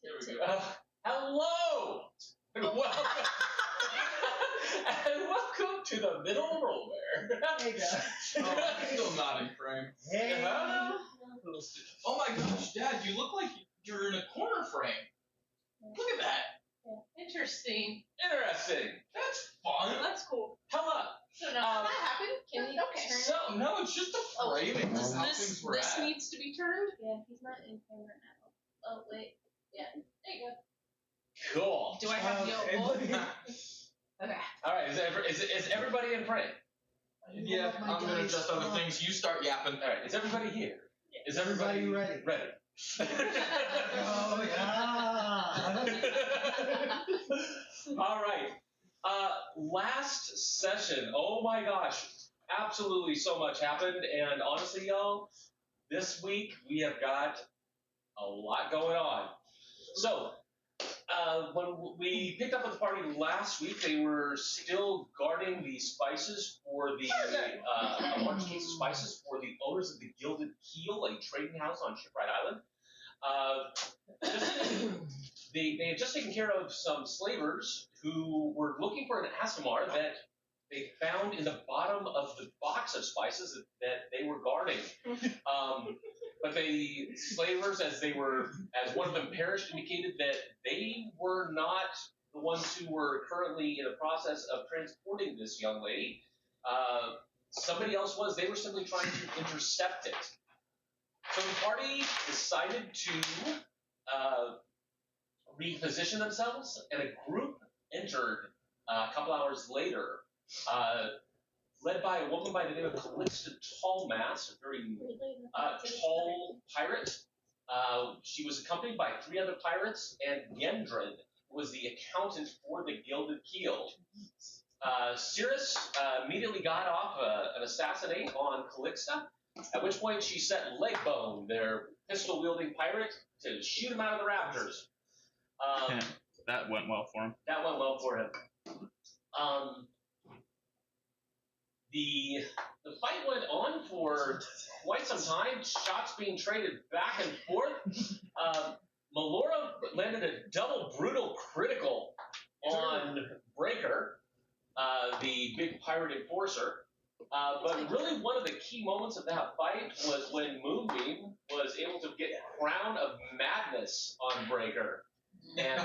There we go. Hello! And welcome to the middle rollware. Hey guys. Still not in frame. Hey. Oh my gosh, Dad, you look like you're in a corner frame. Look at that. Yeah. Interesting. Interesting. That's fun. That's cool. Hella. So now that happened? Can we turn So, no, it's just a framing. This is how things were this at. needs to be turned? Yeah, he's not in camera now. Oh, wait. Yeah. There you go. Cool. Do I have to go both? Okay. All right. Is everybody in frame? Yeah, I'm going to adjust other things. You start yapping. All right. Is everybody here? Yeah. Is everybody ready? Ready. Oh yeah. All right. Last session. Oh my gosh. Absolutely so much happened. And honestly, y'all, this week we have got a lot going on. So, when we picked up with the party last week, they were still guarding the spices for the, a large case of spices for the owners of the Gilded Keel, a trading house on Shipwright Island. They had just taken care of some slavers who were looking for an Asimar that they found in the bottom of the box of spices that they were guarding. But the slavers, as one of them perished, indicated that they were not the ones who were currently in the process of transporting this young lady. Somebody else was. They were simply trying to intercept it. So the party decided to reposition themselves, and a group entered a couple hours later, led by a woman by the name of Calista Tallmass, a very tall pirate. She was accompanied by 3 other pirates, and Yendrin was the accountant for the Gilded Keel. Cirrus immediately got off an assassinate on Calista, at which point she set Legbone, their pistol-wielding pirate, to shoot him out of the rafters. That went well for him. That went well for him. The fight went on for quite some time, shots being traded back and forth. Melora landed a double brutal critical on Breaker, the big pirate enforcer. But really one of the key moments of that fight was when Moonbeam was able to get Crown of Madness on Breaker. And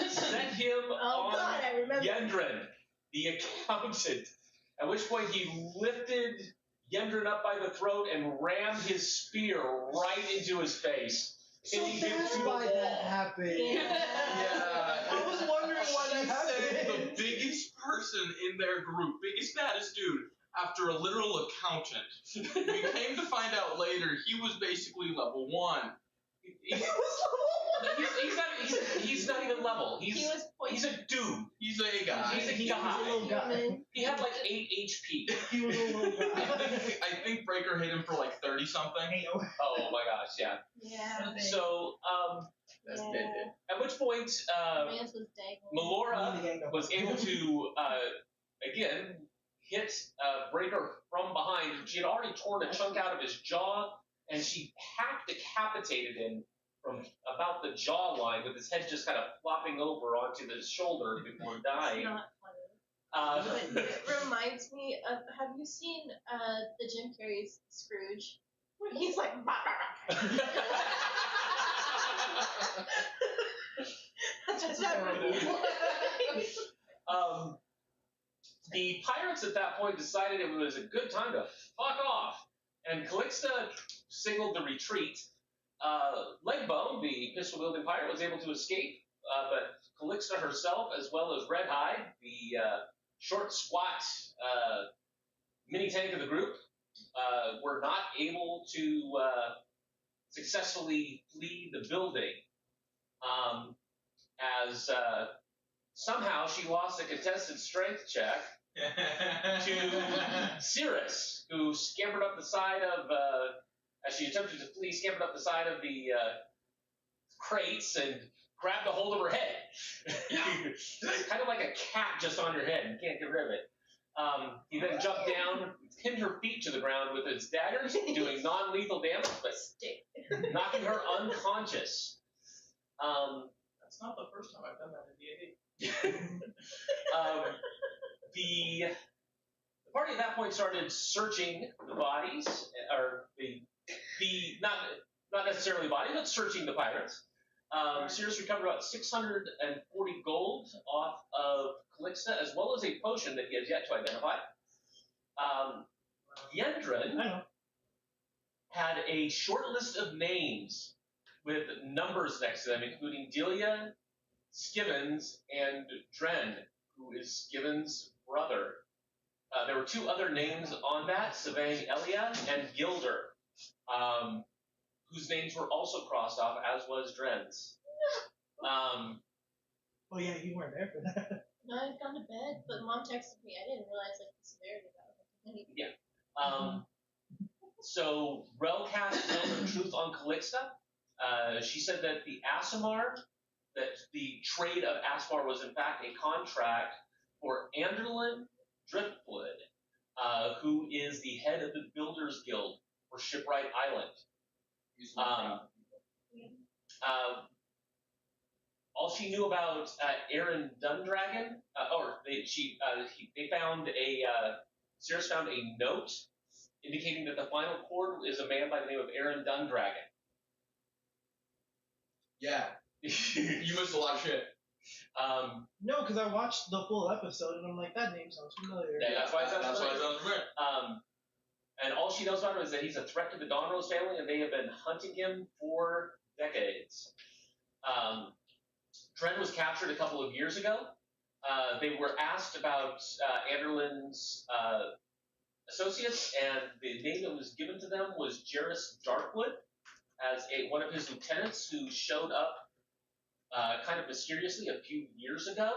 set him on Yendrin, the accountant. At which point he lifted Yendrin up by the throat and rammed his spear right into his face. So that's why that happened. Yeah. I was wondering why that happened. The biggest person in their group, biggest, baddest dude, after a literal accountant. We came to find out later he was basically level 1. He's not even level. He's a dude. He's a guy. He's a guy. He had like 8 HP. He was a little guy. I think Breaker hit him for like 30 something. Oh my gosh, yeah. Yeah. So, That's dead. at which point, Mans was dangling. Melora was able to, again, hit Breaker from behind. She had already torn a chunk out of his jaw, and she half decapitated him from about the jawline, with his head just kind of flopping over onto his shoulder before dying. It's not funny. But It reminds me of, have you seen the Jim Carrey's Scrooge? Where he's like, that's the pirates at that point decided it was a good time to fuck off, and Calista signaled the retreat. Legbone, the pistol-wielding pirate, was able to escape, but Calista herself, as well as Redhide, the short, squat mini-tank of the group, were not able to successfully flee the building, as somehow she lost a contested strength check to Cirrus, who scampered up the side of, as she attempted to flee, scampered up the side of the crates and grabbed a hold of her head. Kind of like a cat just on your head. You can't get rid of it. He then jumped down, pinned her feet to the ground with his daggers, doing non-lethal damage, but knocking her unconscious. That's not the first time I've done that in D&D. The party at that point started searching the bodies, or the not necessarily bodies, but searching the pirates. Cirrus recovered about 640 gold off of Calixta, as well as a potion that he has yet to identify. Yendrin I know. had a short list of names with numbers next to them, including Delia, Skivens, and Dren, who is Skivens' brother. There were two other names on that, Savang Elia and Gilder, whose names were also crossed off, as was Dren's. Oh yeah, you weren't there for that. No, I'd gone to bed, but Mom texted me. I didn't realize like the severity of that. So Rel cast Veil of Truth on Calixta. She said that that the trade of Asmar was in fact a contract for Anderlin Driftwood, who is the head of the Builders Guild for Shipwright Island. All she knew about Aaron Dundragon, Cirrus found a note indicating that the final chord is a man by the name of Aaron Dundragon. Yeah. You missed a lot of shit. No, because I watched the full episode and I'm like, that name sounds familiar. Yeah, that's why it sounds That's why it familiar. sounds familiar. And all she knows about him is that he's a threat to the Donrose family, and they have been hunting him for decades. Dren was captured a couple of years ago. They were asked about Anderlin's associates, and the name that was given to them was Jairus Darkwood, as one of his lieutenants who showed up kind of mysteriously a few years ago,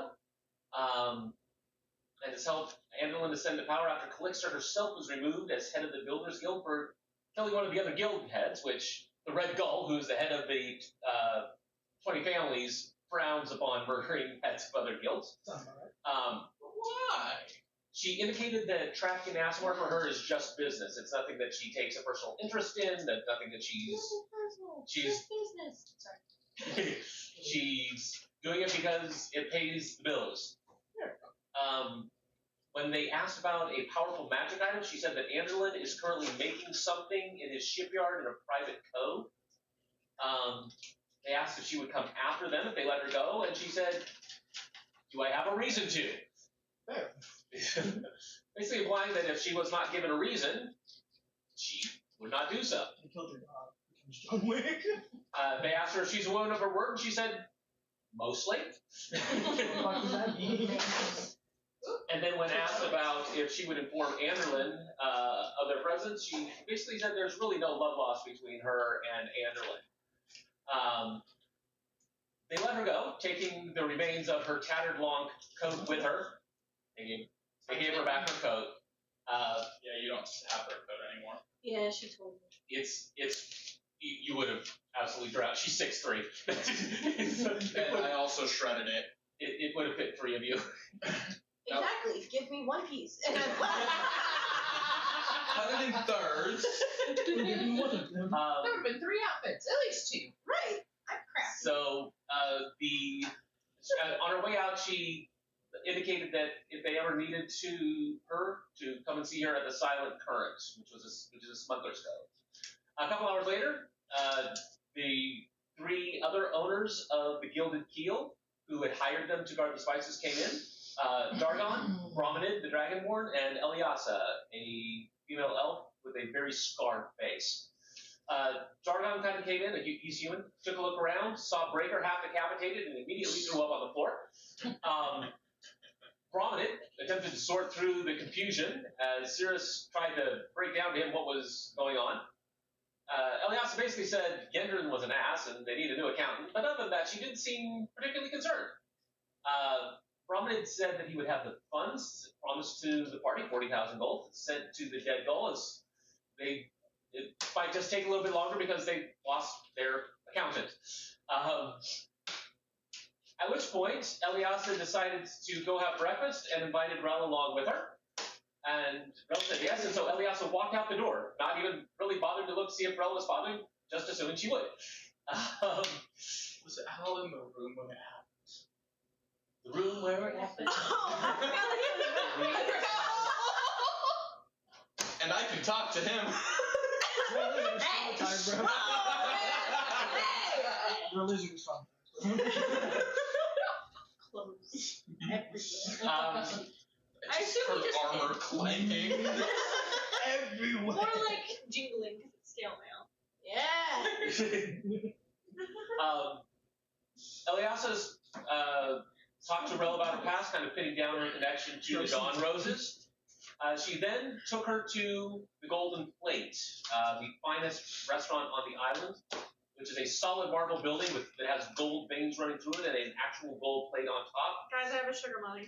and has helped Anderlin ascend to power after Calixta herself was removed as head of the Builders Guild for killing one of the other guild heads, which the Red Gull, who is the head of the 20 families, frowns upon murdering heads of other guilds. Sounds alright. Why? She indicated that trafficking Asmar for her is just business. It's nothing that she takes a personal interest in, that nothing that she's business. Sorry. she's doing it because it pays the bills. When they asked about a powerful magic item, she said that Anderlin is currently making something in his shipyard in a private cove. They asked if she would come after them if they let her go, and she said, "Do I have a reason to?" Fair. Basically implying that if she was not given a reason, she would not do so. I killed your dog. Becomes John Wick. They asked her if she's a woman of her word, and she said, "Mostly." What the fuck does that mean? And then when asked about if she would inform Anderlin of their presence, she basically said there's really no love lost between her and Anderlin. They let her go, taking the remains of her tattered long coat with her. They gave her back her coat. Yeah, you don't have her coat anymore. Yeah, she told me. You would have absolutely drowned. She's 6'3". And I also shredded it. It would have fit 3 of you. Exactly. Give me one piece. And Cut it in thirds. We'll give you one of them. There have been 3 outfits, at least 2. right. I'm crafty. So on her way out, she indicated that if they ever needed her to come and see her at the Silent Current, which is a smuggler's cove. A couple hours later, the 3 other owners of the Gilded Keel, who had hired them to guard the spices, came in. Dargon, Brahmanid, the Dragonborn, and Eliasa, a female elf with a very scarred face. Dargon kind of came in, he's human, took a look around, saw Breaker half decapitated, and immediately threw up on the floor. Brahmanid attempted to sort through the confusion as Cirrus tried to break down to him what was going on. Eliasa basically said Gendron was an ass and they need a new accountant, but other than that, she didn't seem particularly concerned. Brahmanid said that he would have the funds promised to the party, 40,000 gold, sent to the dead Gull, as it might just take a little bit longer because they lost their accountant. At which point, Eliasa decided to go have breakfast and invited Rel along with her. And Rel said yes, and so Eliasa walked out the door, not even really bothered to look to see if Rel was following, just assuming she would. Was Al in the room when it happened? The room where it happened. And I can talk to him. Religion is traumatized. Clothes everywhere. I assume Her he just armor clanking. Everywhere. More like jingling because it's scale mail. Yeah. Eliasa's talked to Rel about her past, kind of pinning down her connection to the Dawn Roses. She then took her to the Golden Plate, the finest restaurant on the island, which is a solid marble building that has gold veins running through it and an actual gold plate on top. Guys, I have a sugar mommy.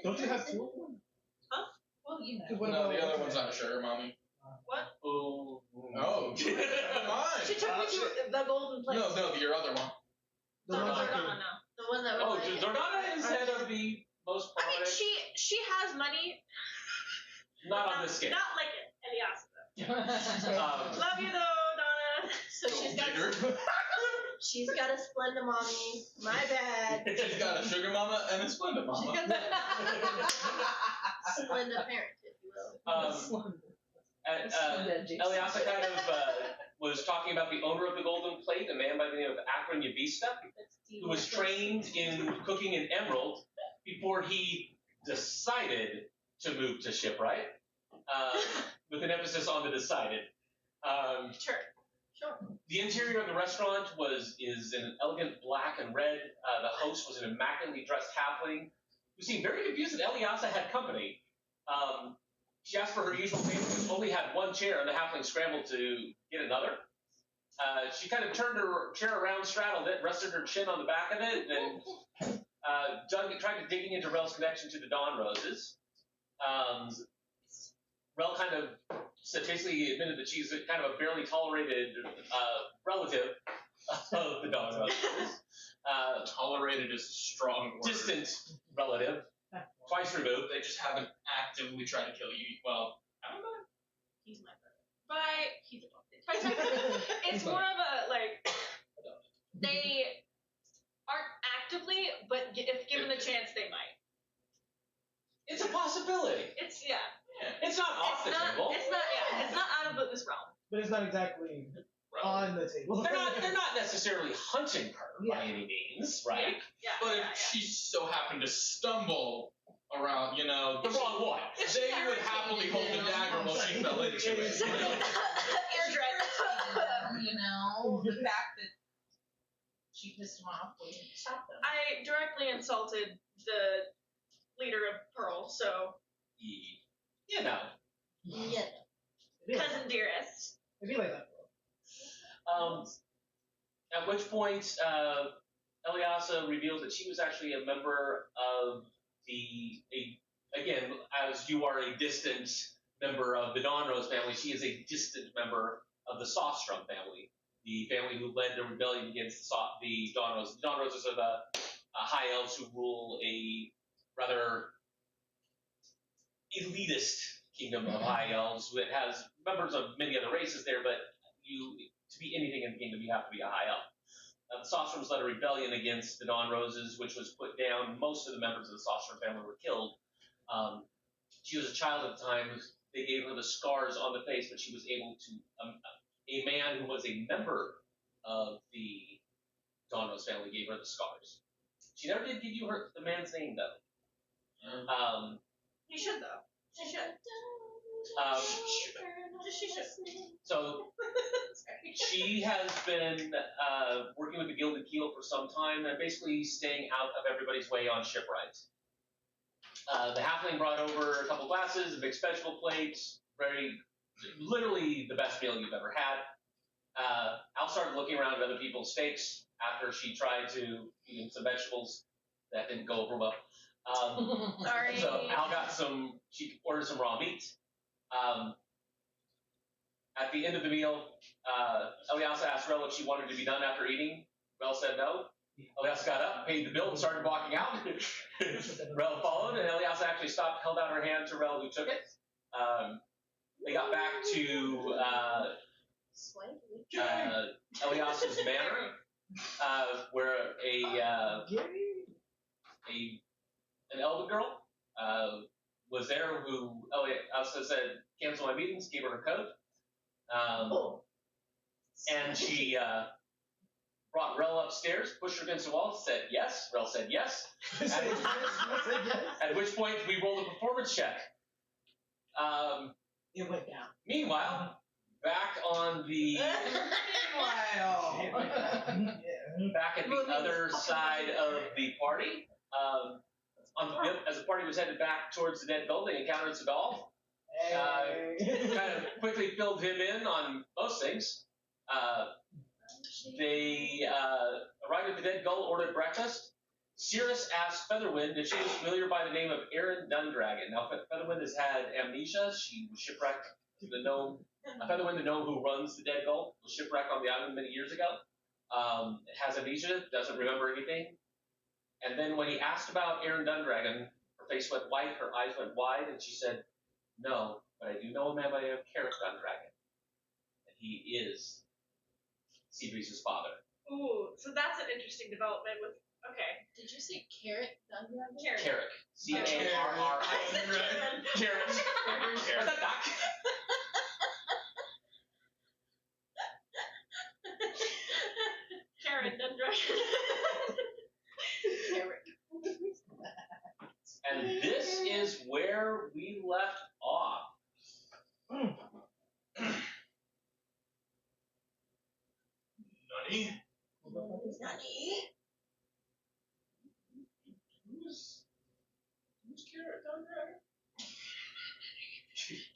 Don't you have two of them? Well, you know. What No, about the other one's not a sugar mommy. What? Oh. Oh, never mind. She took me to the golden place. No, your other one. The No, ones they're that gone could- now. The one that Oh, was like, Dordana is head of the most I mean, prominent. she has money. Not but on this scale. Not like Eliasa. Um, Love you though, Donna. so she's got Digger. she's got a Splenda mommy. My bad. She's got a sugar mama and a Splenda mama. Splenda parent, if you will. Eliasa kind of was talking about the owner of the Golden Plate, a man by the name of Akron Yavista, who was trained in cooking in Emerald before he decided to move to Shipwright, with an emphasis on the decided. Sure. The interior of the restaurant is in an elegant black and red. The host was an immaculately dressed halfling who seemed very confused that Eliasa had company. She asked for her usual favor, only had one chair, and the halfling scrambled to get another. She kind of turned her chair around, straddled it, rested her chin on the back of it, and tried to digging into Rel's connection to the Dawn Roses. Rel kind of basically admitted that she's kind of a barely tolerated relative of the Dawn Roses. Tolerated is a strong word. Distant relative, twice removed. They just haven't actively tried to kill you. Well, I don't know. He's my brother. But he's adopted. It's more of a, like, they aren't actively, but if given the chance, they might. It's a possibility. It's, yeah. It's not off the table. It's not out of this realm. But it's not exactly on the table. They're not necessarily hunting her by any means, right? Yeah. But yeah, if she so happened to stumble around, The wrong one. they would happily hold the dagger while she fell into it. You know, the fact that she pissed him off was stop them. I directly insulted the leader of Pearl, so Yeah. cousin dearest. It'd be like that. At which point, Eliasa revealed that she was actually a member of again, as you are a distant member of the Dawn Rose family, she is a distant member of the Sostrum family, the family who led the rebellion against the Dawn Roses. The Dawn Roses are the high elves who rule a rather elitist kingdom of high elves that has members of many other races there, but to be anything in the kingdom, you have to be a high elf. The Sostrums led a rebellion against the Dawn Roses, which was put down. Most of the members of the Sostrum family were killed. She was a child at the time. They gave her the scars on the face, but she was able to. A man who was a member of the Dawn Rose family gave her the scars. She never did give you the man's name, though. You should, though. She should. She should. So she has been working with the Gilded Keel for some time and basically staying out of everybody's way on shipwright. The halfling brought over a couple glasses, a big vegetable plate, literally the best meal you've ever had. Al started looking around at other people's steaks after she tried to eat some vegetables. That didn't go over well. Sorry. So Al she ordered some raw meat. At the end of the meal, Eliasa asked Rel if she wanted to be done after eating. Rel said no. Eliasa got up, paid the bill, and started walking out. Rel followed, and Eliasa actually stopped, held out her hand to Rel, who took it. They got back to Eliasa's manor, where an elder girl was there who also said cancel my meetings, gave her her code, and she brought Rel upstairs, pushed her against the wall, said yes. Rel said yes. At which point we rolled a performance check. It went down. Meanwhile, back on the back at the other side of the party, as the party was headed back towards the dead gold, they encountered Seagal. Kind of quickly filled him in on most things. They arrived at the dead gull, ordered breakfast. Cirrus asked Featherwind if she was familiar by the name of Erin Dundragon. Now, Featherwind has had amnesia. She was shipwrecked. The gnome, Featherwind, the gnome who runs the dead gull, was shipwrecked on the island many years ago. Has amnesia, doesn't remember anything. And then when he asked about Erin Dundragon, her face went white, her eyes went wide, and she said, "No, but I do know a man by the name of Carrot Dundragon. And he is Seabreeze's father." Ooh, so that's an interesting development with. Okay. Did you say carrot? Carrot. Carrot. C-A-R-R-I-N. Carrot. What's that, Doc? Karen Dundragon. And this is where we left off. Nani? Nani? Who's Carrot Dundragon?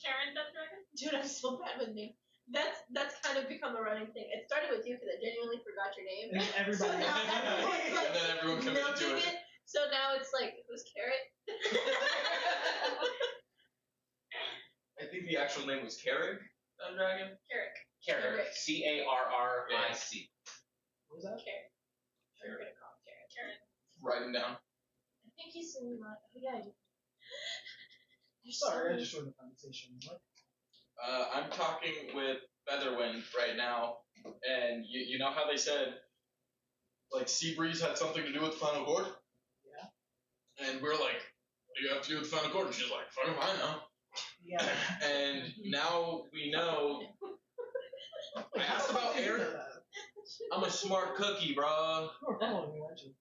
Karen Dundragon? Dude, I'm so bad with names. That's kind of become a running thing. It started with you because I genuinely forgot your name. And everybody. So now everyone's like, And then everyone committed to milking it. So now it's like, who's Carrot? I think the actual name was Carrick Dundragon. Carrick. Carrot. C-A-R-R-I-C. What was that? Carrot. We're gonna call him Carrot. Karen. Write him down. I think he's in my. Oh yeah, I do. Sorry, I just joined the conversation. What? I'm talking with Featherwind right now, and you know how they said, like, Seabreeze had something to do with the final chord? Yeah. And we're like, what do you have to do with the final chord? And she's like, fuck if I know. Yeah. And now we know. I asked about Aaron. I'm a smart cookie, bro. You were following me, weren't you?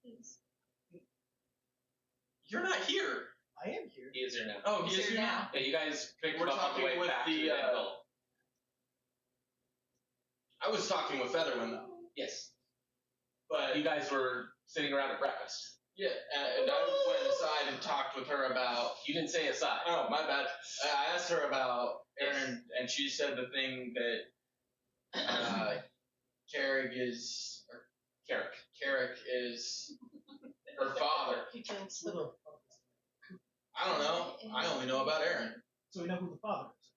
You're not here. I am here. He is here now. Oh, he is here now? Yeah, you guys picked We're him up on the way talking with back to the the, dead gull. I was talking with Featherwind, though. Yes. But You guys were sitting around at breakfast. yeah, and I went aside and talked with her about. You didn't say aside. Oh, my bad. I asked her about Aaron, and she said the thing that Carrick is her father. He thinks Who the fuck is I don't know. I only know about Aaron. that? So we know who the father is.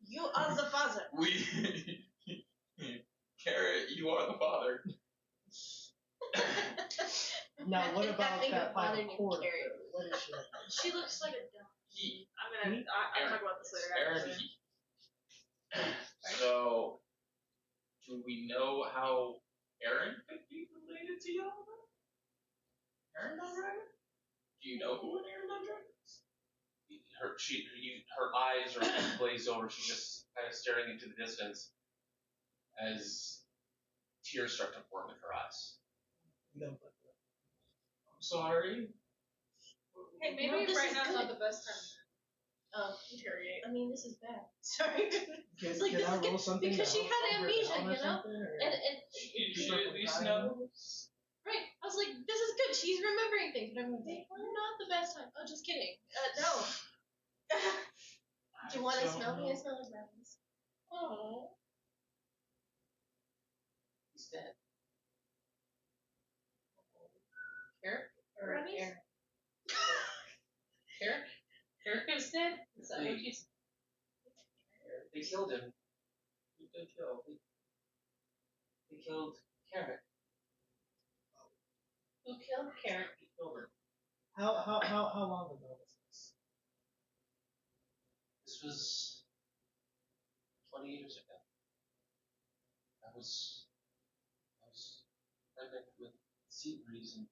you are the father. We, Carrot, you are the father. Now, what I about think that a father final named chord? Carrot. What is she? She looks like a dog. He, I'll talk about this later. Aaron, so, do we know how Aaron could be related to y'all? Aaron Dundragon? Do you know who an Aaron Dundragon is? Her eyes are glazed over. She's just kind of staring into the distance as tears start to form in her eyes. No. I'm sorry. Hey, maybe No, this right is now's good. not the best time Oh, to interrogate. I mean, this is bad. Sorry. Can, Like, can this I is good roll something? because to she help had calm her amnesia, down or you know? something, or- And She at least knows. right, I was like, this is good. She's remembering things, but everyone's like, not the best time. Oh, just kidding. No. Do you want to smell me? I smell like rabbits. Oh. He's dead. Carrot or Rabbits? Aaron? Carrot? Carrot is dead? Is that what you said? They killed him. Who did they kill? They killed Carrot. Who killed Carrot? They killed her. How long ago was this? This was 20 years ago. That was I met with Seabreeze, and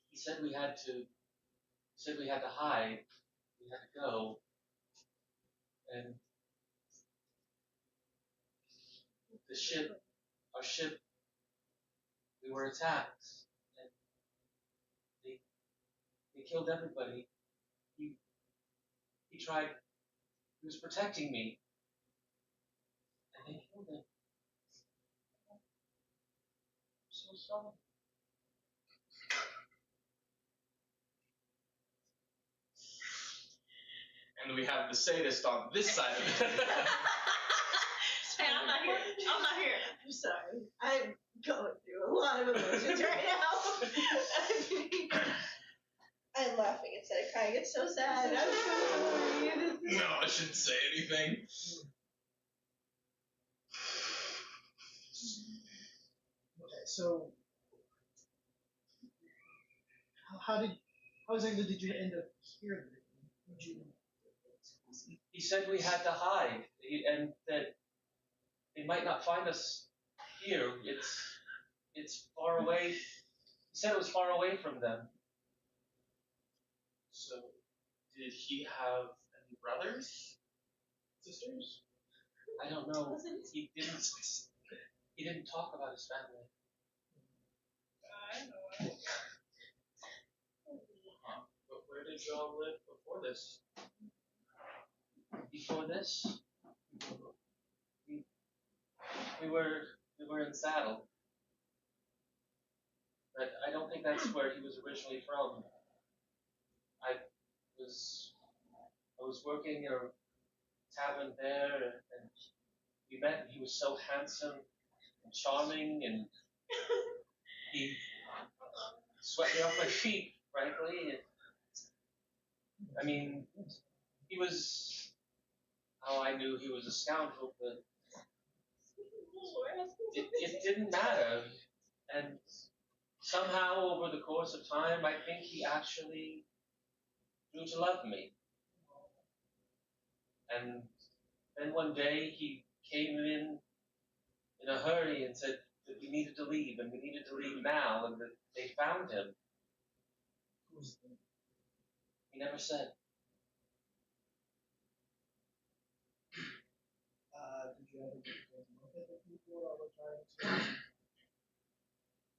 he said we had to hide, we had to go, and our ship, we were attacked, and they killed everybody. He tried, he was protecting me, and they killed him. I'm so sorry. And we have the sadist on this side of it. Hey, I'm not here. I'm not here. I'm sorry. I'm going through a lot of emotions right now. I'm laughing instead of crying. It's so sad. I'm so sorry. No, I shouldn't say anything. Okay, so how exactly did you end up here? Did you? He said we had to hide, and that they might not find us here. It's far away. He said it was far away from them. So, did he have any brothers? Sisters? I don't know. He didn't talk about his family. But where did y'all live before this? Before this, we were in Saddle, but I don't think that's where he was originally from. I was working in a tavern there, and we met. And he was so handsome and charming, and he swept me off my feet, frankly. I mean, he was. Oh, I knew he was a scoundrel, but it didn't matter. And somehow, over the course of time, I think he actually grew to love me. And then one day he came in a hurry and said that we needed to leave, and we needed to leave now, and that they found him. He never said. Did you ever get to look at the people that were trying to?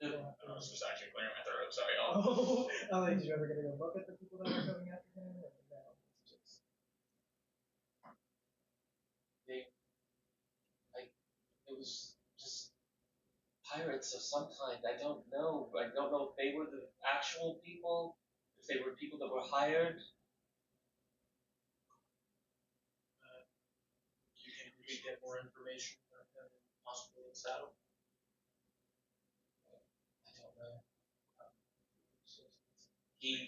I was just actually clearing my throat, sorry y'all. Oh, did you ever get to go look at the people that were coming after him? Or no, it's just... It was just pirates of some kind. I don't know. I don't know if they were the actual people, if they were people that were hired. Do you think we could get more information about him possibly in Saddle? I don't know. He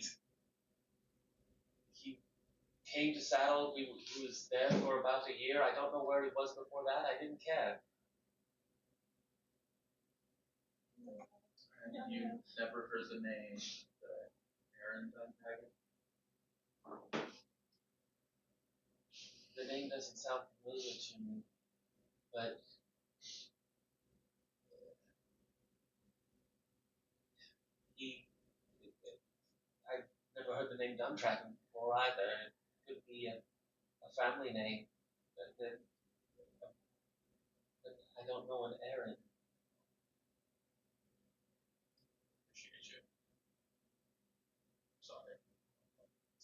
came to Saddle. He was there for about a year. I don't know where he was before that. I didn't care. And you never heard the name Aaron Dunhagen? The name doesn't sound familiar to me, but I never heard the name Dundragon before either. It could be a family name, but I don't know an Aaron. Appreciate you. Sorry.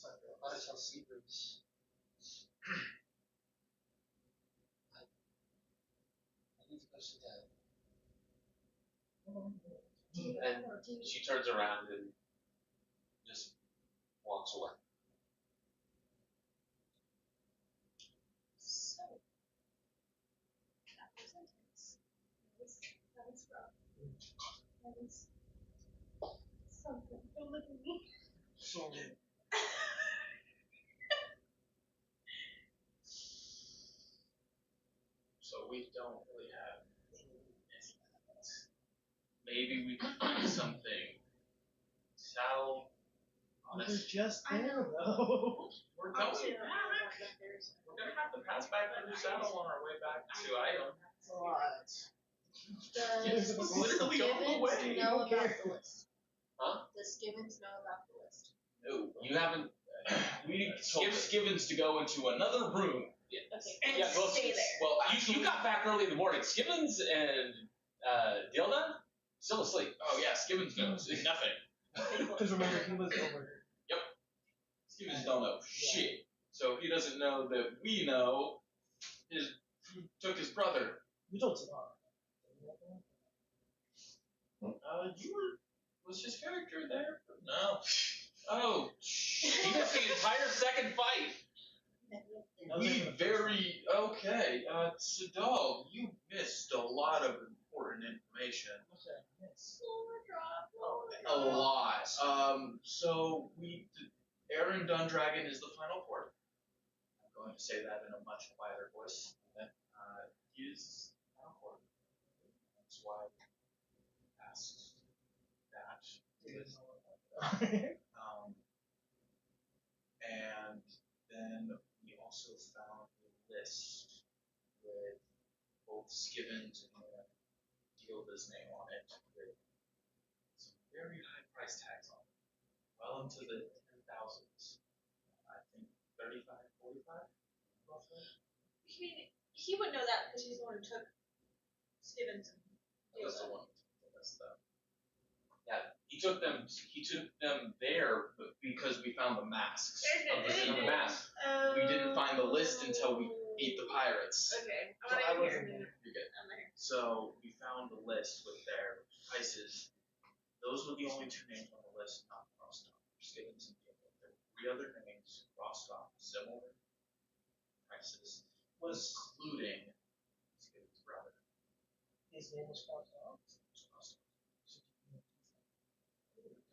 I gotta tell Seabreeze. I need to go sit down. And she turns around and just walks away. So, that was intense. That was rough. That was something. Don't look at me. So, So we don't really have any. Maybe we could find something. Saddle. we're Honest. just I there, know. though. We're I'll going see you back. there's We're gonna have to pass by through Saddle on our way back to Item. What? Does It's literally on the Skibbins way. know Don't care. about the list? Huh? Does Skibbins know about the list? No. You haven't. We need told Skip Skibbins to go into another room. Okay. And Yeah, well, stay there. Well, You got back early in the morning. Skibbins and Dilda still asleep. Oh yeah, Skibbins knows nothing. Because remember, he was over here. Skibbins don't know shit. So he doesn't know that we know who took his brother. We told Sadar. Was his character there? No. Oh, He missed the entire second fight. Okay, Sadal, you missed a lot of important information. A lot. So Aaron Dundragon is the final court. I'm going to say that in a much quieter voice. He is the final court. That's why I asked that. And then we also found a list with both Skibbins and Gilda's name on it, with some very high price tags on it, well into the 10,000s. I think 35, 45, roughly. I mean, he would know that because he's the one who took Skibbins and That was the Dilda. one who told us though. Yeah, he took them there, but Because we found the masks. of the mask. We didn't find the list until we beat the pirates. Okay, So I I'm not wasn't here. there. You're good. I'm not here. So we found the list with their prices. Those were the only two names on the list, not crossed off. Skibbins and Gilda. There were three other names crossed off, similar prices, including Skibbins' brother. His name was crossed out. Crossed off.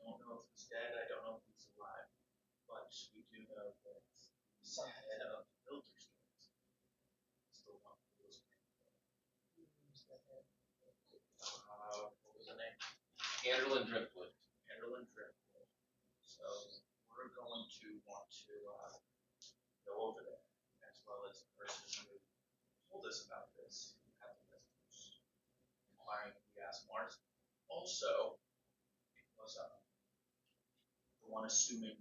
I don't know if he's dead. I don't know if he's alive. But we do know that the head of the Builders Guild is the one who was what was the name? Anderlin Driftwood. Anderlin Driftwood. So we're going to want to go over there, as well as the person who told us about this, who had the list, inquiring if we asked Mars. Also, was the one assuming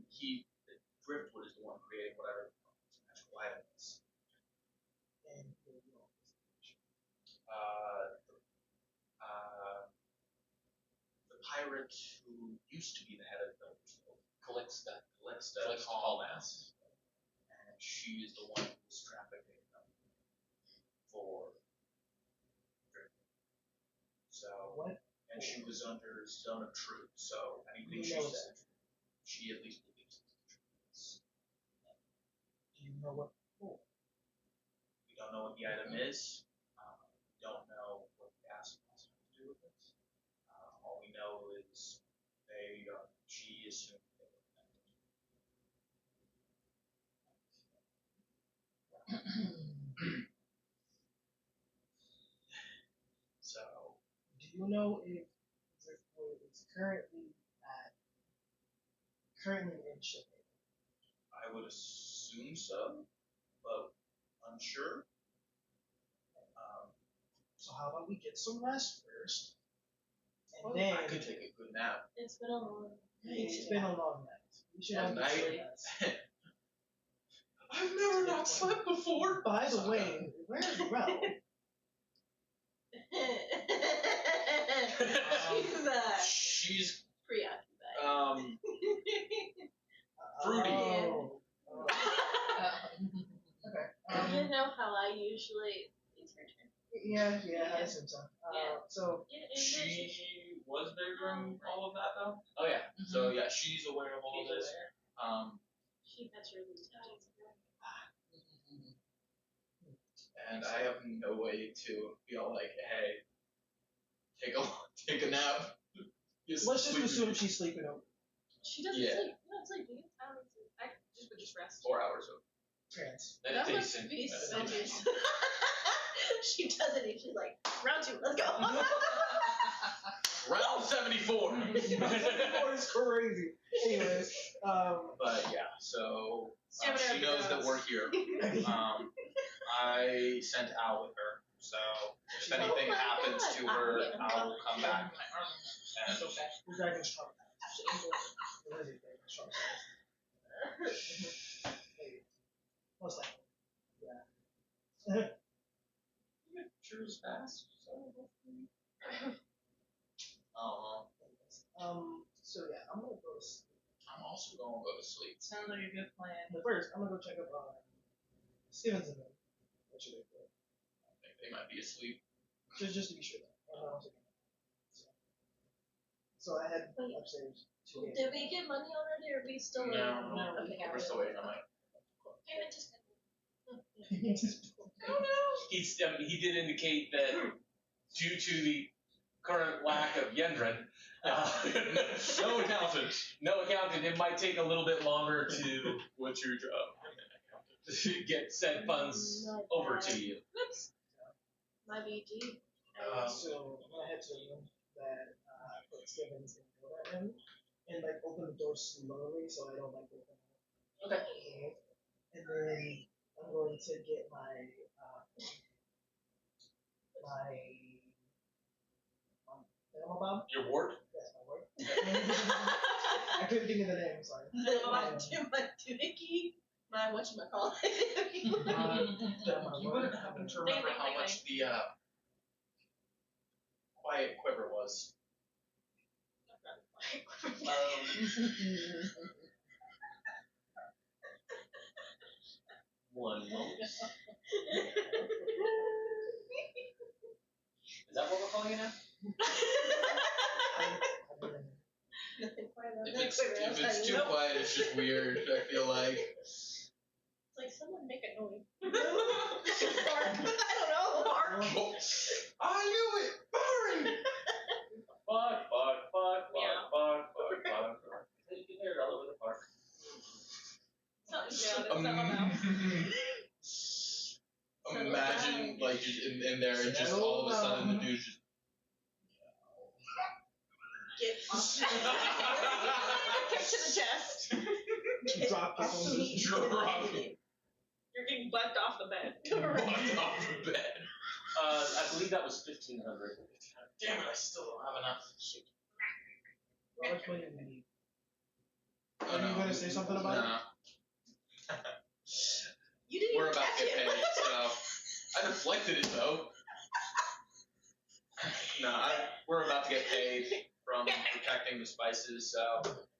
Driftwood is the one creating whatever magical item is. And The pirate who used to be the head of the Builders Guild, Calixta Tallmass. and she is the one who was trafficking them for Driftwood. So, what? and she was under zone of truth, so anything she Who knows? said, she at least believes it's the truth. Do you know what? For? We don't know what the item is. We don't know what the acid has to do with it. All we know is she assumed they were connected. So, Do you know if Driftwood is currently in shipping? I would assume so, but unsure. So how about we get some rest first, and Well, then I could take a good nap. It's been a long it's been a long night. We should At have night? good rest. I've never not slept before. By the way, where's Rel? She's preoccupied. Fruity. Oh. Okay. You know how I usually. It's her turn. Yeah, I assume so. Yeah. So Yeah, and She was there during all of that though. Oh yeah. So yeah, she's aware of all of She's this. aware. She has her loose ties. And I have no way to be all like, hey, take a nap. Just let's just sleep assume with she's sleeping over. She doesn't Yeah. sleep. You don't sleep, do you? I don't sleep. I just would just rest. 4 hours of Trans. That must Meditation. be so Meditation. nice. She does it and she's like, round 2, let's go. round 74. 74 is crazy. Anyways, But yeah, so Stamina she knows that rounds. we're here. I sent Al with her, so if anything happens to her, I will come back. And The dragon's traumatized. The lizard dragon's traumatized. Maybe. Most likely. Yeah. choose fast. So yeah, I'm gonna go to sleep. I'm also gonna go to sleep. Sounds like a good plan. But first, I'm gonna go check up on Stevens and them. What should I do? I think they might be asleep. Just to be sure. So I head Wait. upstairs. Did we get money already, or are we still waiting? No, Okay, we're still waiting on it. Payment just He did indicate that due to the current lack of Yendrin, no accountant, it might take a little bit longer to What's your job? get said funds over to you. Oops. My BG. So I'm gonna head to the room that Stevens and go in, and like open the door slowly so I don't like open it. Okay. And then I'm going to get my Bob. Your ward? That's my word. I couldn't think of the name. Sorry. My doohickey. My whatchamacallit. You wouldn't happen to remember how much the quiet quiver was? One moment. Is that what we're calling it now? If it's too quiet, it's just weird. I feel like. It's like someone make a noise. Bark. I don't know. Bark. I knew it! Barry! Bark. You can hear it all over the park. Something's down. It's not my mouth. Imagine, like, just in there, and just all of a sudden the dude just. Get off. Kick to the chest. Drop kick on this. You're getting bucked off the bed. Bucked off the bed. I believe that was 1,500. Damn it, I still don't have enough. How much money do we need? Oh, Are you gonna say something about it? Nah. You didn't We're even about catch to get it. paid, so. I deflected it though. We're about to get paid from protecting the spices, so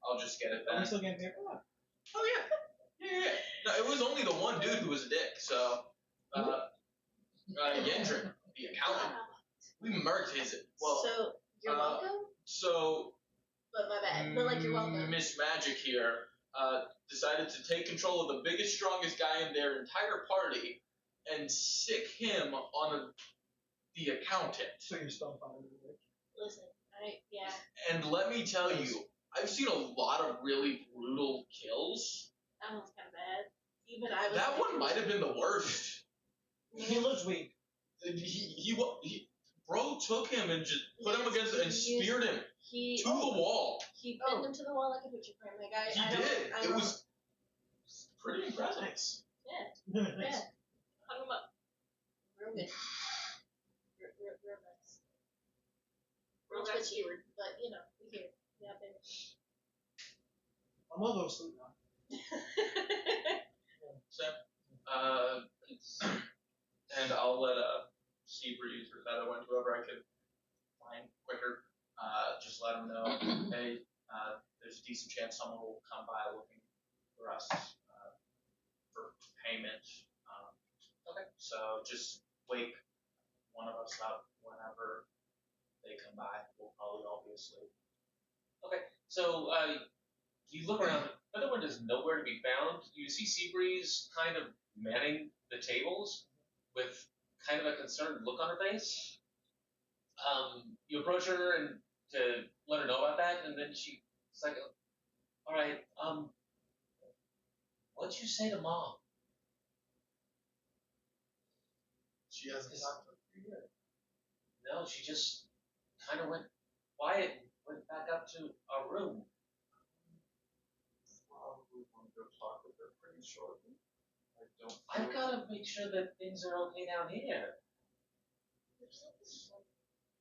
I'll just get it Are we then. still getting paid for that? Oh yeah. Yeah. No, it was only the one dude who was a dick, so Yendrin, the accountant. We murked his So, you're welcome? so But my bad. But like, you're welcome. Miss Magic here decided to take control of the biggest, strongest guy in their entire party and sick him on the accountant. So you're still fine with it. Listen, yeah. And let me tell you, I've seen a lot of really brutal kills. That one's kind of bad. Even I was. That one might have been the worst. He looks weak. Bro took him and just put him against it and speared him He to the wall. He pinned him to the wall like a picture frame. Like He did. It was pretty impressive. Yeah. Nice. Hung him up. Real good. Real nice. Real twitchy, but you know, we here. Yeah, baby. I'm gonna go to sleep now. And I'll let Seabreeze or Featherwind, whoever I could find quicker, just let them know, hey, there's a decent chance someone will come by looking for us for payment. Okay. So just wake one of us up whenever they come by. We'll probably all be asleep. So you look around. Featherwind is nowhere to be found. You see Seabreeze kind of manning the tables with kind of a concerned look on her face. You approach her and to let her know about that, and then she's like, "All right, what'd you say to Mom?" She hasn't talked to you yet. No, she just kind of went quiet and went back up to our room. Probably want to go talk with her pretty shortly. I don't. I've got to make sure that things are okay down here.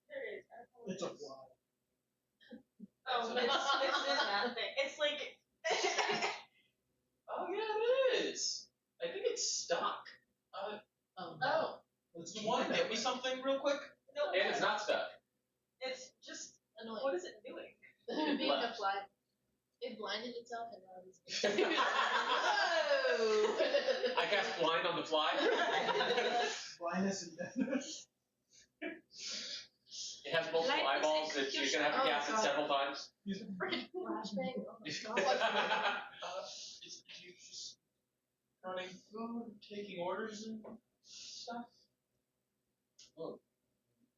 There is. I don't know what It's a it is. fly. Oh, it's in that thing. It's like. Oh yeah, it is. I think it's stuck. Oh, Oh. Let's You keep want it to that get me way. something real quick? No, And it's not stuck. It's just. annoying. What is it doing? Being a Left. fly. It blinded itself and now it's. Whoa! I cast blind on the fly. Blindness and deafness. It has multiple Lightness eyeballs that you're gonna have to Oh, cast it God. several times. Flashbang. Oh my What? god. Is you just running food, taking orders and stuff?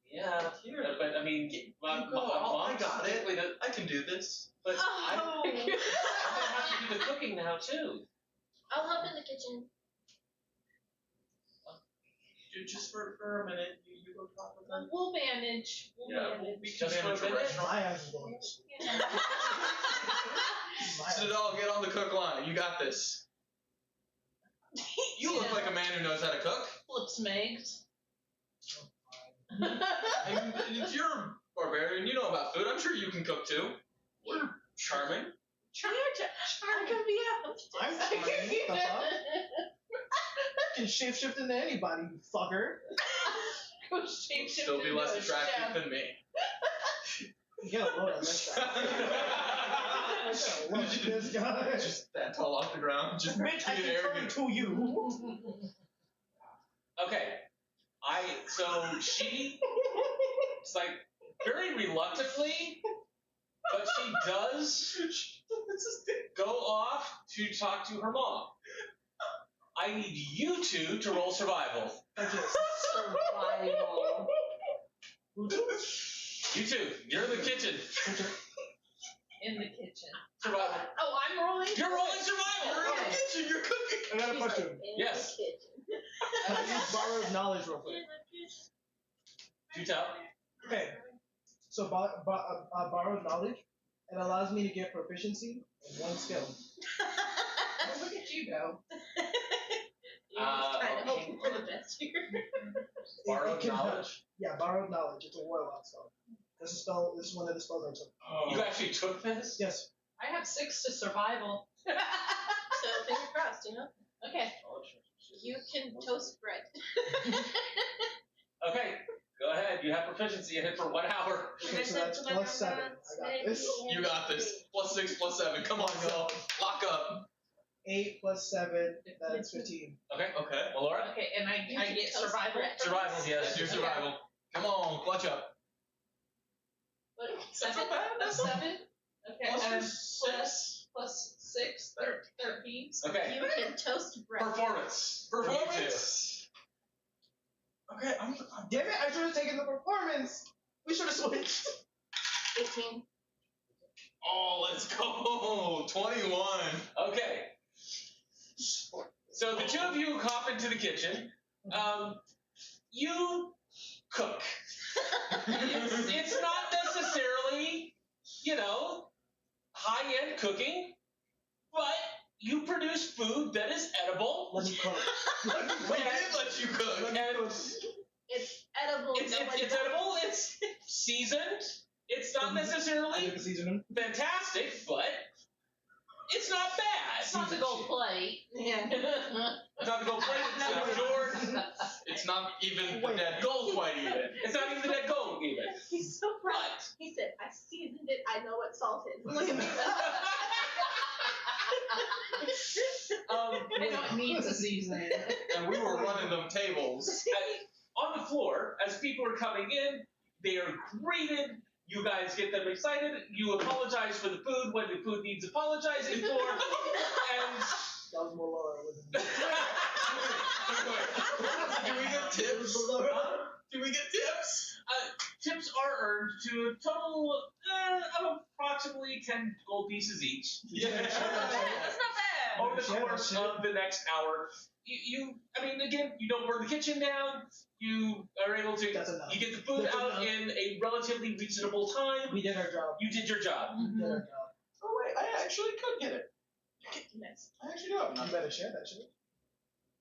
Yeah, Here. but I mean, my You go. I mom's got it. typically the- I can do this. But Oh. I'm gonna have to do the cooking now too. I'll hop in the kitchen. Just for a minute, you go talk with them. We'll manage. We'll Yeah, manage. we can Just for a manage the minute? restaurant. My eyes are going to school. Yeah. My eyes. Sidal, get on the cook line. You got this. You look like a man who knows how to cook. Flips Megs. And if you're a barbarian, you know about food. I'm sure you can cook too. We're charming. I can be out. I'm trying. The fuck? Can shapeshift into anybody, you fucker. Go You'll shape still be less attractive than me. You gotta load on this guy. I gotta load this guy. Just that tall off the ground. Just Bitch, I being can turn arrogant. to you. Okay. So she, it's like very reluctantly, but she does go off to talk to her mom. I need you two to roll survival. Okay. Survival. You two, you're in the kitchen. In the kitchen. Survival. Oh, I'm rolling? You're rolling survival. You're in the kitchen. You're cooking. I got a question. Yes. Can I use borrowed knowledge real quick? Do tell. Okay. So borrowed knowledge, it allows me to get proficiency in one skill. Oh, look at you go. You're Uh, just trying to okay. hope for the best here. Borrowed can help. knowledge. Yeah, borrowed knowledge. It's a warlock spell. This is spell. This is one of the spells I took. You actually took this? Yes. I have 6 to survival. So fingers crossed, you know? Okay. You can toast bread. Okay, go ahead. You have proficiency in it for 1 hour. Okay, so that's plus 7. I got this. You got this. +6, +7. Come on, y'all. Lock up. 8 plus 7. That's 15. Okay. Okay. Well, Laura? Okay, and I can get toast survival. bread. Survival, yes. Let's do survival. Come on, clutch up. What? That's not bad. That's not 7? Okay, +6. plus 6, 13. Okay. You can toast bread. Performance. Performance. Okay, I'm Damn it! I should have taken the performance. We should have switched. 18. Oh, let's go. 21. Okay. So the two of you hop into the kitchen. You cook. It's not necessarily, high-end cooking, but you produce food that is edible. Let me cook. We did let you cook. Let me And cook. It's edible. it's edible. It's seasoned. It's not I necessarily did the seasoning. fantastic, but it's not bad. It's not the gold plate. Yeah. It's not the gold plate. It's not George. It's not even the Wait. dead gold quite even. It's not even the dead gold even. He's so proud. But He said, I seasoned it. I know it's salted. Look at me. I know it needs a seasoning. And we were running them tables. on the floor, as people are coming in, they are greeted. You guys get them excited. You apologize for the food when the food needs apologizing for. And That was more Laura. Wasn't it? Do we get tips? Do we get tips? tips are earned to a total of approximately 10 gold pieces each. Yeah. That's not bad. Over the course of the next hour. Again, you don't burn the kitchen down. You are able to. That's enough. You get the food That's out enough. in a relatively reasonable time. We did our job. You did your job. We did our job. Oh wait, I actually could get it. Nice. I actually do have You enough. better share that shit.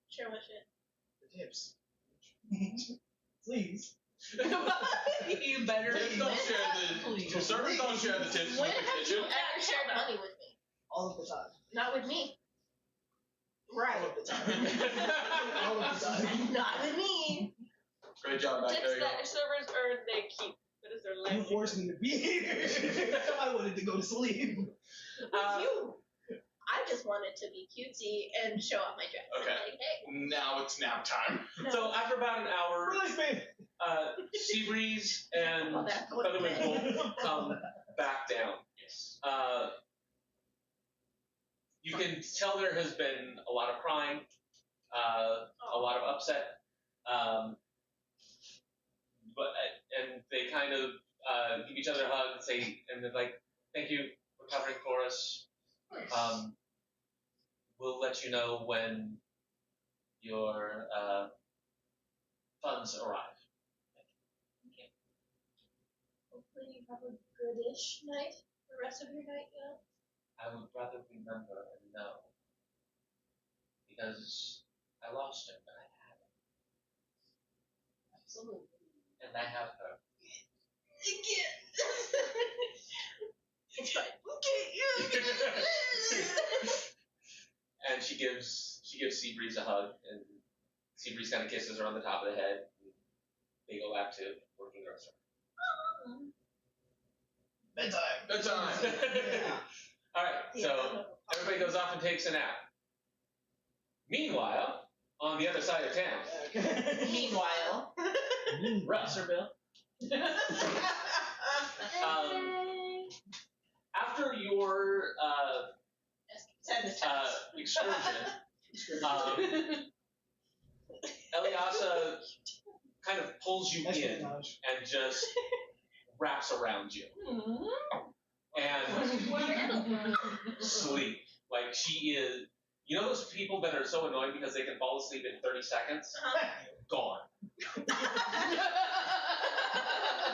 Share what shit. The tips. Please. You better Tips don't share the servers don't share the tips When with the have kitchen. you ever shared money with me? All of the time. Not with me. All Right. of the time. All of the time. Not with me. Great job back Tips there. that servers earn, they keep. That is their You livelihood. forced me to be here. I wanted to go to sleep. You. I just wanted to be cutesy and show off my dress. Okay. Like, hey. Now it's nap time. No. So after about an hour, Release me. Seabreeze and Well, that's what Featherwind it Wolf come back down. Yes. You can tell there has been a lot of crying, a lot of upset, but and they kind of give each other a hug and say, and they're like, "Thank you for covering for us. We'll let you know when your funds arrive." Hopefully you have a goodish night. The rest of your night, you know? I would rather remember and know, because I lost him, but I have him, Absolutely. and I have her. It's fine. And she gives Seabreeze a hug, and Seabreeze kind of kisses her on the top of the head. And they go back to working the restaurant. Bedtime. Yeah. All right, so everybody goes off and takes a nap. Meanwhile, on the other side of town, Meanwhile, Russellville. After your excursion, Eliasa kind of pulls you in Espionage. and just wraps around you and sleep. Like she is, you know those people that are so annoying because they can fall asleep in 30 seconds? Gone.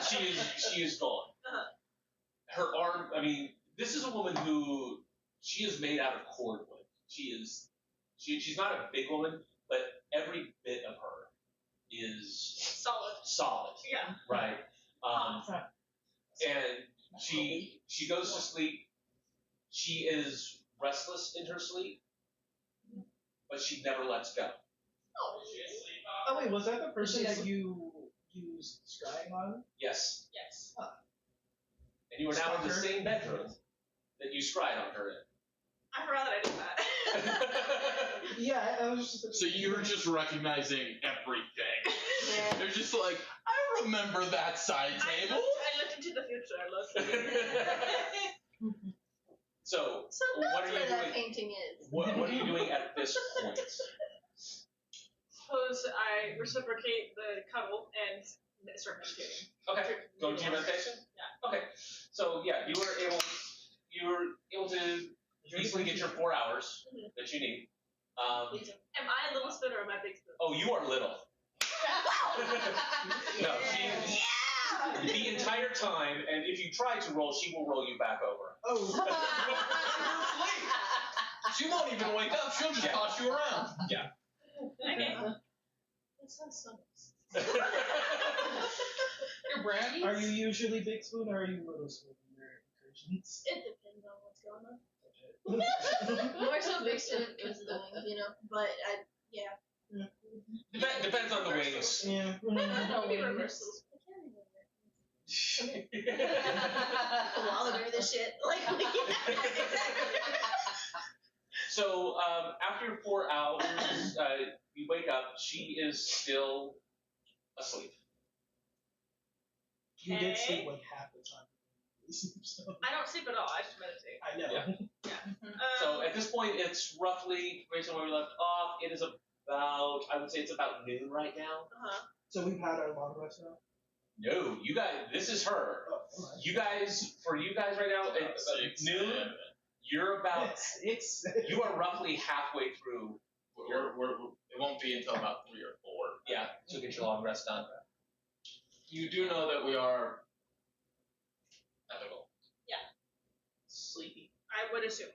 She is gone. Her arm, I mean, this is a woman who, she is made out of cordwood. She's not a big woman, but every bit of her is solid, Yeah. right? And she goes to sleep. She is restless in her sleep, but she never lets go. Oh wait, was that the person that you used scrying on? Yes. Yes. And you are now in the same bedroom that you scryed on her in. I forgot that I did that. Yeah, I was just. So you were just recognizing everything. Yeah. They're just like, I remember that side table. I looked into the future. So, So what that's are you where that doing? painting is. What are you doing at this point? Suppose I reciprocate the cuddle and start meditating. Okay, go to your meditation? Yeah. Okay, so yeah, you were able to easily get your 4 hours that you need. Am I little spoon or am I big spoon? Oh, you are little. No, she the entire time, and if you try to roll, she will roll you back over. Oh. She won't even wake up. She'll just Yeah. toss you around. Okay. That sounds so nice. you're Brandy. Are you usually big spoon or are you little spoon in your incursions? It depends on what's going on. More so big suit is the wings, you know. But yeah. Depends on the wings. Yeah. I don't Be wings. reversals. I can't remember. Barometer this shit. Like So after 4 hours, you wake up. She is still asleep. You did sleep Okay. like half the time. So, I don't sleep at all. I just meditate. I know. Yeah. So at this point, it's roughly based on where we left off. It is about, I would say it's about noon right now. So we've had our long rest now. No, you guys, this is her. Oh, come on. You guys, for you guys right now, at noon, you're about, It's you are roughly halfway through. It won't be until about 3 or 4. Yeah, to get your long rest done. You do know that we are ethical. Sleepy. I would assume.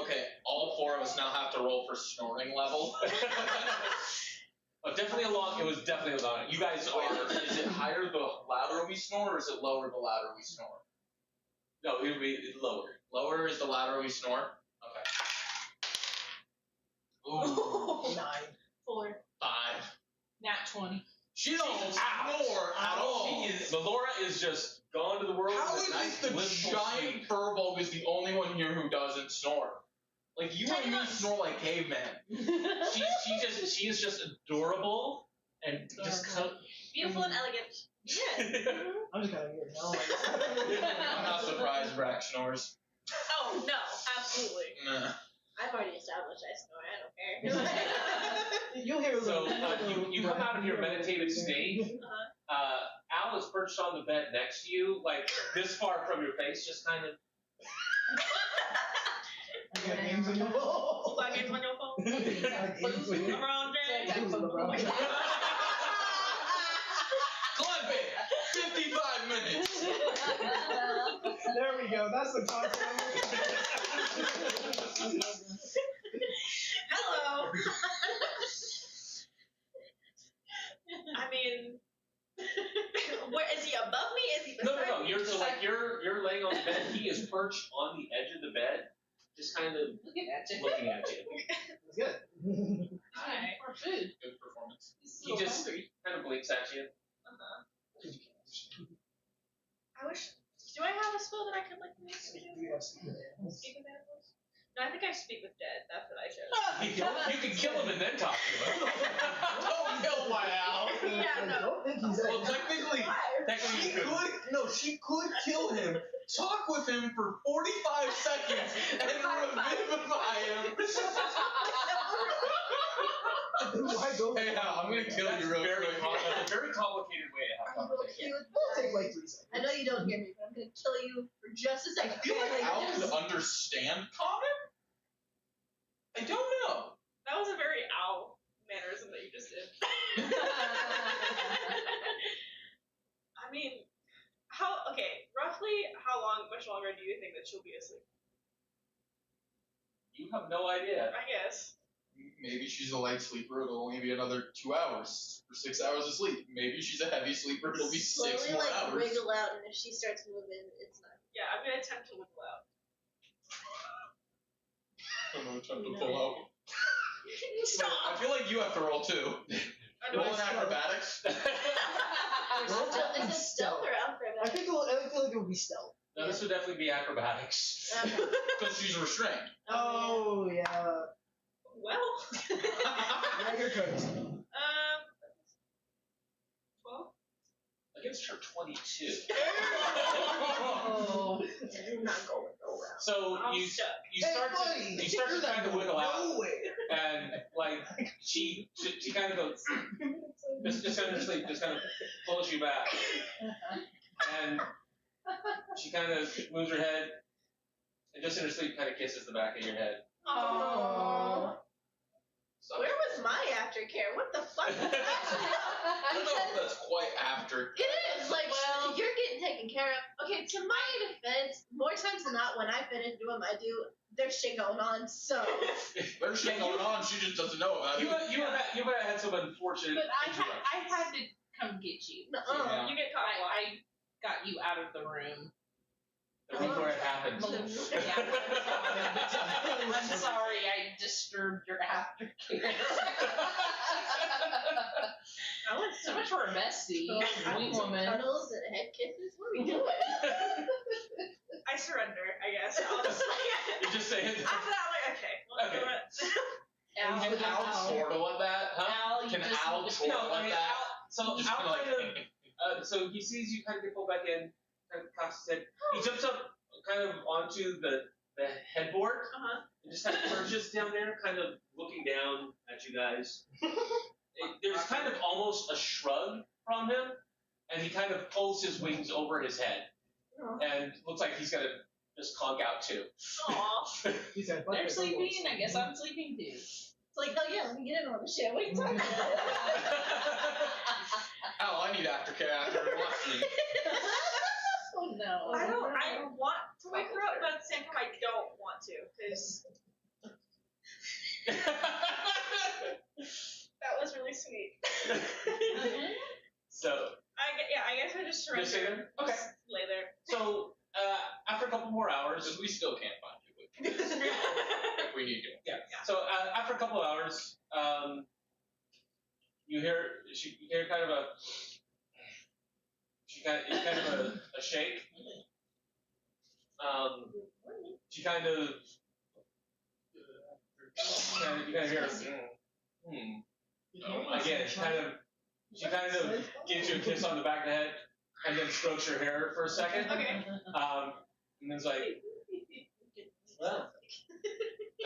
Okay, all 4 of us now have to roll for snoring level. Oh, definitely along. It was definitely along. You guys are. Is it higher the louder we snore, or is it lower the louder we snore? No, it would be lower. Lower is the louder we snore? Okay. Ooh. 9. 4. 5. Nat 20. She don't She's out. snore at all. Melora is just gone to the world. How with is a nice this the blissful giant sleep. furball is the only one here who doesn't snore? Like, you and me snore like cavemen. She is just adorable and just kind of. Beautiful and elegant. Yes. I'm just kind of weird. I'm not surprised Brack snores. Oh no, absolutely. Nah. I've already established I snore. I don't care. You'll hear a So little. you come out of your meditative state. Al is perched on the bed next to you, like this far from your face, just kind of. I got games on your phone. Plug games on your phone. I got games on your LeBron James. Games on LeBron. Clip it! 55 minutes! There we go. That's the content. Hello. I mean, where is he above me? Is he No, beside me? You're so like you're laying on the bed. He is perched on the edge of the bed, just kind of Looking at you. looking at you. It's good. Alright. For food. Good performance. He just kind of blinks at you. I wish. Do I have a spell that I could like use? You have secret animals. Speak with animals? No, I think I speak with dead. That's what I chose. You can kill him and then talk to him. Don't kill my Al! Yeah, no. I don't think he's Well, technically, Technically, you could. she could kill him, talk with him for 45 seconds, and revivify him. Why go? Hey, Al, I'm gonna kill That's you real very quick. that's a very complicated way to have Are you conversation. okay with It'll take that? like 3 seconds. I know you don't hear me, but I'm gonna kill you for just a I second. feel like Al could understand common? I don't know. That was a very owl mannerism that you just did. I mean, roughly how much longer do you think that she'll be asleep? You have no idea. I guess. Maybe she's a light sleeper, it'll only be another 2 hours, or 6 hours of sleep. Maybe she's a heavy sleeper, it'll be 6 Slowly, more like, hours. wriggle out, and if she starts moving, it's not. Yeah, I'm gonna attempt to wiggle out. I'm gonna attempt to pull out. Stop! I feel like you have to roll too. I Roll know. in acrobatics. Is it stealth or I acrobatics? think I feel like it would be stealth. No, this would definitely be acrobatics. Okay. Because she's restrained. Oh yeah. Well. Yeah, you're cooked. 12? Against her 22. Oh. You're not going nowhere. So I'm you stuck. start buddy, to you're kind of not wiggle out, nowhere. and like she kind of goes just kind of sleep, just kind of pulls you back, and she kind of moves her head, and just in her sleep kind of kisses the back of your head. Aww. So, Where was my aftercare? What the fuck? I don't know if that's quite after. It is, like, Well- you're getting taken care of. Okay, to my defense, more times than not, when I finish doing my there's shit going on, so. There's shit going on, she just doesn't know about it. You have had some unfortunate. But I interruptions. had to come get you. Yeah. You get caught a lot. I got you out of the room. The room where it happened. Yeah. I'm sorry I disturbed your aftercare. So much for a bestie. Sweet woman. Cuddles and head kisses? What are we doing? I surrender, I guess. I'll just You just say it. After that, I'm like, okay, let's Okay. do it. Al, Can Al chortle at that? Huh? Al, you Can just Al need to- chortle No, I at mean, that? So Just Al kinda kind of, so he sees you kind of get pulled back in, kind of cocks his head. He jumps up kind of onto the headboard Uh-huh. and just kind of perches down there, kind of looking down at you guys. There's kind of almost a shrug from him, and he kind of pulls his wings over his head, and looks like he's gonna just conk out too. Aw. He said, "Fuck They're this, sleeping, I'm I guess I'm sleeping too. It's like, oh yeah, let me get in on the shit. What are you talking about? Al, I need aftercare after it left me. Oh no. I want to wake her up, but at the same time, I don't want to, because that was really really sweet. So, I guess I just surrender. just stay there? Okay. Just lay there. So, after a couple more hours, Because we still can't find you if we need to. yeah. So, after a couple of hours, you hear kind of a shake. She kind of you kind of hear again. She kind of gives you a kiss on the back of the head and then strokes your hair for a second. Okay. And then it's like, well,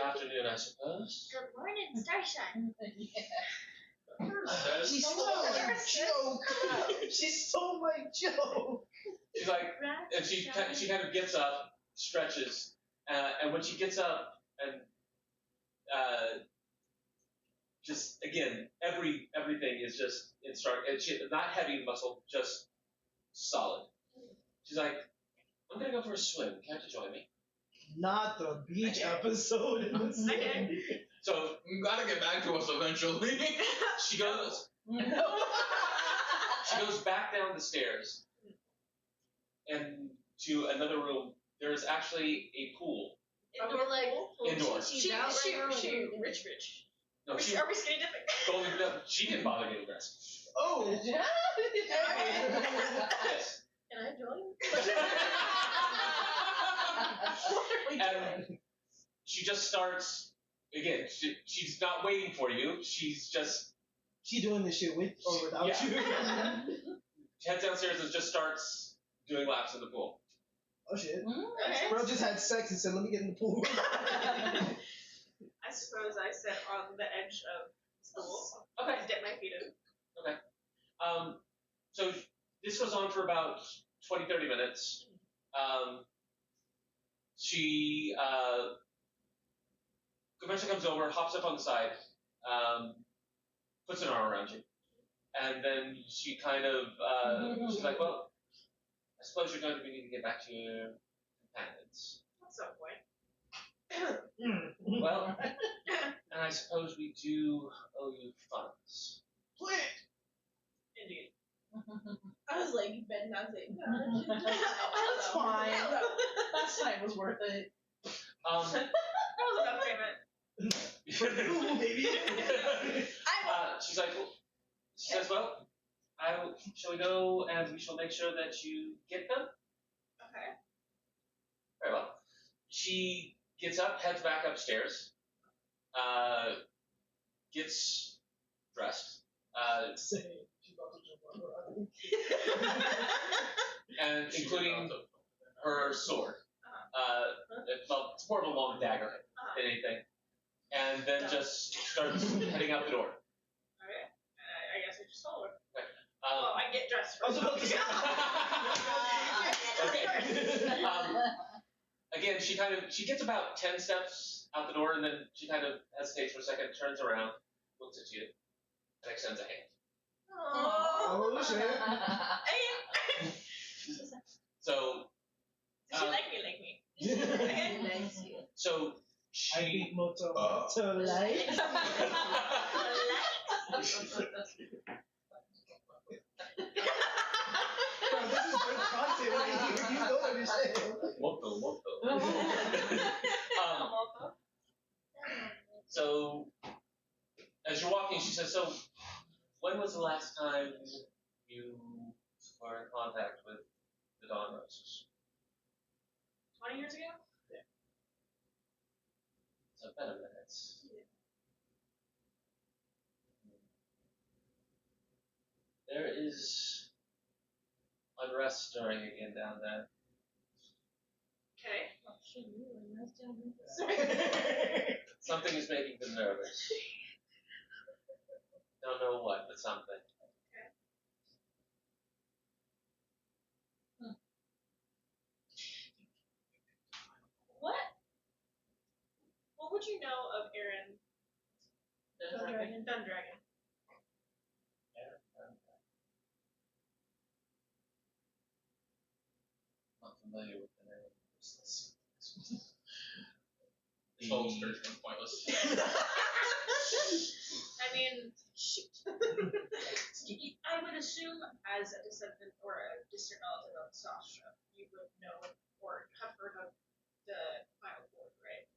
afternoon, I suppose. Good morning, Starshine. That is She so stole loud. my joke. She stole my joke. She's like, and she kind of gets up, stretches, and when she gets up and just again, everything is just in stark. And she not heavy muscle, just solid. She's like, I'm gonna go for a swim. Can't you join me? Not the beach episode. Okay. So You gotta get back to us eventually. she goes. She goes back down the stairs and to another room. There's actually a pool. Are we like Indoor. She's out right now. She rich. No, Are she we skinny dipping? going up. She didn't bother getting dressed. Oh. Yes. Can I join? And she just starts again. She's not waiting for you. She's just She doing this shit with or without Yeah. you? she heads downstairs and just starts doing laps in the pool. Oh shit. Okay. Bro just had sex and said, "Let me get in the pool." I suppose I sit on the edge of the pool. Okay. I dip my feet in. So this goes on for about 20, 30 minutes. She eventually comes over, hops up on the side, puts an arm around you, and then she kind of she's like, "Well, I suppose you're going to be needing to get back to your companions." At some point. Well, and I suppose we do owe you funds. Indeed. I was like, you better not say no. That's fine. Last night was worth it. That was enough payment. Ooh, baby. She's like, she says, "Well, shall we go and we shall make sure that you get them?" Okay. Very well. She gets up, heads back upstairs, gets dressed, and including her sword. It's more of a long dagger than anything. And then just starts heading out the door. Okay. I guess I just follow her. Um, Well, I get dressed I was first. about to say. Okay. Again, she gets about 10 steps out the door, and then she kind of hesitates for a second, turns around, looks at you, and extends a hand. Oh shit. Hey, So, does she like me? Okay. so I she. beat Moto to life. Bro, this is good content right here. You don't understand. Whoop. So, as you're walking, she says, "So, when was the last time you were in contact with the Dawn Roses?" 20 years ago? So, been a minute. There is unrest stirring again down there. Okay. Something is making them nervous. Don't know what, but something. What would you know of Aaron Dundragon? Not familiar with the name. Soul description is pointless. I mean, Shoot. I would assume, as a descendant or a distant relative of Sasha, you would know or have heard of the final chord, right?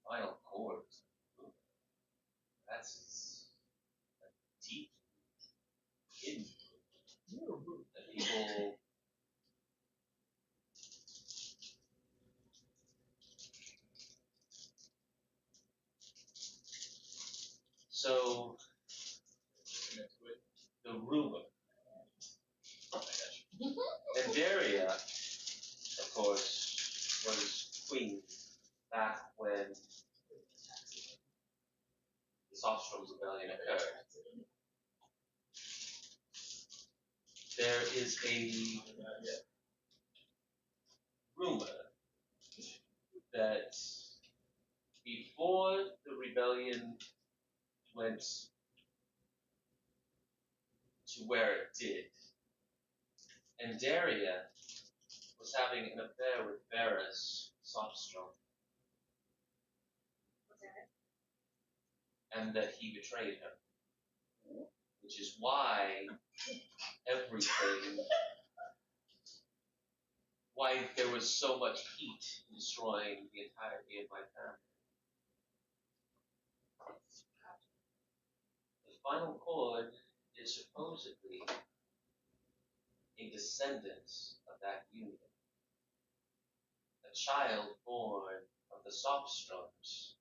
Final chords. That's deep hidden that people. So the rumor. And Daria, of course, was queen back when the Softstrom's rebellion occurred. There is a rumor that before the rebellion went to where it did, and Daria was having an affair with Varys Softstrom, and that he betrayed her, which is why why there was so much heat in destroying the entirety of my family. The final chord is supposedly a descendant of that union, a child born of the Softstrums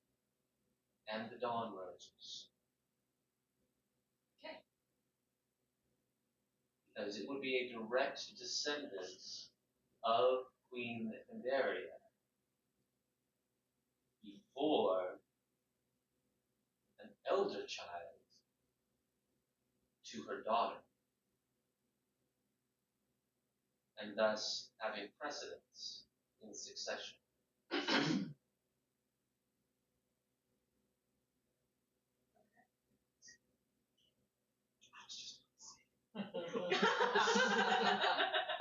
and the Dawn Roses. Okay. Because it would be a direct descendant of Queen Pandaria before an elder child to her daughter, and thus having precedence in succession.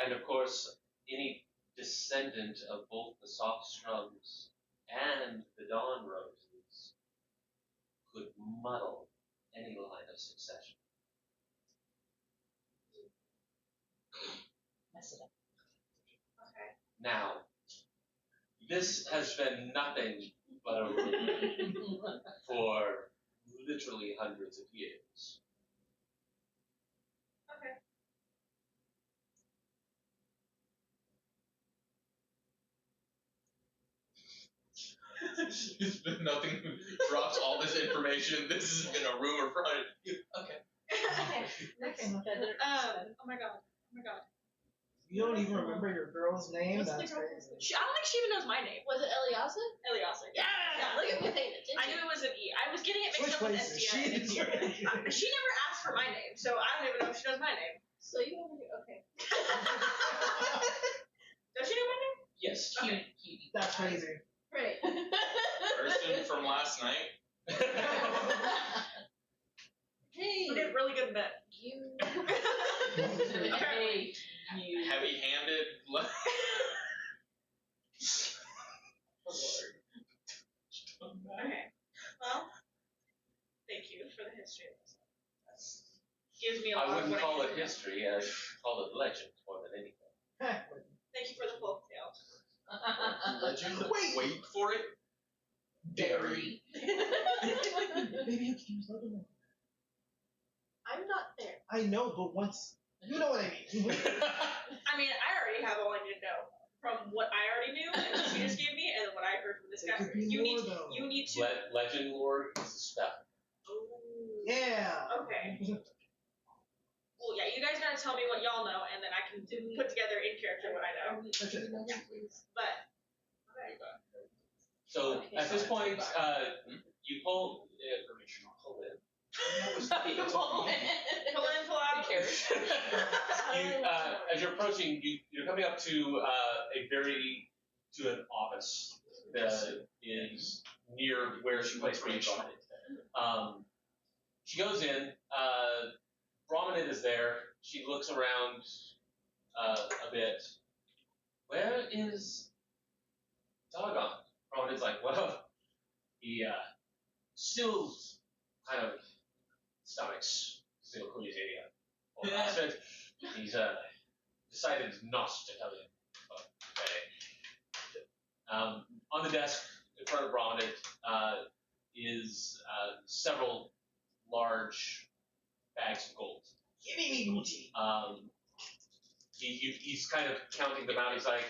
And of course, any descendant of both the Softstrums and the Dawn Roses could muddle any line of succession. Mess it up. Okay. Now, this has been nothing but a rumor for literally hundreds of years. Okay. It's been nothing. Drops all this information. This has been a rumor for okay. Okay. Oh my god. Oh my god. You don't even remember your girl's name? What's the That's girl? crazy. I don't think she even knows my name. Was it Eliasa? Eliasa. Yeah, look at me paying attention. I knew it was an E. I was getting it mixed Switch up with places. SDI. She never asked for my name, so I don't even know if she knows my name. So you over here? Okay. Does she know my name? Yes. Okay. That's crazy. Great. Person from last night. Hey. We did really good in bed. You. Apparently. Heavy-handed. Okay. Well, thank you for the history of this. Gives me a lot I wouldn't of what call I it can do. history, I'd call it legend more than anything. Thank you for the folk tale. Legend. Wait. Wait for it. Dairy. Maybe you can use Legend. I'm not there. I know, but once you know what I mean. I mean, I already have all I need to know from what I already knew and what she just gave me and what I heard from this There guy. could be You more, need though. to. Legend lore is a spell. Oh. Yeah. Okay. Well, yeah, you guys gotta tell me what y'all know, and then I can put together in character what I know. But So Okay. at this point, you pull in. pull in, pull out. As you're approaching, you're coming up to an office that is near where she was recorded. She goes in. Brahmanid is there. She looks around a bit. Where is Doggone? Brahmanid's like, well, he still kind of stomachs still queasy. Or bastard. He's decided not to come in. Okay. On the desk in front of Ron is several large bags of gold. Give me Gucci. He's kind of counting them out. He's like,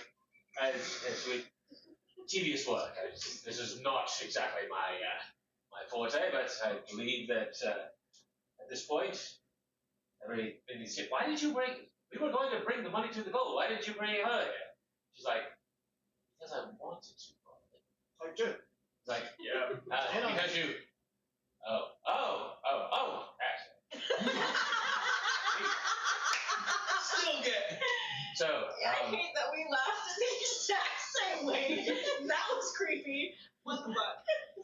tedious work. This is not exactly my forte, but I believe that at this point, everything is hit. Why did you bring? We were going to bring the money to the gold. Why did you bring her here? She's like, because I wanted to. I do. He's like, yeah, because you. Oh. Still get. So. I hate that we laughed at the exact same way. That was creepy. What the fuck?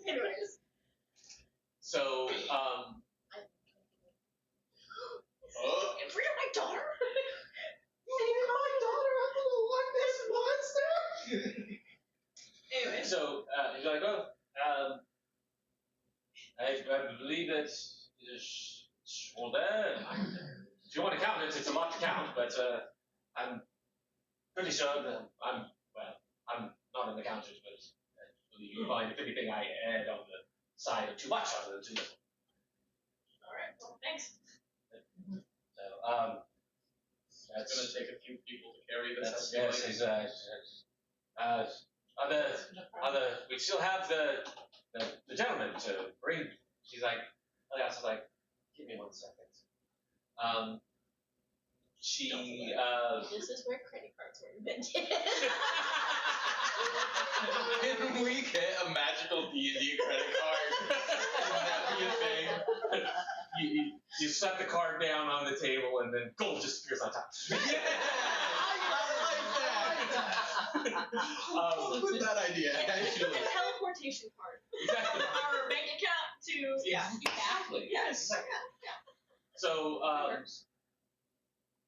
Anyways. So, In front of my daughter? My daughter, I'm gonna lock this monster. Anyway. So, he's like, I believe that it's all there. If you want to count it, it's a lot to count, but I'm pretty sure that I'm not an accountant, but I believe you'll find if anything I add on the side of too much other than too little. Alright, well, thanks. So, It's gonna take a few people to carry this. that's, yes, he's, we still have the gentleman to bring. She's like, Elias is like, give me 1 second. This is where credit cards were invented. Can we get a magical D&D credit card? Can that be a thing? You set the card down on the table and then gold just appears on top. Yeah! I like that! I'll put that idea, It's actually. a teleportation card. Exactly. Our bank account to, yeah. Exactly. Yes. So,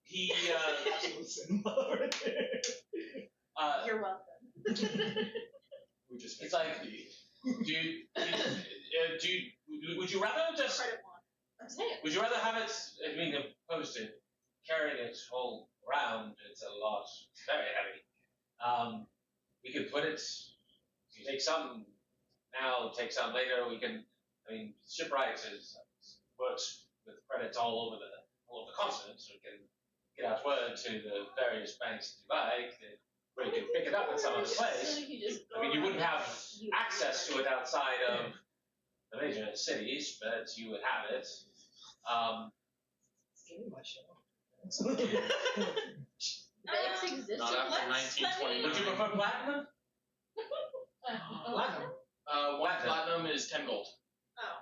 he, Listen, You're welcome. We just it's like, would you rather just, Credit one. I'm saying. would you rather have it, I mean, opposed to carrying it all around, it's a lot, very heavy. We could put it, you take some now, take some later, shipwright works with credits all over the continent, so we can get out word to the various banks that you like, where you can pick it up at some other place. You wouldn't have access to it outside of the major cities, but you would have it. Give me my show. Banks existed. Not after 1929. Would you prefer platinum? Platinum. One platinum is 10 gold. Oh.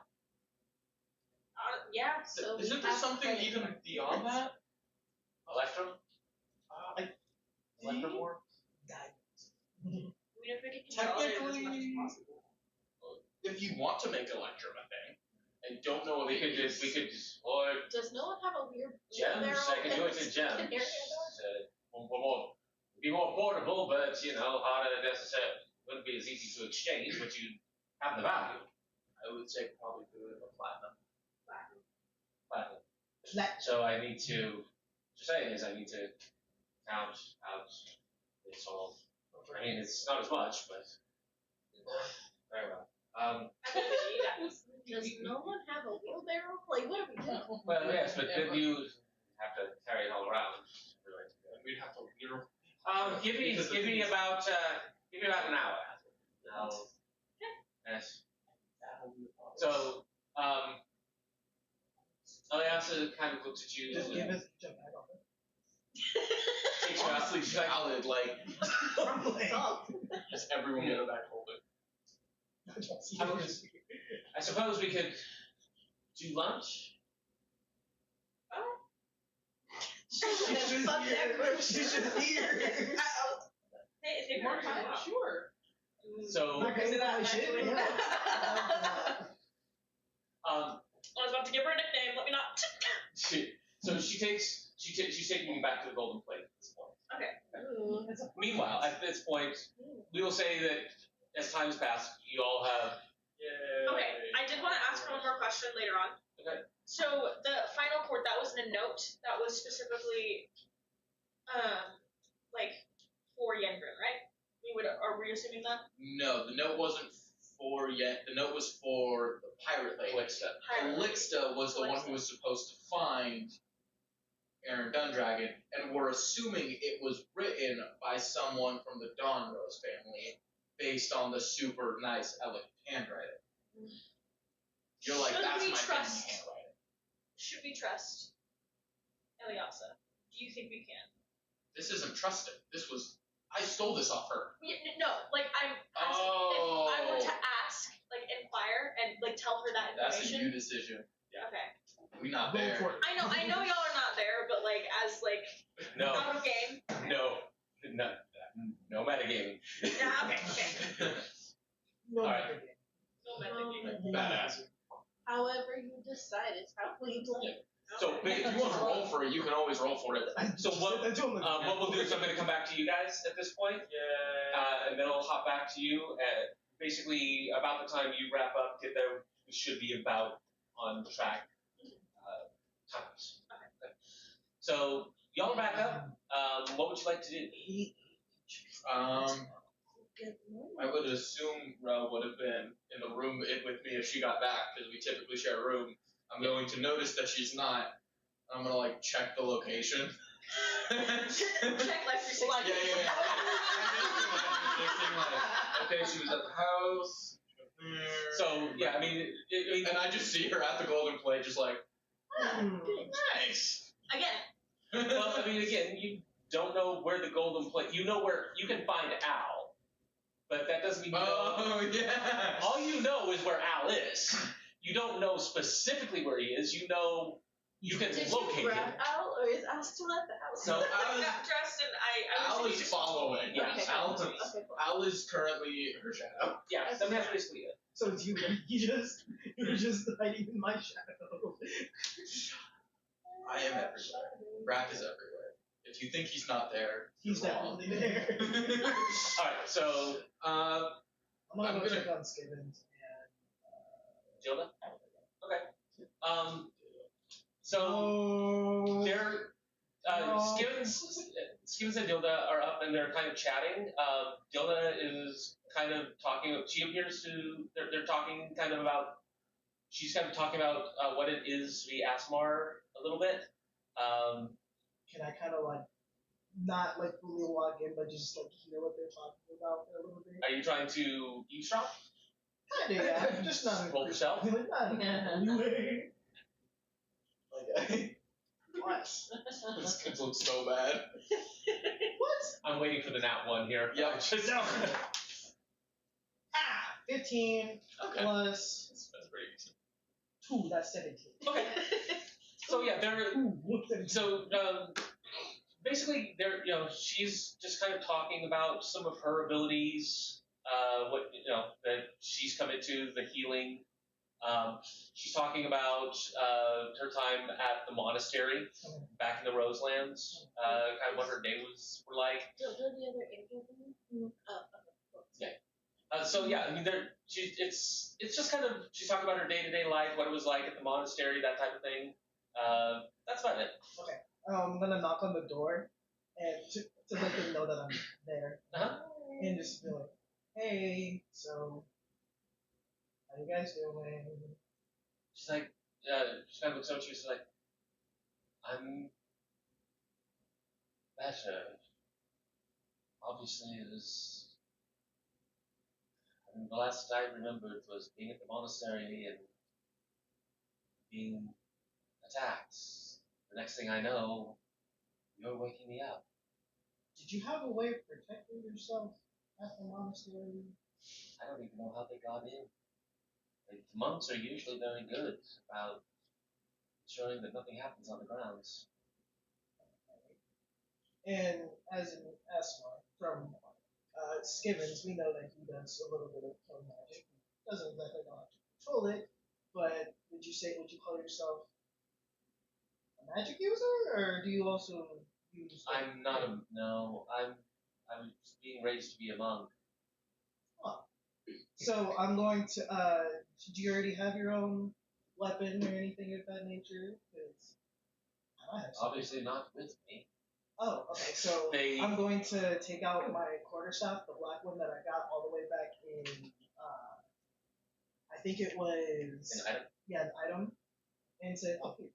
Yeah. So we Isn't there have something credit even cards. beyond that? Electrum? Electrum war? I mean, if we could consolidate it as much as Technically, possible. if you want to make Electrum a thing, and don't know if We could just, or Does no one have a weird gems, I can do it in gems. It'd be more portable, but, harder to necessarily, wouldn't be as easy to exchange, but you'd have the value. I would say probably do it with a platinum. Platinum. Plat- So I need to, I need to count out it's all. I mean, it's not as much, but very well. I think we need that. Does no one have a wheelbarrow? Like, what are we doing? Well, yes, but then you have to carry it all around. And we'd have to Give me about an hour. Yes. So, Eliasa kind of looks at you. Just and give us jump back on it. takes you out. honestly She's like, valid, like, Salt. just everyone get a back hold it. I suppose we could do lunch. Fuck that group. She's just here. Hey, take more time. Sure. So, Not gonna say that shit. Yeah. I was about to give her a nickname. Let me not. she's taking you back to the golden plate at this point. Ooh. Meanwhile, at this point, we will say that as time has passed, you all have Yay. Okay, I did want to ask one more question later on. Okay. So the final chord that was in a note that was specifically, like for Yengrin, right? Are we assuming that? No, the note wasn't for yet. The note was for the pirate lady. Calixta was the one who was supposed to find Aaron Dundragon, and we're assuming it was written by someone from the Dawn Rose family, based on the super nice, elegant handwriting. You're like, Should that's we my trust- family handwriting. Should we trust Eliasa? Do you think we can? This isn't trusting. This was, I stole this off her. No, like I'm asking Oh. if I were to ask, like inquire and like tell her that That's a information. you decision. Okay. We not Go there. for it. I know y'all are not there, but like as like No, out of game. no, no metagaming. Yeah, okay. No, Alright. other game. No metagaming. Badass. However you decide is how we play it. So, If you want to roll for it, you can always roll for it. So what- what we'll do is I'm going to come back to you guys at this point, and then I'll hop back to you. At basically, about the time you wrap up, get there, we should be about on track. Times. Okay. So y'all are back up. What would you like to do? I would assume Ro would have been in the room with me if she got back, because we typically share a room. I'm going to notice that she's not. I'm going to, like, check the location. Check life 360. Yeah. Okay, she was at the house. So yeah, I mean, And I just see her at the Golden Plate, just like, nice. Again. well, I mean, again, you don't know where the golden plate. You know where you can find Al, but that doesn't mean you know. Oh, yeah. All you know is where Al is. You don't know specifically where he is. You know you can Did locate you him. grab Al, or is Al still at the house? No, I got dressed and I Al was is following. Yeah, Okay, Al. cool. Okay, cool. Al is currently her shadow. Yeah, I mean, that's basically it. So it's you. You're just hiding in my shadow. I am everywhere. Brack is everywhere. If you think he's not there, He's you're wrong. definitely there. All right, so I'm gonna I'm go gonna- check on Skibbins and. Gilda. Okay. So Oh. they're No. Skivens and Dilda are up and they're kind of chatting. Dilda is kind of talking. She appears to. They're talking kind of about. She's kind of talking about what it is to be Asmar a little bit. Can I kind of like, not like fully log in, but just like hear what they're talking about for a little bit? Are you trying to eavesdrop? Kinda, yeah. Just not. Roll yourself. Not in a way. Like, what? This kid looks so bad. What? I'm waiting for the nat one here. Yeah. Just, No. 15 okay. plus That's pretty decent. 2, that's 17. Okay. So yeah, they're Ooh, what's that? so basically they're she's just kind of talking about some of her abilities, what that she's come into the healing. She's talking about her time at the monastery back in the Roselands, kind of what her days were like. Don't the other angel women? Oh, okay. So yeah, I mean, it's just kind of she's talking about her day-to-day life, what it was like at the monastery, that type of thing. That's about it. I'm gonna knock on the door and to let them know that I'm there. Uh-huh. And just be like, hey, so, how you guys doing? She's like, she kind of looks over to you. She's like, I'm better. Obviously, it was. I mean, the last I remembered was being at the monastery and being attacked. The next thing I know, you're waking me up. Did you have a way of protecting yourself at the monastery? I don't even know how they got in. Like, the monks are usually very good about ensuring that nothing happens on the grounds. And as an Asmar from Skibbins, we know that he does a little bit of kill magic. Doesn't exactly know how to control it, but would you call yourself a magic user, or do you also use? I'm not I was being raised to be a monk. So I'm going to. Do you already have your own weapon or anything of that nature? 'Cause I have something. Obviously not with me. Oh, okay. So They- I'm going to take out my quarterstaff, the black one that I got all the way back in. I think it was. An item. Yeah, an item, and say, "Oh, here."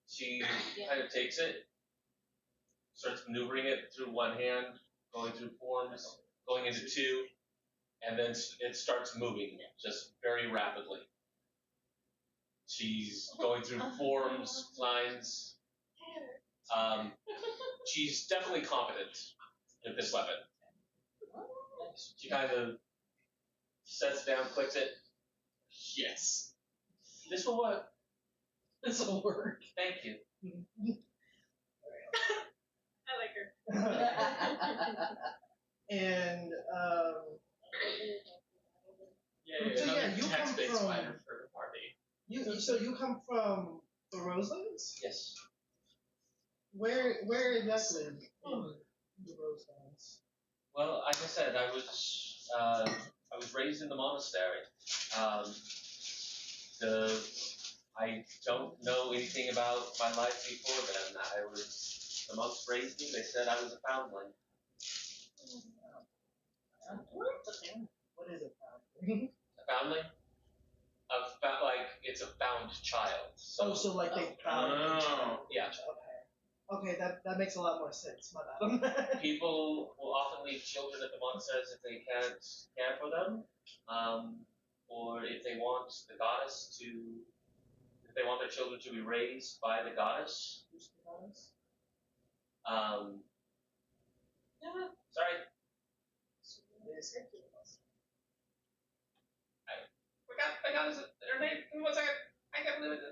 She kind of takes it, starts maneuvering it through one hand, going through forms, going into two, and then it starts moving just very rapidly. She's going through forms, lines. She's definitely competent with this weapon. She kind of sets it down, clicks it. Yes. This will work. This will work. Thank you. I like her. And Yeah, So, another yeah, you come text-based from- fighter for the party. you come from the Roselands? Yes. Where exactly in the Roselands? Well, like I said, I was raised in the monastery. I don't know anything about my life before then. The monks raised me. They said I was a foundling. What is it found? A foundling? It's a found child. So like they found the child. Yeah. Okay, that makes a lot more sense. My bad. People will often leave children at the monasteries if they can't care for them, or if they want their children to be raised by the goddess. Who's the goddess? Sorry. I got her name. Give me 1 second. I can't believe it.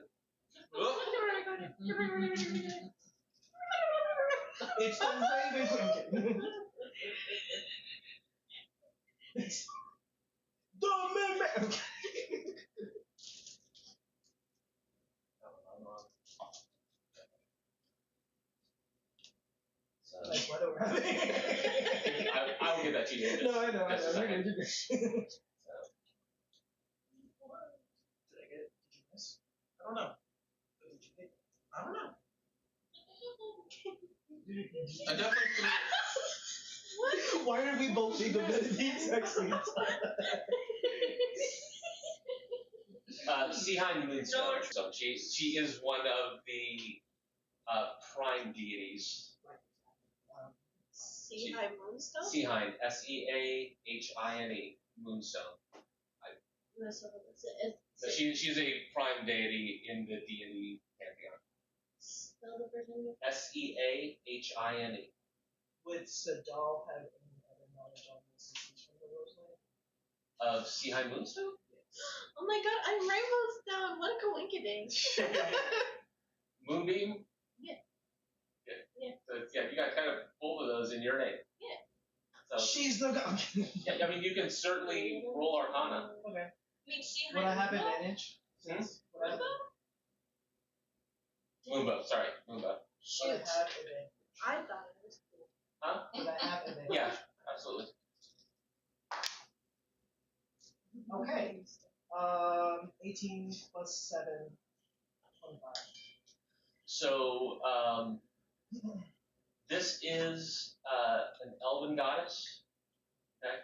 It's the Raven Queen. It's the man. So, Like, what over happening? I will get that to you. No, I know. Just a second. Did I get it? Did you miss? I don't know. Did you hit? I don't know. I definitely feel Why did we both think of it at the exact same time? Seeheim Moonstone. So she is one of the prime deities. See high moonstone? Seeheim, Seahine, Moonstone. No, so it's So she's a prime deity in the deity pantheon. spell the first name. Seahine. Would Sadal have any other knowledge on this since he's from the Roseland? Of Seeheim Moonstone? Oh my god, I'm Rainbow Stone. What a coincidence. Moonbeam? Yeah. Yeah. So yeah, you got kind of both of those in your name. Yeah. So She's the god. yeah, I mean you can certainly roll Arcana. Okay. I mean, she Would I have had advantage? Since would I have, Moonbow, sorry, Moonbow. would I Shoot. have advantage? I thought it was cool. Huh? Would I have advantage? Yeah, absolutely. Okay. 18 plus 7, 25. So this is an elven goddess. Okay.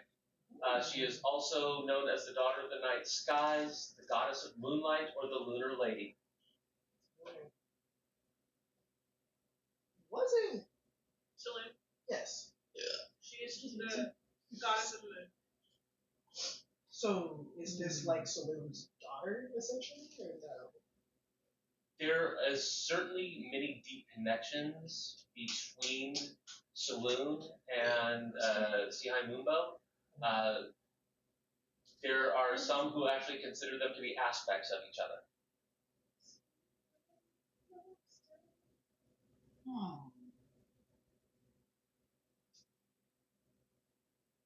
She is also known as the daughter of the night skies, the goddess of moonlight, or the lunar lady. Wasn't. Saloon. Yes. She's the goddess of the moon. So is this like Saloon's daughter, essentially, or no? There is certainly many deep connections between Saloon and Seeheim Moonbow. There are some who actually consider them to be aspects of each other.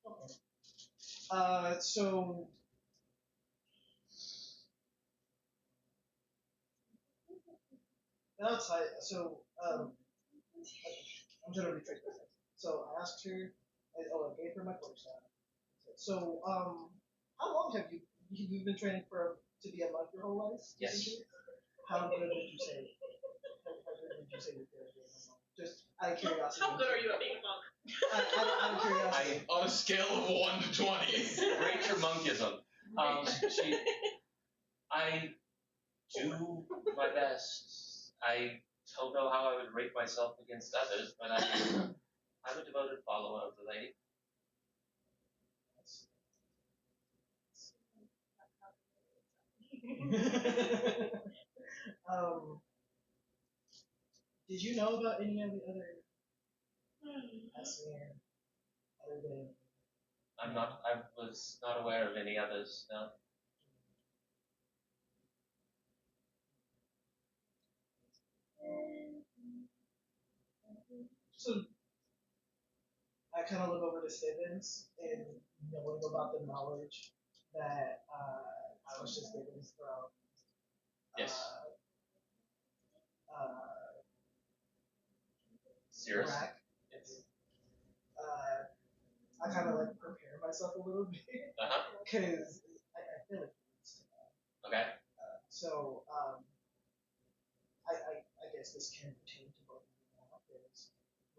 Okay. So. Outside, I'm trying to retrace this. So I asked her, I gave her my quarterstaff. So, how long have you've been training to be a monk your whole life? Yes. essentially? How good would you say? How good would you say you're good at being a monk? Just out of curiosity. How good are you at being a monk? Out of curiosity. On a scale of 1 to 20. Rate your monkism. I do my best. I don't know how I would rate myself against others, but I'm a devoted follower of the lady. Did you know about any of the other Asmir other than? I was not aware of any others, no. So I kind of look over to Stevens and knowing about the knowledge that I was just given from Yes. Serious? Iraq. Yes. I kind of like prepare myself a little bit because I feel like it needs to know. Okay. So I guess this can pertain to both of you now because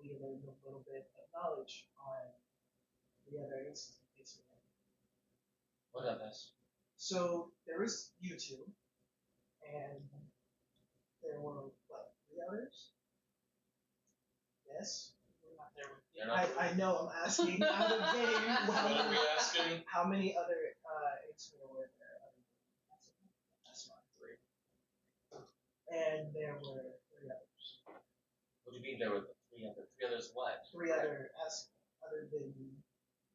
we learned a little bit of knowledge on the other incidents. What others? So there was you two, and there were what, 3 others? Yes. They're not I know I'm asking out of game. What are we asking? How many other X-Men were there? That's not 3. And there were 3 others. What do you mean there were 3 others? 3 others what? 3 other other than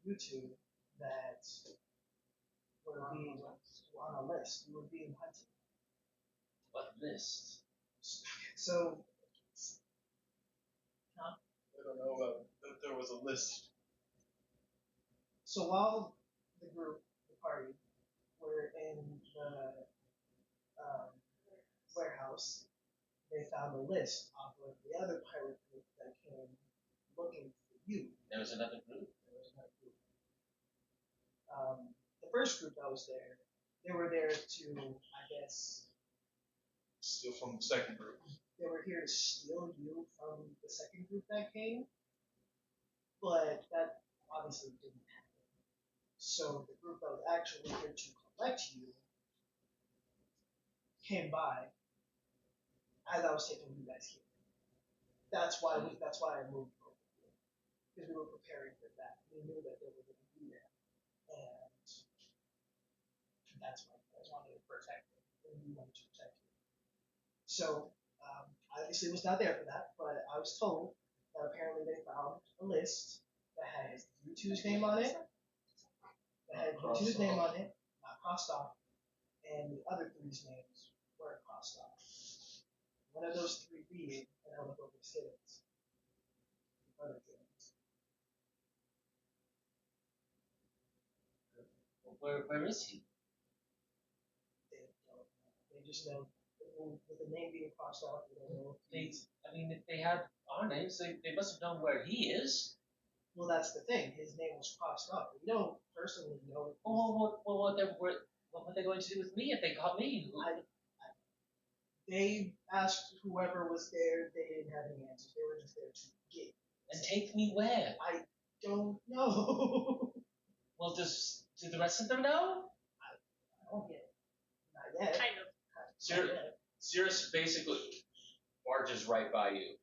you two that were being on a list. You were being hunted. What list? So I don't know about that there was a list. So while the group, the party, were in the warehouse, they found a list of the other pirate group that came looking for you. There was another group? There was another group. The first group that was there, they were there to, I guess, Steal from the second group. they were here to steal you from the second group that came, but that obviously didn't happen. So the group that was actually here to collect you came by as I was taking you guys here. That's why I moved over here, because we were preparing for that. We knew that they were going to be there, and that's why I wanted to protect them, and we wanted to protect you. So I obviously was not there for that, but I was told that apparently they found a list that had U2's name on it, not crossed off, and the other 3's names were crossed off. One of those 3 being, and I look over the Simmons. The other Simmons. Where is he? They don't know. They just know with the name being crossed off, they don't know if he's. If they had our names, they must have known where he is. Well, that's the thing. His name was crossed off. We don't personally know. What were they going to do with me if they caught me? They asked whoever was there. They didn't have any answers. They were just there to get. And take me where? I don't know. Well, do the rest of them know? I don't get it. Not yet. Kind of. Not yet. Cirrus basically barges right by you.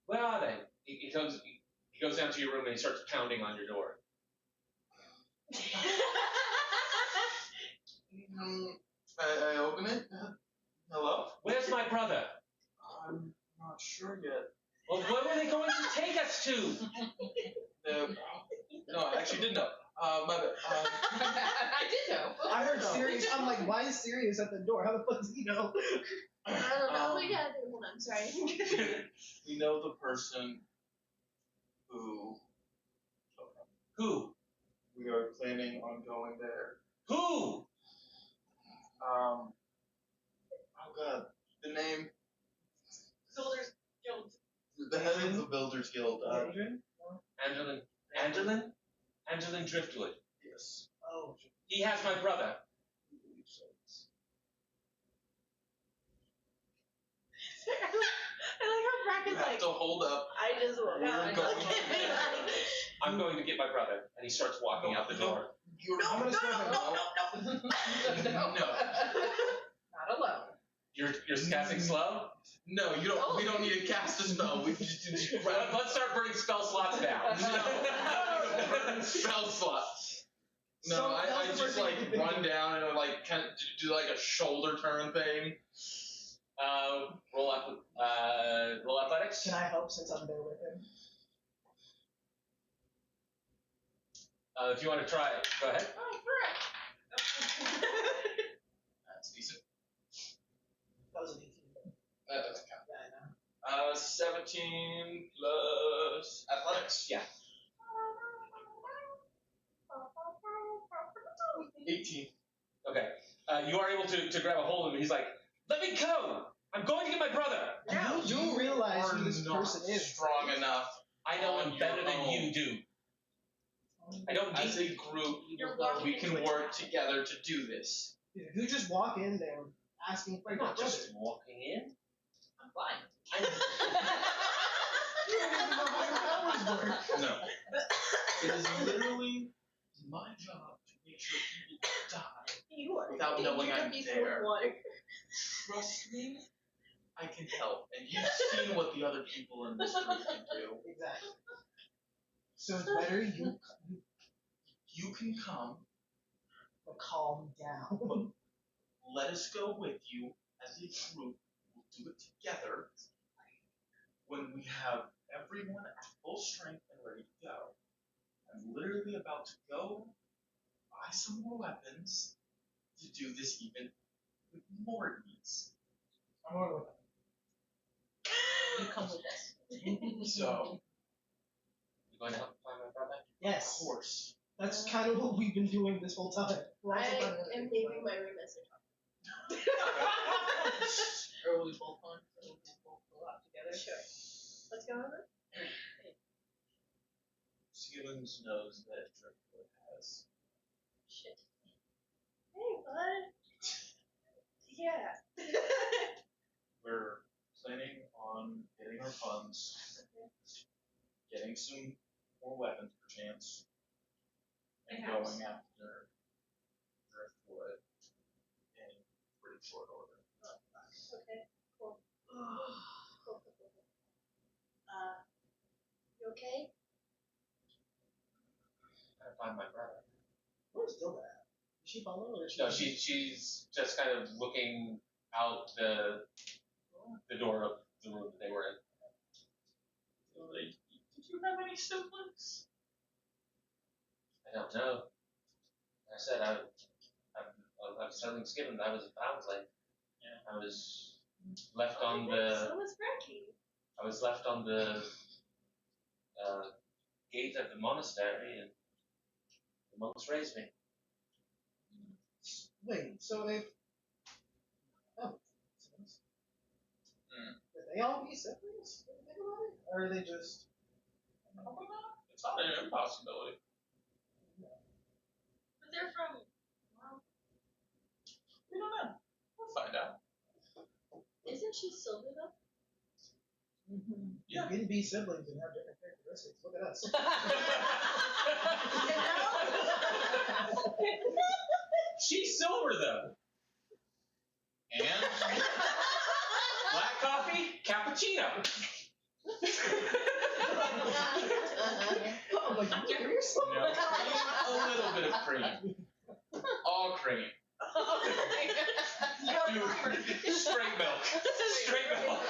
Where are they? He goes down to your room and he starts pounding on your door. I open it. Hello? Where's my brother? I'm not sure yet. Well, where were they going to take us to? No, I actually did know. My bad. I did know. I heard Sirius. I'm like, why is Sirius at the door? How the fuck does he know? I don't know. We gotta do one. I'm sorry. We know the person who Who? we are planning on going there. Who? Oh god, the name, Builders Guild. the head of the Builders Guild. Adrian? Angelin? Evangeline Driftwood. Yes. Oh, He has my brother. I like how Brack You is have like, to hold up. I just woke up. We're going I'm going to get my brother. And he starts walking out the door. I'm gonna start it. No. Not alone. You're casting slow? No, you don't. We don't need to cast a spell. We just Let's start burning spell slots now. No. Spell slots. No, So, I that's the just first thing like you think. run down and like kind of do like a shoulder turn thing. Roll athletics. Can I help since I'm there with him? If you want to try it, go ahead. Oh, Brack. That's decent. That was an 18. That doesn't count. Yeah, I know. 17 plus athletics. Yeah. 18. Okay. You are able to grab a hold of him. He's like, "Let me go! I'm going to get my brother." You do realize are who this not person is. strong enough. I know him On better your than own. you do. I don't As need. a group, You're walking we can into a work town. together to do this. If you just walk in there asking for I'm your not brother, just walking in. I'm fine. you don't even know how your powers work. No. It is literally my job to make sure people die. You are Without danger knowing I'm before there. water. Trust me, I can help. And you've seen what the other people in this group can do. Exactly. So it's better you You can come, calm down. let us go with you as a group. We'll do it together. When we have everyone at full strength and ready to go. I'm literally about to go buy some more weapons to do this even with more needs. I'm going with You come with us. So, You going to help find my brother? of Yes. course. That's kind of what we've been doing this whole time. We're also I trying to- am leaving my room as a Or we both on, so we can both go out together. Sure. What's going on? Skillings knows that Driftwood has. Shit. Hey, bud. Yeah. We're planning on getting our funds, getting some more weapons perchance, and Perhaps. going after Driftwood in pretty short order. Okay. Cool. Cool. You okay? Gotta find my brother. Where's Dilda at? Is she following or is she? No, she's just kind of looking out the door of the room that they were in. Like, did you have any siblings? I don't know. Like I said, I was telling Skippin that I was a foundling. Yeah. I was left on the. So was Bracky. I was left on the gate of the monastery, and the monks raised me. Wait, so if. Oh. Would they all be siblings? When you think about it? Or are they just. It's not an impossibility. But they're from. Well, We don't know. We'll find out. Isn't she silver though? Yeah. You can be siblings and have different characteristics. Look at us. She's silver though. And Black coffee, cappuccino. Oh, like, you hear yourself? no, cream, a little bit of cream. All cream. Dude, straight milk. Straight milk.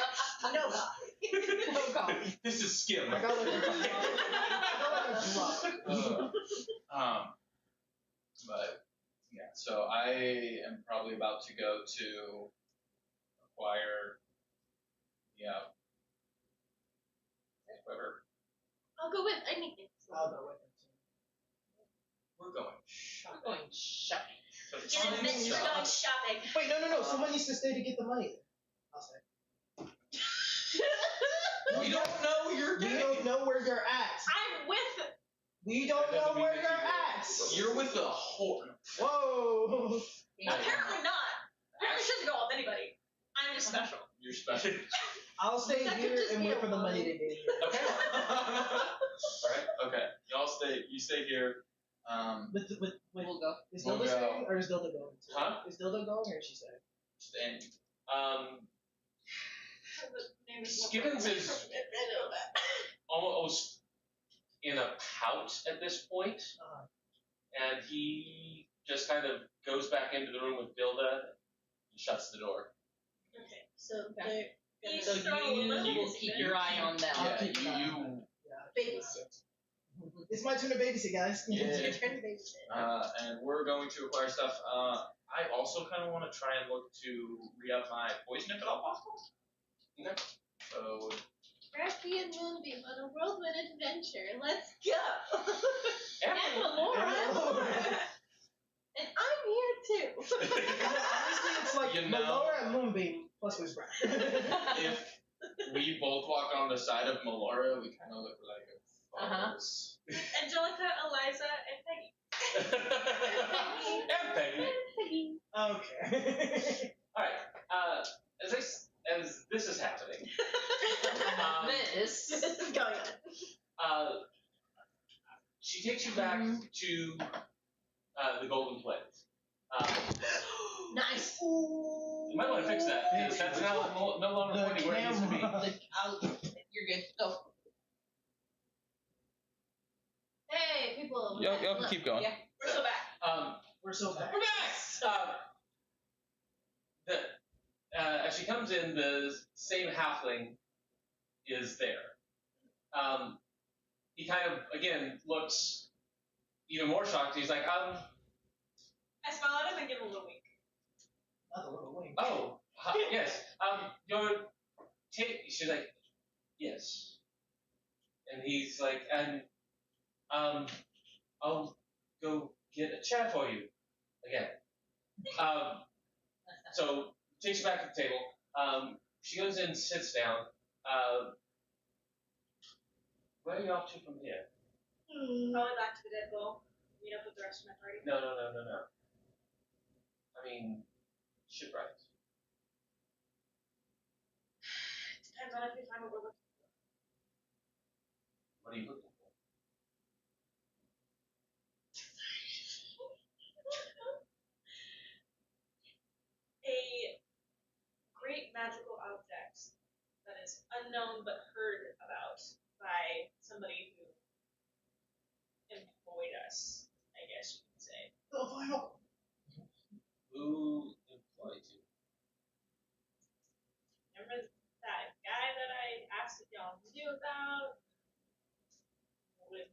No coffee. No coffee. This is skim. I got like a drop. But yeah, so I am probably about to go to acquire whatever. I'll go with anything. I'll go with it. We're going We're shopping. going shopping. So Get it, fun bitch. We're stuff. going shopping. Wait, no. Someone needs to stay to get the money. I'll say. We don't know you're We getting. don't know where you're at. I'm with We don't That doesn't know mean where that you're you at. You're with the horde. Whoa. Apparently not. Apparently shouldn't go with anybody. I'm just special. You're special. I'll stay That could here just and be wait a for the money lie. to get here. Okay. Alright. Okay. You stay here. With We'll go. is We'll Dilda go. staying or is Dilda going? Too? Huh? Is Dilda going or is she staying? Stand. Skibbins is almost in a pout at this point, and he just kind of goes back into the room with Dilda and shuts the door. Okay, so Okay. they're gonna So you will busy keep then. your eye on them. I'll Yeah, keep an eye on you. that. babysit. It's my turn to babysit, guys. Yeah. It's your turn to babysit. And we're going to acquire stuff. I also kind of want to try and look to re-up my poison if at all possible. Okay. So, Raspy and Moonbeam on a whirlwind adventure. Let's go! And- And Melora. And And I'm here too. Honestly, it's like You know- Melora and Moonbeam plus Who's Brown. if we both walk on the side of Melora, we kind of look like a foes. Angelica, Eliza, and Peggy. and Peggy. Okay. Alright, as this is happening, This. This is going on. she takes you back to the Golden Plate. Nice. You might want to fix that, because that's now no longer The pointing where it needs to be. camera. You're good. Go. Hey, people. Y'all can look. keep going. Yeah. We're so back. We're so back. We're back! As she comes in, the same halfling is there. He kind of, again, looks even more shocked. He's like, I smile at him and give him a little wink. Not a little wing. oh, yes. She's like, yes. And he's like, and, I'll go get a chair for you again. So takes you back to the table. She goes in, sits down. Where are you off to from here? Probably back to the dead bowl. Meet up with the rest of my party. No. I mean, shipwright. Depends on if we find what we're looking for. What are you looking for? A great magical object that is unknown but heard about by somebody who employed us, I guess you could say. The final. Who employed you? Remember that guy that I asked if y'all knew about? With,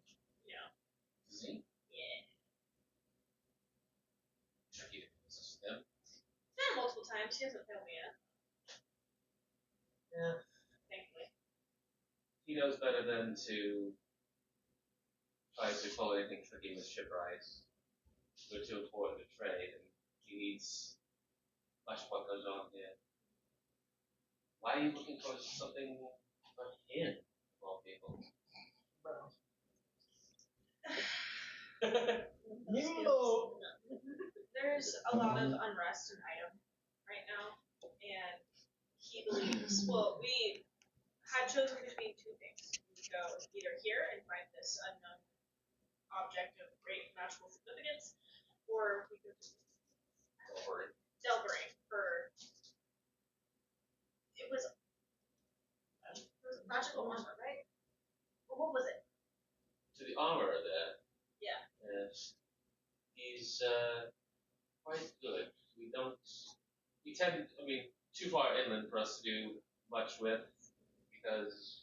Z? yeah. Tricky to business with them. Done it multiple times. She hasn't failed me yet. Yeah. Thankfully. He knows better than to try to pull anything tricky with shipwrights. We're too important to trade, and he needs much of what goes on here. Why are you looking for something for him, of all people? Bro. Nimbo. There's a lot of unrest in Item right now, and he believes, well, we had chosen between two things. We could go either here and find this unknown object of great magical significance, or we could Over Delvering for, it was magical armor, right? Or what was it? to the armorer there. Yeah. Yes. He's quite good. We tend, too far inland for us to do much with because,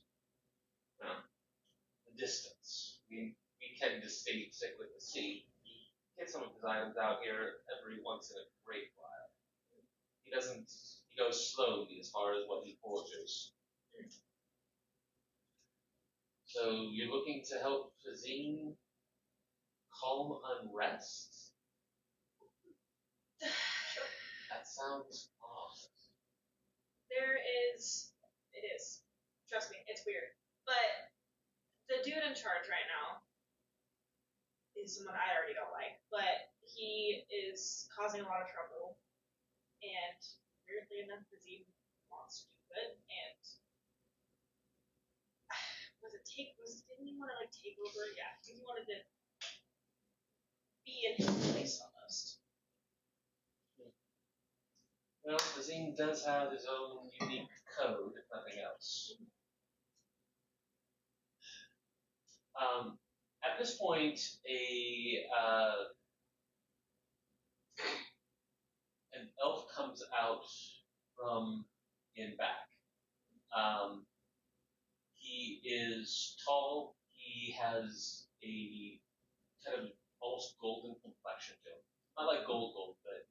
the distance. We tend to stay sick with the sea. We get some of his items out here every once in a great while. He goes slowly as far as what he forges. So you're looking to help Fazine calm unrest? That sounds odd. It is. Trust me, it's weird. But the dude in charge right now is someone I already don't like, but he is causing a lot of trouble, and weirdly enough, Vizim wants to do it, and didn't he want to like take over? Yeah, he wanted to be in his place almost. Well, the zine does have his own unique code, if nothing else. At this point, an elf comes out from in back. He is tall. He has a kind of almost golden complexion to him. Not like gold, but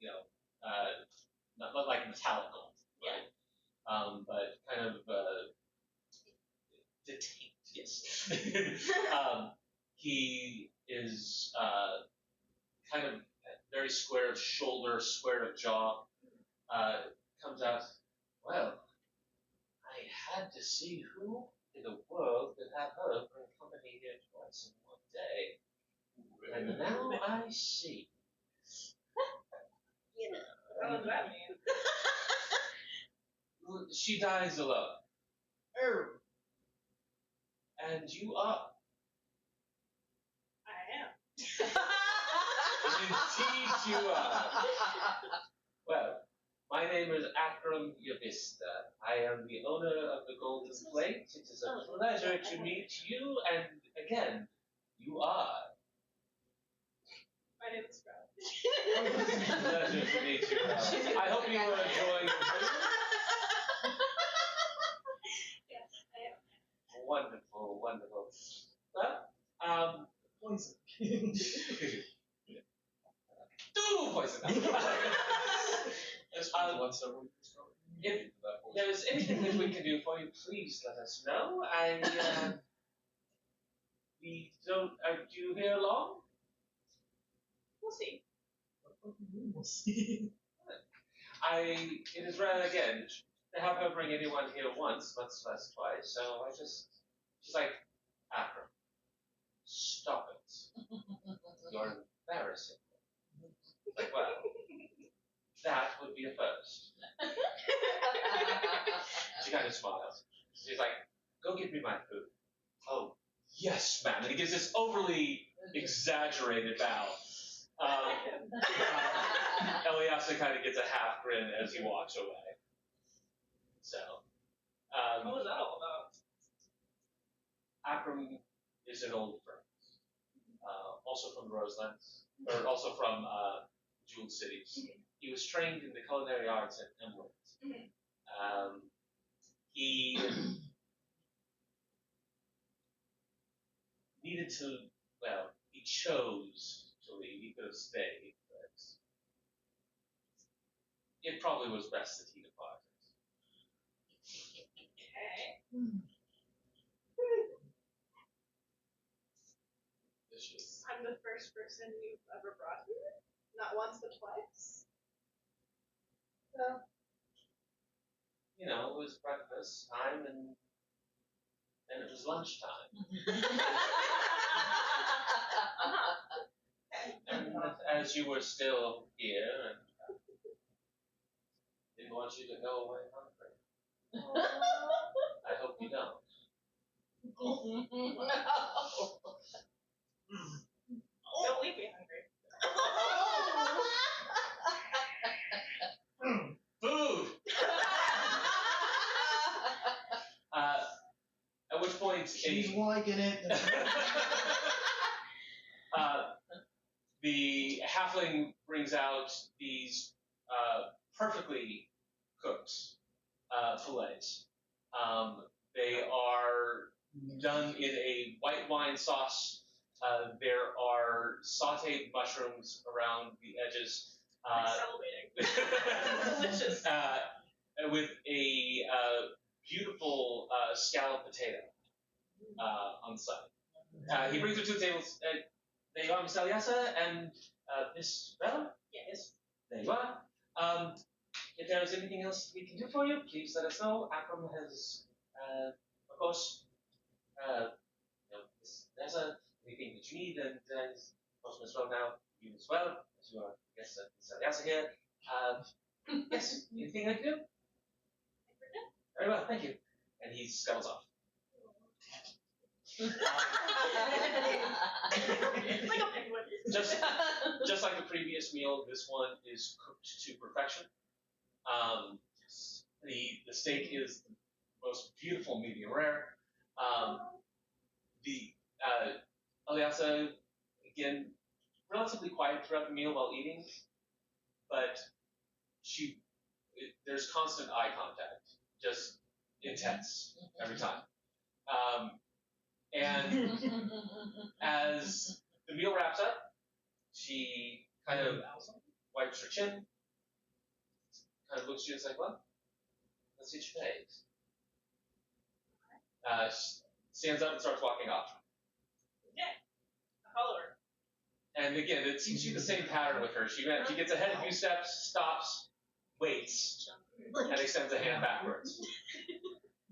not like metallic gold, right? But kind of distinct, yes. He is kind of very square of shoulder, square of jaw. Comes out, well, I had to see who in the world could have her bring company here twice in one day. And now I see. What does that mean? She dies alone. Oh, And you are. I am. Indeed you are. Well, my name is Akram Yavista. I am the owner of the Golden Plate. It is a pleasure to meet you, and again, you are. My name is Sprout. Pleasure to meet you. I hope you are enjoying the food. Yes, I am. Wonderful, wonderful. Well, poison. do poison. That's one several years ago. If there is anything that we can do for you, please let us know. We don't. Do you hear long? We'll see. We'll see. It is rare again to have her bring anyone here once, much less twice. So she's like, Akram, stop it. You're embarrassing. Like, well, that would be a first. She kind of smiles. She's like, go get me my food. Oh, yes, ma'am. And he gives this overly exaggerated bow. Eliasa kind of gets a half grin as he walks away. So, What was that all about? Akram is an old friend, also from the Roselands, or also from Jeweled Cities. He was trained in the culinary arts at Emerald. He needed to, well, he chose to leave. He could have stayed, but it probably was best that he departed. Okay. I'm the first person you've ever brought here? Not once, but twice? Well, you know, it was breakfast time and then it was lunchtime. And as you were still here, and didn't want you to go away hungry. I hope you don't. Don't leave me hungry. Food! At which point, She's liking it. the halfling brings out these perfectly cooked fillets. They are done in a white wine sauce. There are sauteed mushrooms around the edges. I'm celebrating. Delicious. With a beautiful scalloped potato on the side. He brings it to the tables. There you are, Miss Aliasa, and Miss Bella? Yes. There you are. If there is anything else we can do for you, please let us know. Akram has, of course, Miss Nessa, anything that you need, and Postman as well now. You as well. As you are, I guess, Mr. here. Yes, anything I can do? Very well, thank you. And he scuttles off. Like a penguin. Just like the previous meal, this one is cooked to perfection. The steak is the most beautiful medium rare. Aliasa, again, relatively quiet throughout the meal while eating, but there's constant eye contact, just intense every time. And as the meal wraps up, she kind of wipes her chin, kind of looks at you and is like, well, let's eat your face. Stands up and starts walking off. Yeah, I follow her. And again, it seems to be the same pattern with her. She gets ahead a few steps, stops, waits, and extends a hand backwards.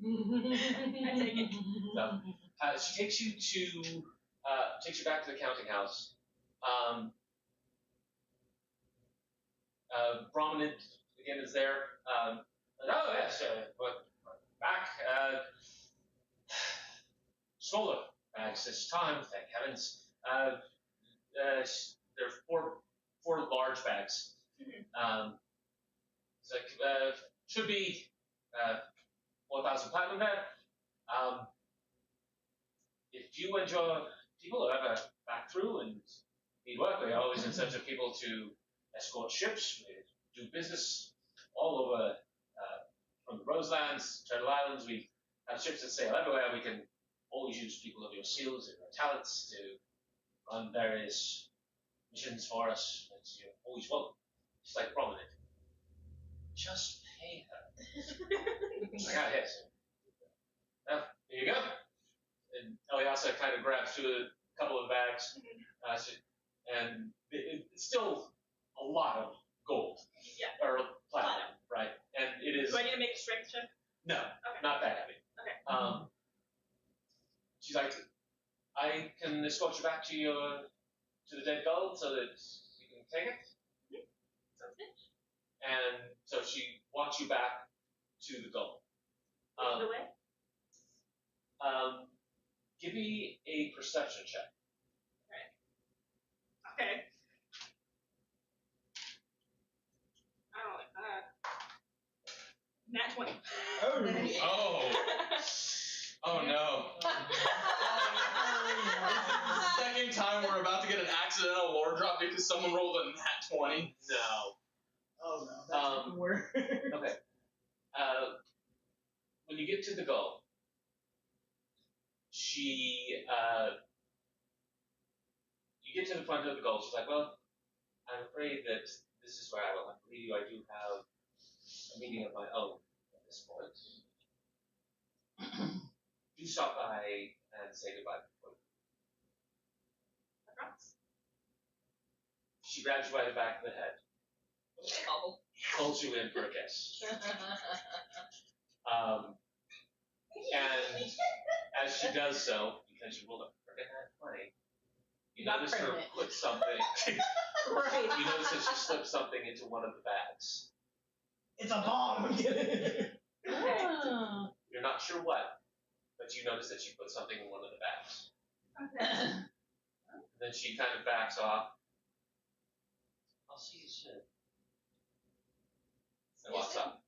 I take it. So, she takes you back to the counting house. Brahmanid again is there. Oh yes, but back. Smaller bags this time, thank heavens. There are four large bags. It's like should be 1,000 platinum there. If you and your people are ever back through and need work, we are always in search of people to escort ships. We do business all over from the Roselands, Turtle Islands. We have ships that sail everywhere. We can always use people of your skills and your talents to run various missions for us. You're always welcome. Just like prominent. Just pay her. Like, ah, yes. Well, here you go. And Eliasa kind of grabs a couple of bags, and it's still a lot of gold. Yeah. Or platinum, right? And it is. Do I need to make a strength check? No, Okay. not that heavy. Okay. She's like, I can escort you back to the dead gold so that you can take it. Mm-hmm. Sounds good. And so she walks you back to the gold. The way? Give me a perception check. Okay. I don't like that. Nat 20. Oh. Oh no. Second time we're about to get an accidental lore drop because someone rolled a nat 20. No. Oh no, that's even worse. Okay. When you get to the goal, you get to the front of the goal. She's like, well, I'm afraid that this is where I will have to leave you. I do have a meeting of my own at this point. Do stop by and say goodbye before you. I promise. She grabs you by the back of the head, pulls you in for a kiss. And as she does so, because you will forget that play, you notice her put something. Right. You notice that she slipped something into one of the bags. It's a bomb. Oh. You're not sure what, but you notice that she put something in one of the bags. Okay. And then she kind of backs off. I'll see you soon. And walks up.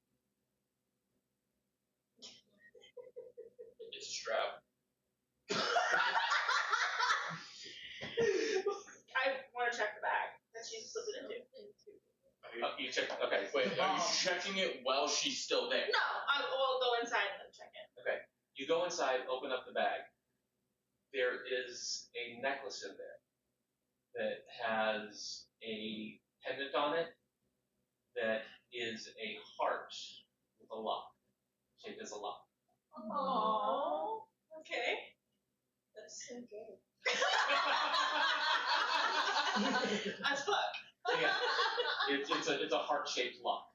It's a strap. I want to check the bag that she slipped it into. You check. Okay, Wait, are you checking it while she's still there? No, I'll go inside and check it. You go inside, open up the bag. There is a necklace in there that has a pendant on it that is a heart with a lock, shaped as a lock. Aww. Okay. That's so good. As fuck. Yeah, it's a heart shaped lock.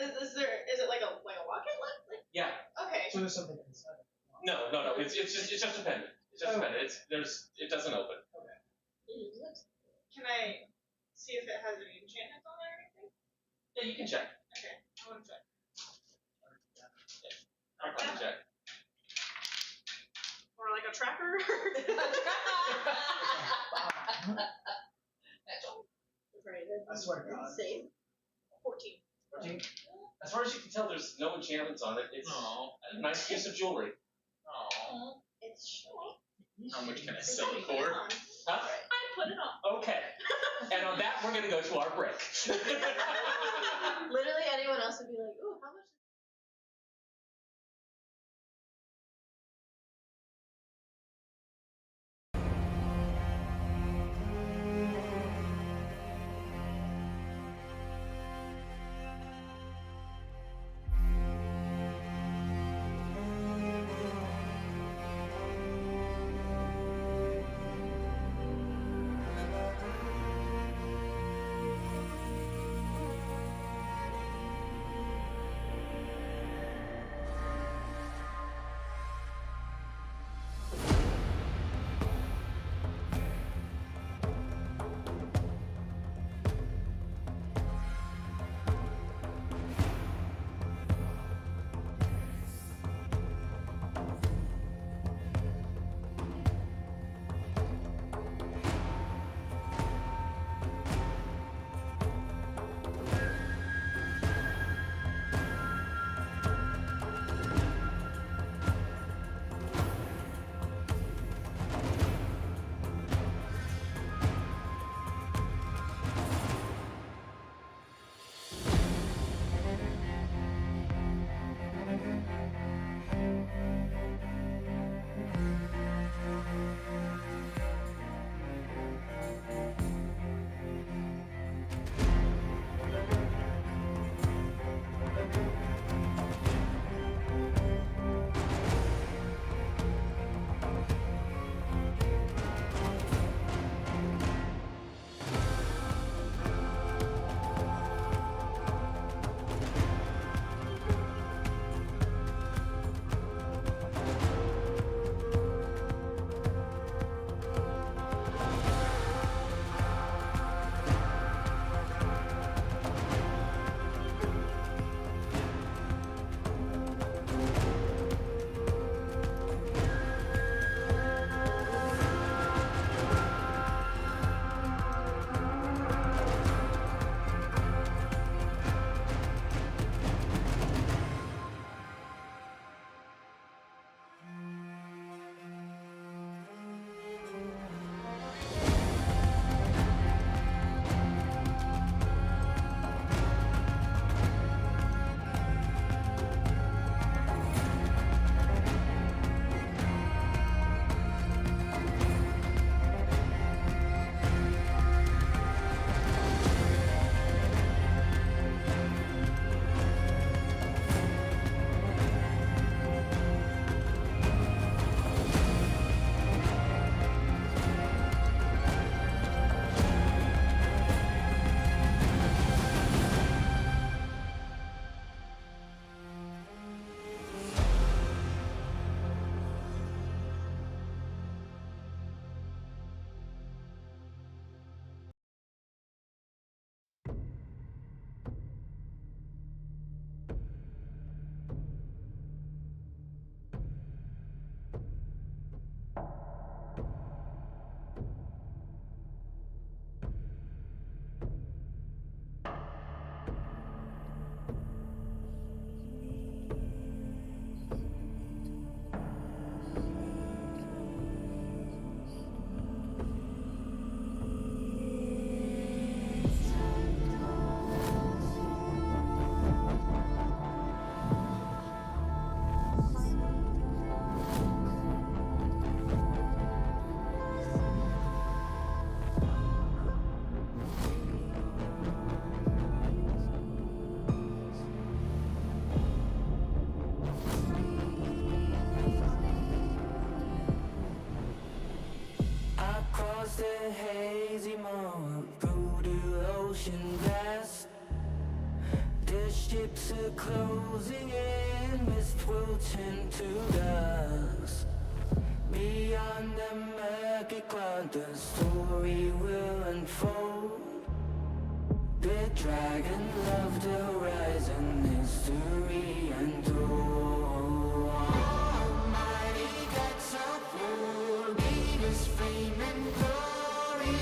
Is it like a locket? Like, Yeah. So there's something inside. No. It's just a pendant. It's just a pendant. It doesn't open. I see if it has any enchantments on it or anything? Yeah, you can check. Okay, I want to check. Arcana check. Or like a tracker? I swear to God. Save. 14. 14. As far as you can tell, there's no enchantments on it. It's a nice piece of jewelry. Oh. It's short. How much can I sell it for? Huh? I put it on. Okay. And on that, we're going to go to our break. Literally anyone else would be like, ooh, how much? the hazy moment through the ocean vast. The ships are closing in, mist will turn to dust. Beyond the murky cloud, the story will unfold. The dragon of the horizon, history untold. Almighty God so full, give us fame and glory.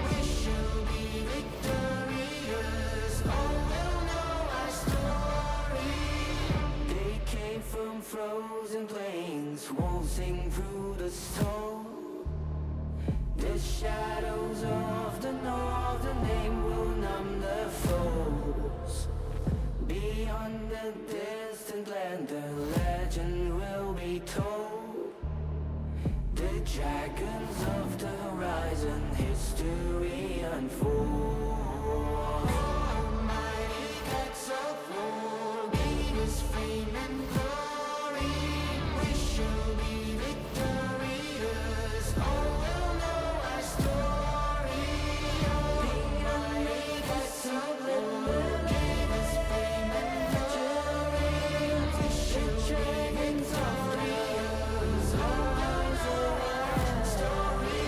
We shall be victorious, all will know our story. They came from frozen plains, waltzing through the storm. The shadows of the northern name will numb the foes. Beyond the distant land, the legend will be told. The dragons of the horizon, history unfolds. Almighty God so full, give us fame and glory. We shall be victorious, all will know our story. Almighty God so full, give us fame and glory. We shall be victorious, all will know our story.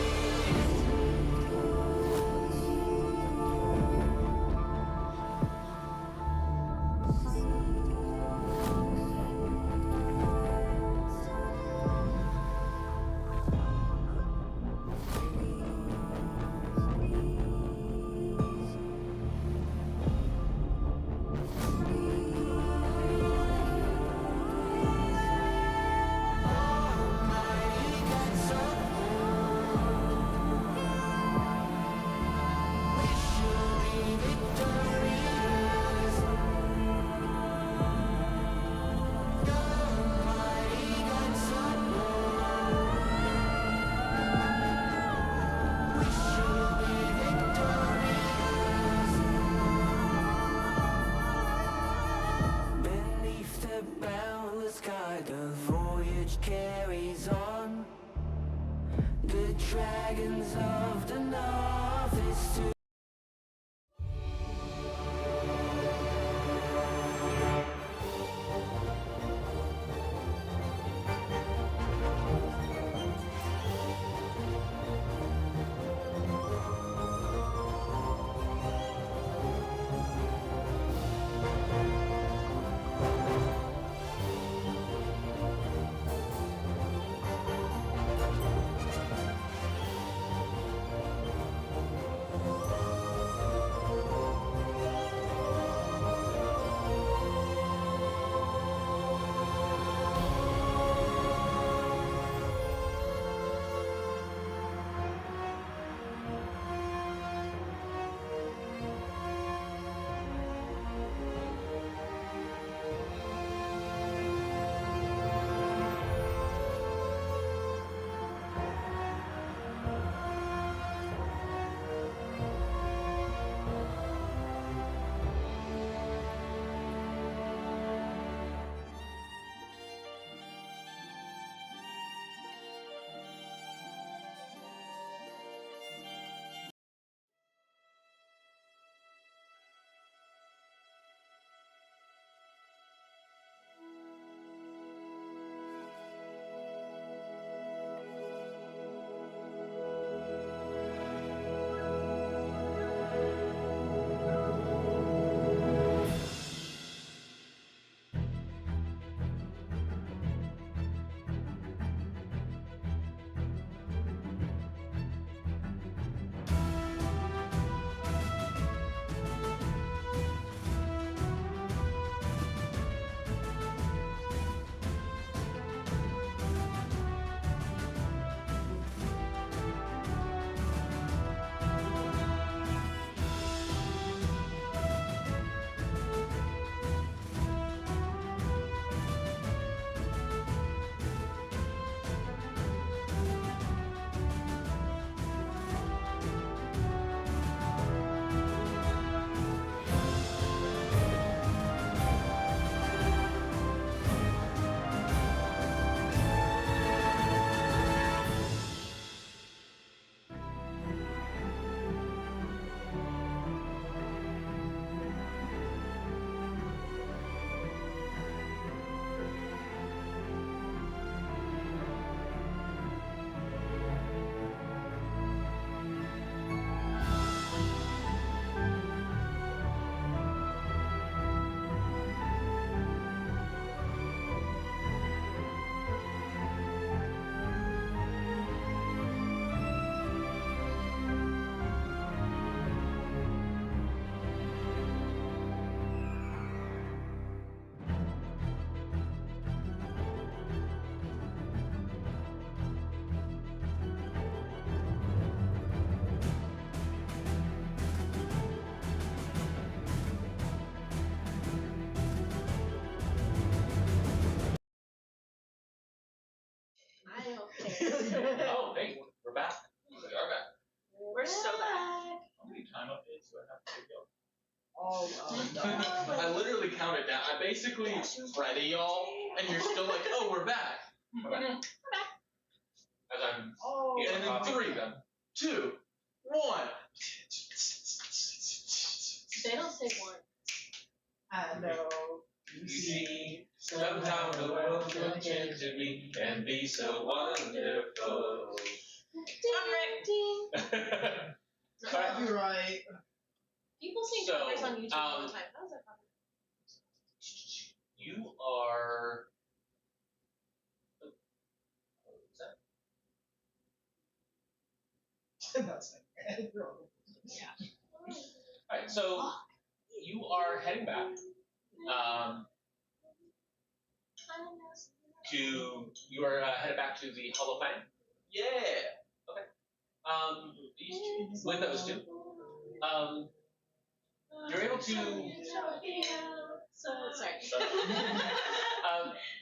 Beneath the boundless sky, the voyage carries on. The dragons of the north is to don't care. Oh, hey, we're back. We are back. We're so bad. How many time updates do I have to go? Oh, I literally counted down. I basically ready y'all, and you're still like, oh, we're back. As I'm oh. Yeah. And in 3, 2, 1. They don't say one. I know. You see, somehow the world will change to me and be so wonderful. Ding, ding. Copyright. People sing So, covers on YouTube all the time. How's that copyright? You are. What was that? That's Alright, so you are heading back you are headed back to the Hollow Fang. Yeah. With those two. You're able to Sorry.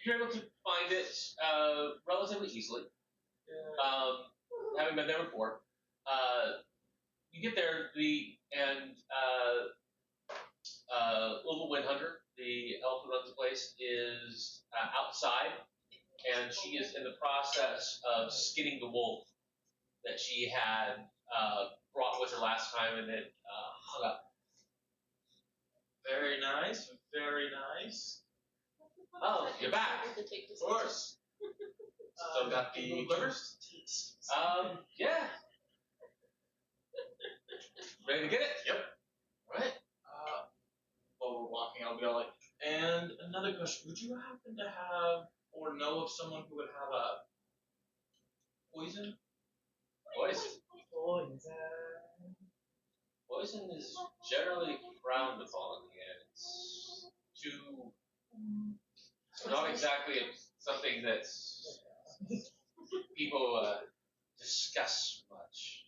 you're able to find it relatively easily. Having been there before. You get there, Little Wind Hunter, the elf who runs the place, is outside, and she is in the process of skinning the wolf that she had brought with her last time and it hung up. Very nice. Very nice. Oh, you're back. Of course. Still got the quivers? Yeah. Ready to get it? Yep. Alright. While we're walking, I'll be all like, and another question. Would you happen to have, or know of someone who would have a poison? Poison is generally frowned upon here. It's too. It's not exactly something that people discuss much.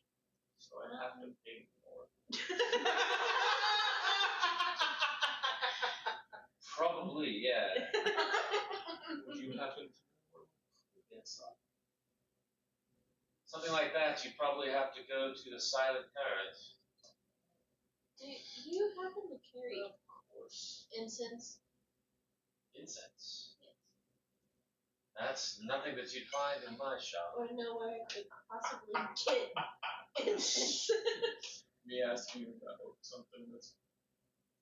So I'd have to pay more. Probably, yeah. Would you happen to get some? Something like that, you'd probably have to go to the Silent Current. Do you happen to carry Of course. incense? Incense. That's nothing that you'd find in my shop. Or know where I could possibly get incense? Me asking you about something that's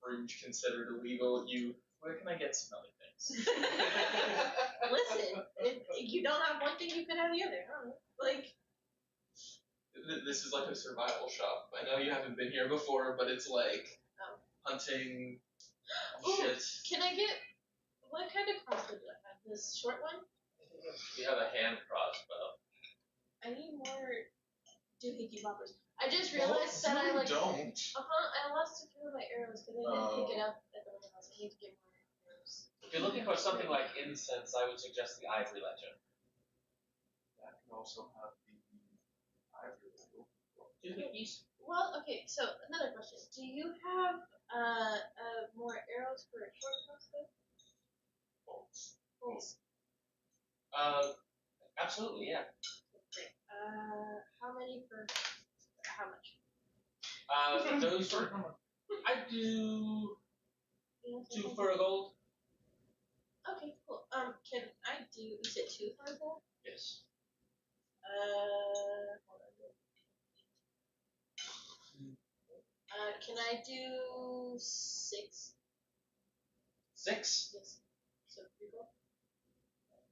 fringe considered illegal, where can I get smelly things? Listen, if you don't have one thing, you could have the other. I don't know. Like, This is like a survival shop. I know you haven't been here before, but it's like hunting Ooh. shit. Can I get, what kind of crossbow do I have? This short one? You have a hand crossbow. I need more doohickey boppers. I just realized that I don't. I lost a few of my arrows because I didn't pick it up at the warehouse. I need to get more arrows. If you're looking for something like incense, I would suggest the Ivory Legend. That can also have the ivory label. Well, okay, so another question. Do you have more arrows for a short crossbow? Bolts. Absolutely, yeah. Great. How many for how much? Those are. I do 2 for a gold. Okay, cool. Can I do? You said 2 for a gold? Yes. Hold on. Can I do 6? 6. Yes. So 3 gold.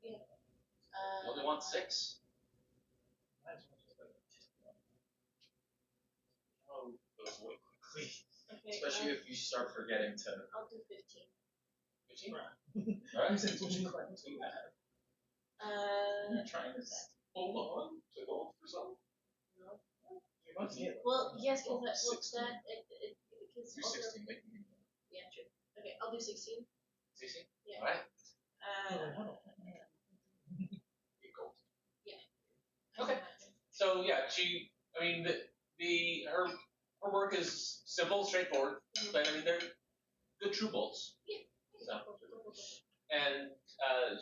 Yeah. You only want 6. Oh, goes away quickly. Okay. Especially if you start forgetting to. I'll do 15. 15. All right. Too bad. You're trying to hold on to gold for something? Well, yes, because that, 16. because Do also, 16, make me. yeah, true. Okay, I'll do 16. 16. Yeah. All right. 8 gold. Okay. So yeah, her work is simple, straightforward, but I mean they're good true bolts. Yeah. So, and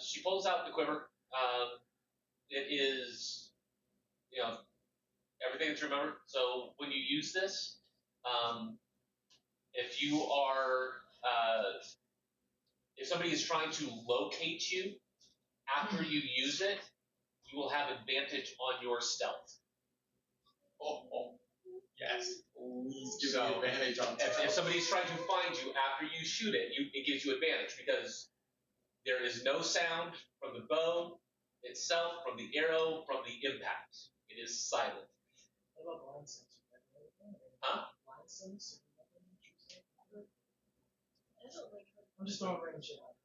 she pulls out the quiver, it is, everything that you remember. So when you use this, if you are, if somebody is trying to locate you after you use it, you will have advantage on your stealth. Yes. Please give you advantage on If somebody's trying to find you after you shoot it, it gives you advantage because there is no sound from the bow itself, from the arrow, from the impact. It is silent. What about blind sense? Huh? Blind sense? I don't like her. I'm just throwing random shit out.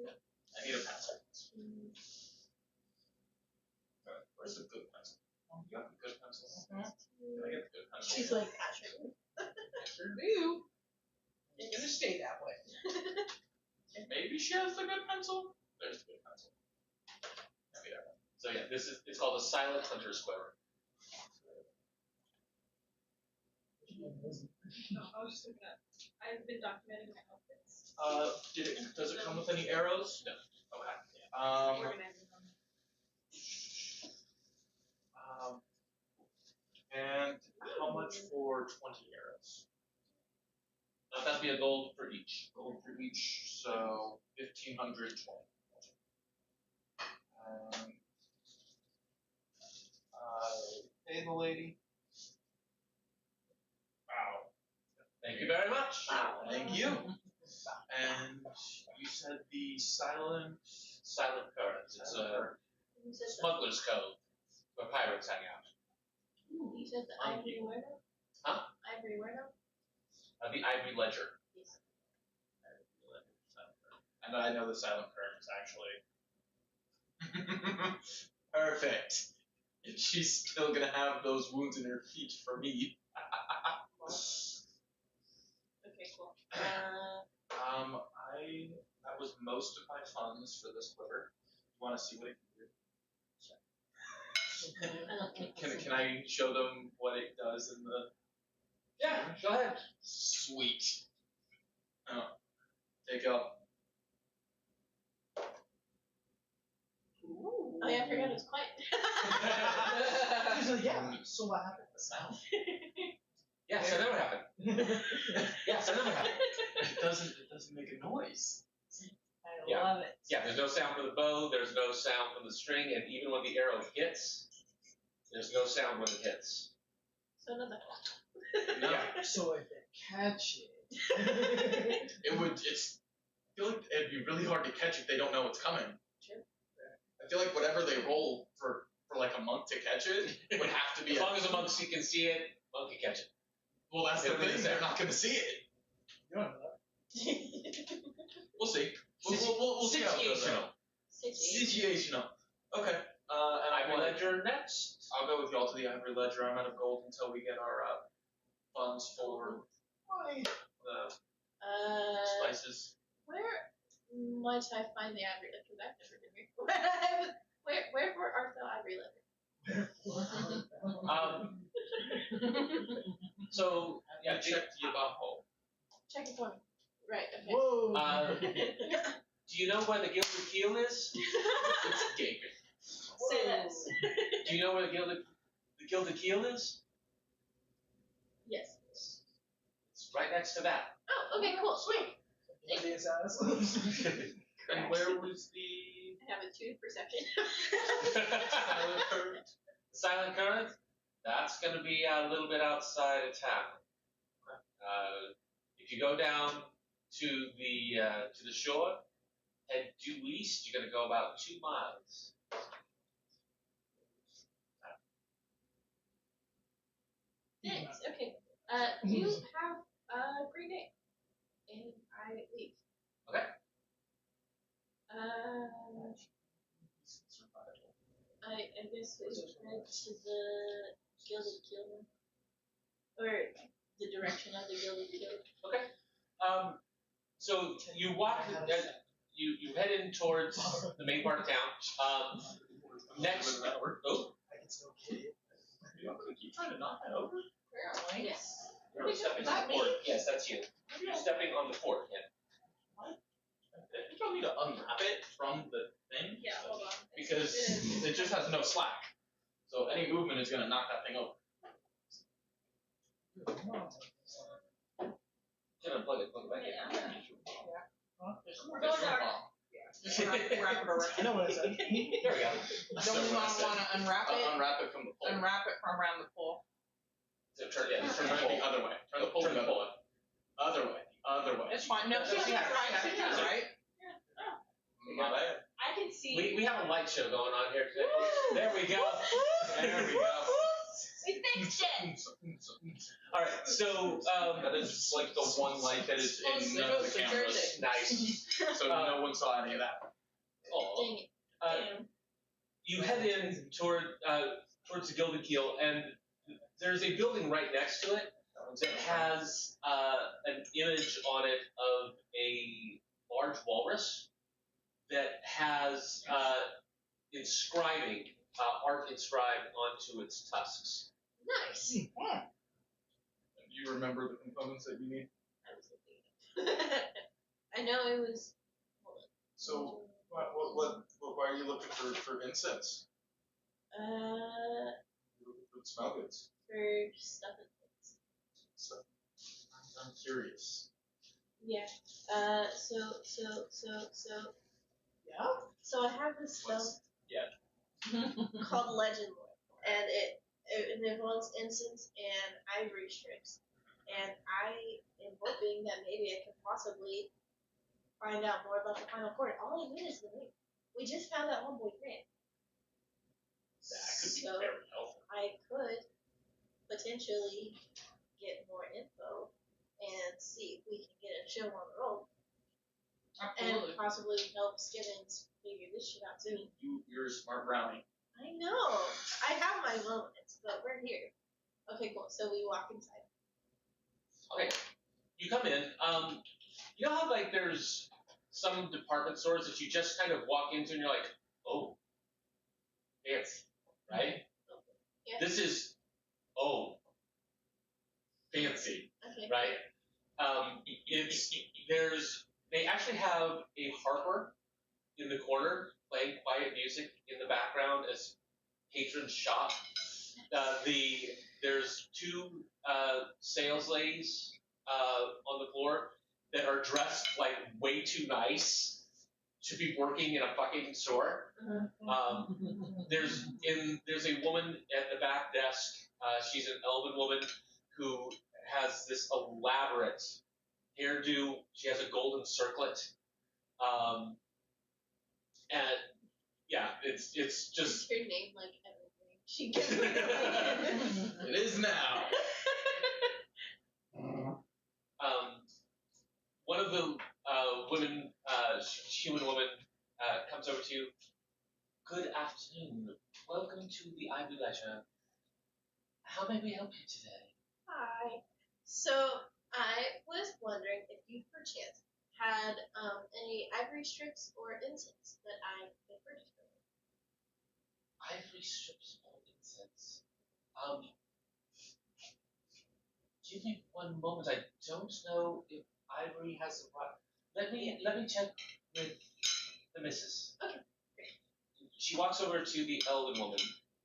I need a pencil. Where's the good pencil? Oh, you got the good pencil. Can I get the good pencil? She's like, Patrick. Sure do. You're gonna stay that way. Maybe she has the good pencil. There's the good pencil. Maybe that one. So yeah, it's called a silent hunter's quiver. No, I was just looking at. I've been documenting my outfits. Does it come with any arrows? No. Okay. Organizing them. And how much for 20 arrows? That'd be a gold for each. Gold for each, so 1,520. Pay the lady. Wow. Thank you very much. Thank you. And you said the silent Current. It's a Who said that? smuggler's cove where pirates hang out. You said the ivory where now? Huh? Ivory where now? The Ivory Ledger. Yes. And I know the silent current is actually perfect. She's still gonna have those wounds in her feet for me. Okay, cool. That was most of my funds for this quiver. You want to see what it can do? I don't think Can I show them what it does in the? Yeah, go ahead. Sweet. Oh, take up. Oh yeah, I forgot it's quiet. He's like, yeah, so what happened? The sound. Yes, that never happened. Yes, that never happened. It doesn't make a noise. I Yeah. love it. Yeah, there's no sound from the bow, there's no sound from the string, and even when the arrow hits, there's no sound when it hits. So another. No. Yeah. So if they catch it. I feel like it'd be really hard to catch if they don't know it's coming. Sure. I feel like whatever they roll for like a monk to catch it would have to be. As long as a monk can see it, monk can catch it. Well, that's the thing. They're not going to see it. You don't know that. We'll see. We'll see how it goes. Situational. Situational. Okay. And Ivory Ledger next. I'll go with y'all to the Ivory Ledger. I'm out of gold until we get our funds for Why? the spices. Where might I find the ivory ledger? I've never been here. Where art thou ivory ledger? So, yeah, Check the Yabaho. Check it for me. Right, okay. Whoa. do you know where the Gilded Keel is? It's gaping. Say this. Do you know where the Gilded Keel is? Yes. It's right next to that. Oh, okay, cool, sweet. Alias ass. And where was the I have a 2 perception. silent current? Silent Current? That's going to be a little bit outside of town. If you go down to the shore, head due east, you're going to go about 2 miles. Thanks, okay. You have a great day. And I leave. Okay. I guess we should head to the Gilded Keel. Or the direction of the Gilded Keel. Okay. So you walk, you head in towards the main part of town. Next, oh, I can still get it. You're going to keep trying to knock that over? Where am I? Yes. you're stepping on the fort. Yes, that's you. You're stepping on the fort. Yeah. You don't need to unwrap it from the thing. Yeah, hold on. Because because it just has no slack. So any movement is gonna knock that thing over. Can unplug it, plug it back in. We're going dark. Just wrap it around. I know what I said. There we go. Don't we wanna unwrap it? Unwrap it from the pole. Unwrap it from around the pole. So turn the Turn it the other way. Turn the pole Turn the the other pole way. Other way. Other way. It's fine. No, Yeah, she's yeah, right. right. My bad. I can see. We have a light show going on here today. There we go. There we go. We fixed it. All right, so That is like the one light that is in none of the cameras. nice. So no one saw any of that. Oh, Dang it. uh, you head in towards the Gilded Keel, and there's a building right next to it that has an image on it of a large walrus that has art inscribed onto its tusks. Nice. Do you remember the components that you need? I was looking. I know it was. So why are you looking for incense? You're looking for the smell goods. For stuff and things. So I'm curious. Yeah. So. Yeah? So I have this spell called Legend Lore, and it involves incense and ivory strips. And I am hoping that maybe I could possibly find out more about the final chord. All I need is the ring. We just found that homeboy ring. That could be So very helpful. I could potentially get more info and see if we can get a show on the road and Absolutely. possibly help Skimmins figure this shit out too. You're a smart brownie. I know. I have my moments, but we're here. Okay, cool. So we walk inside. Okay, you come in. You know how like there's some department stores that you just kind of walk into and you're like, oh, fancy, right? Yeah. This is fancy, Okay. right? They actually have a harper in the corner playing quiet music in the background as patrons shop. There's two sales ladies on the floor that are dressed like way too nice to be working in a fucking store. There's a woman at the back desk. She's an elven woman who has this elaborate hairdo. She has a golden circlet, and yeah, it's just. Her name like everything. She gets it. It is now. One of the women, human woman, comes over to you. Good afternoon. Welcome to the Ivy Leisure. How may we help you today? Hi. So I was wondering if you perchance had any ivory strips or incense that I could purchase from you. Ivory strips or incense. Give me one moment. I don't know if ivory has a right. Let me check with the missus. Okay, great. She walks over to the elven woman.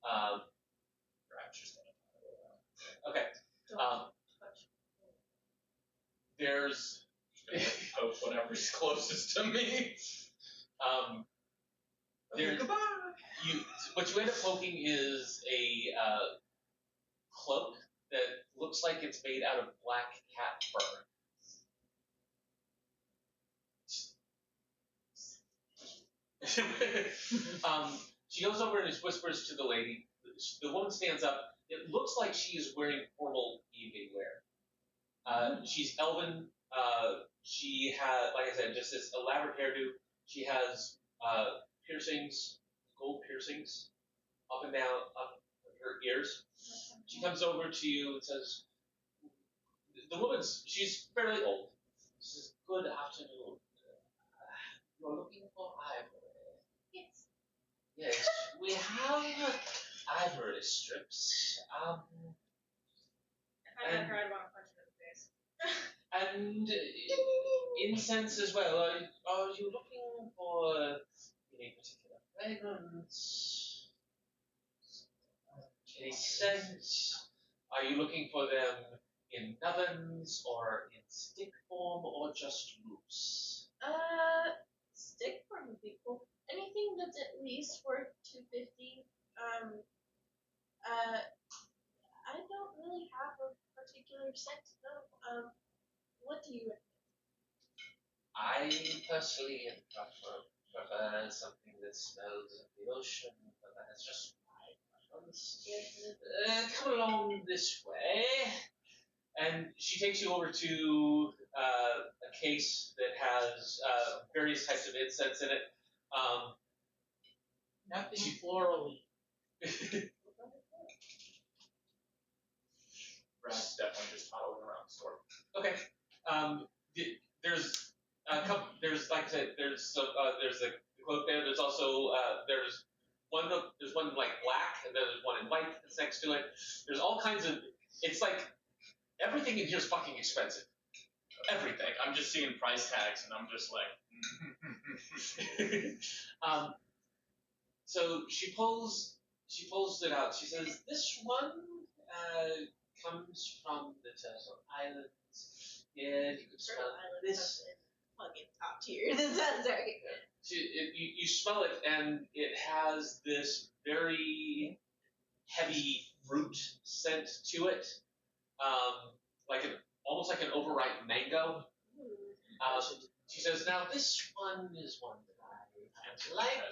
Perhaps she's gonna. Okay. Don't touch. There's Poke whatever's closest to me. there, Goodbye. what you end up poking is a cloak that looks like it's made out of black cat fur. She goes over and whispers to the lady. The woman stands up. It looks like she is wearing formal evening wear. She's elven. She has, like I said, just this elaborate hairdo. She has piercings, gold piercings, up and down, up her ears. She comes over to you and says, she's fairly old. She says, good afternoon. You're looking for ivory. Yes. Yes, we have ivory strips. If I met her, I'd want to punch her in the face. And incense as well. Are you looking for any particular items. Any sense? Are you looking for them in nubbins or in stick form or just loose? Stick form would be cool. Anything that's at least worth 250. I don't really have a particular scent though. What do you recommend? I personally prefer something that smells of the ocean, but that's just my preference. Come along this way. And she takes you over to a case that has various types of incense in it. Nothing florally. Brad's definitely just toddling around the store. Okay. There's a couple. There's like I said. There's the cloak there. There's also there's one like black, and then there's one in white that's next to it. There's all kinds of. It's like everything in here is fucking expensive. Everything. I'm just seeing price tags and I'm just like, So she pulls it out. She says, "This one comes from the Turtle Islands. Yeah, you could smell this." Fucking top tier. Sorry. You smell it, and it has this very heavy fruit scent to it, almost like an overripe mango. She says, "Now this one is one that I like."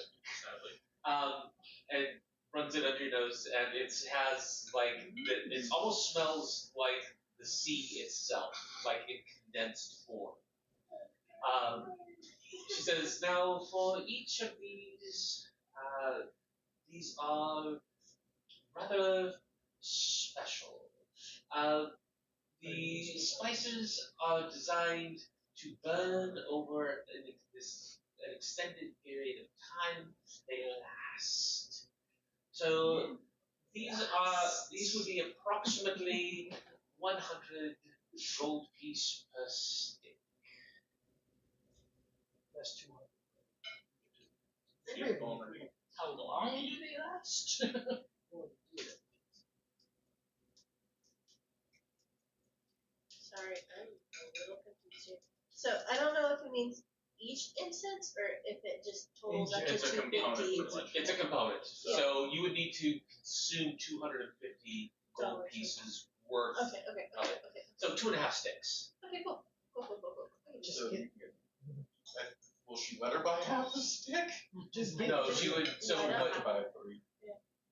And runs it under your nose, and it has it almost smells like the sea itself, like in condensed form. She says, "Now for each of these are rather special. The spices are designed to burn over an extended period of time. They last. So these would be approximately 100 gold piece per stick." That's 200. you're vulnerable. How long do they last? Sorry, I'm a little confused here. So I don't know if it means each incense or if it just totals up to It's a component 250. pretty much. It's a component. Yeah. So you would need to consume 250 gold Dollars. pieces worth. Okay. So 2.5 sticks. Okay, cool. Just So, get, will she let her buy half a stick? just get. No, she would. So, Yeah, I Let but, her buy 3.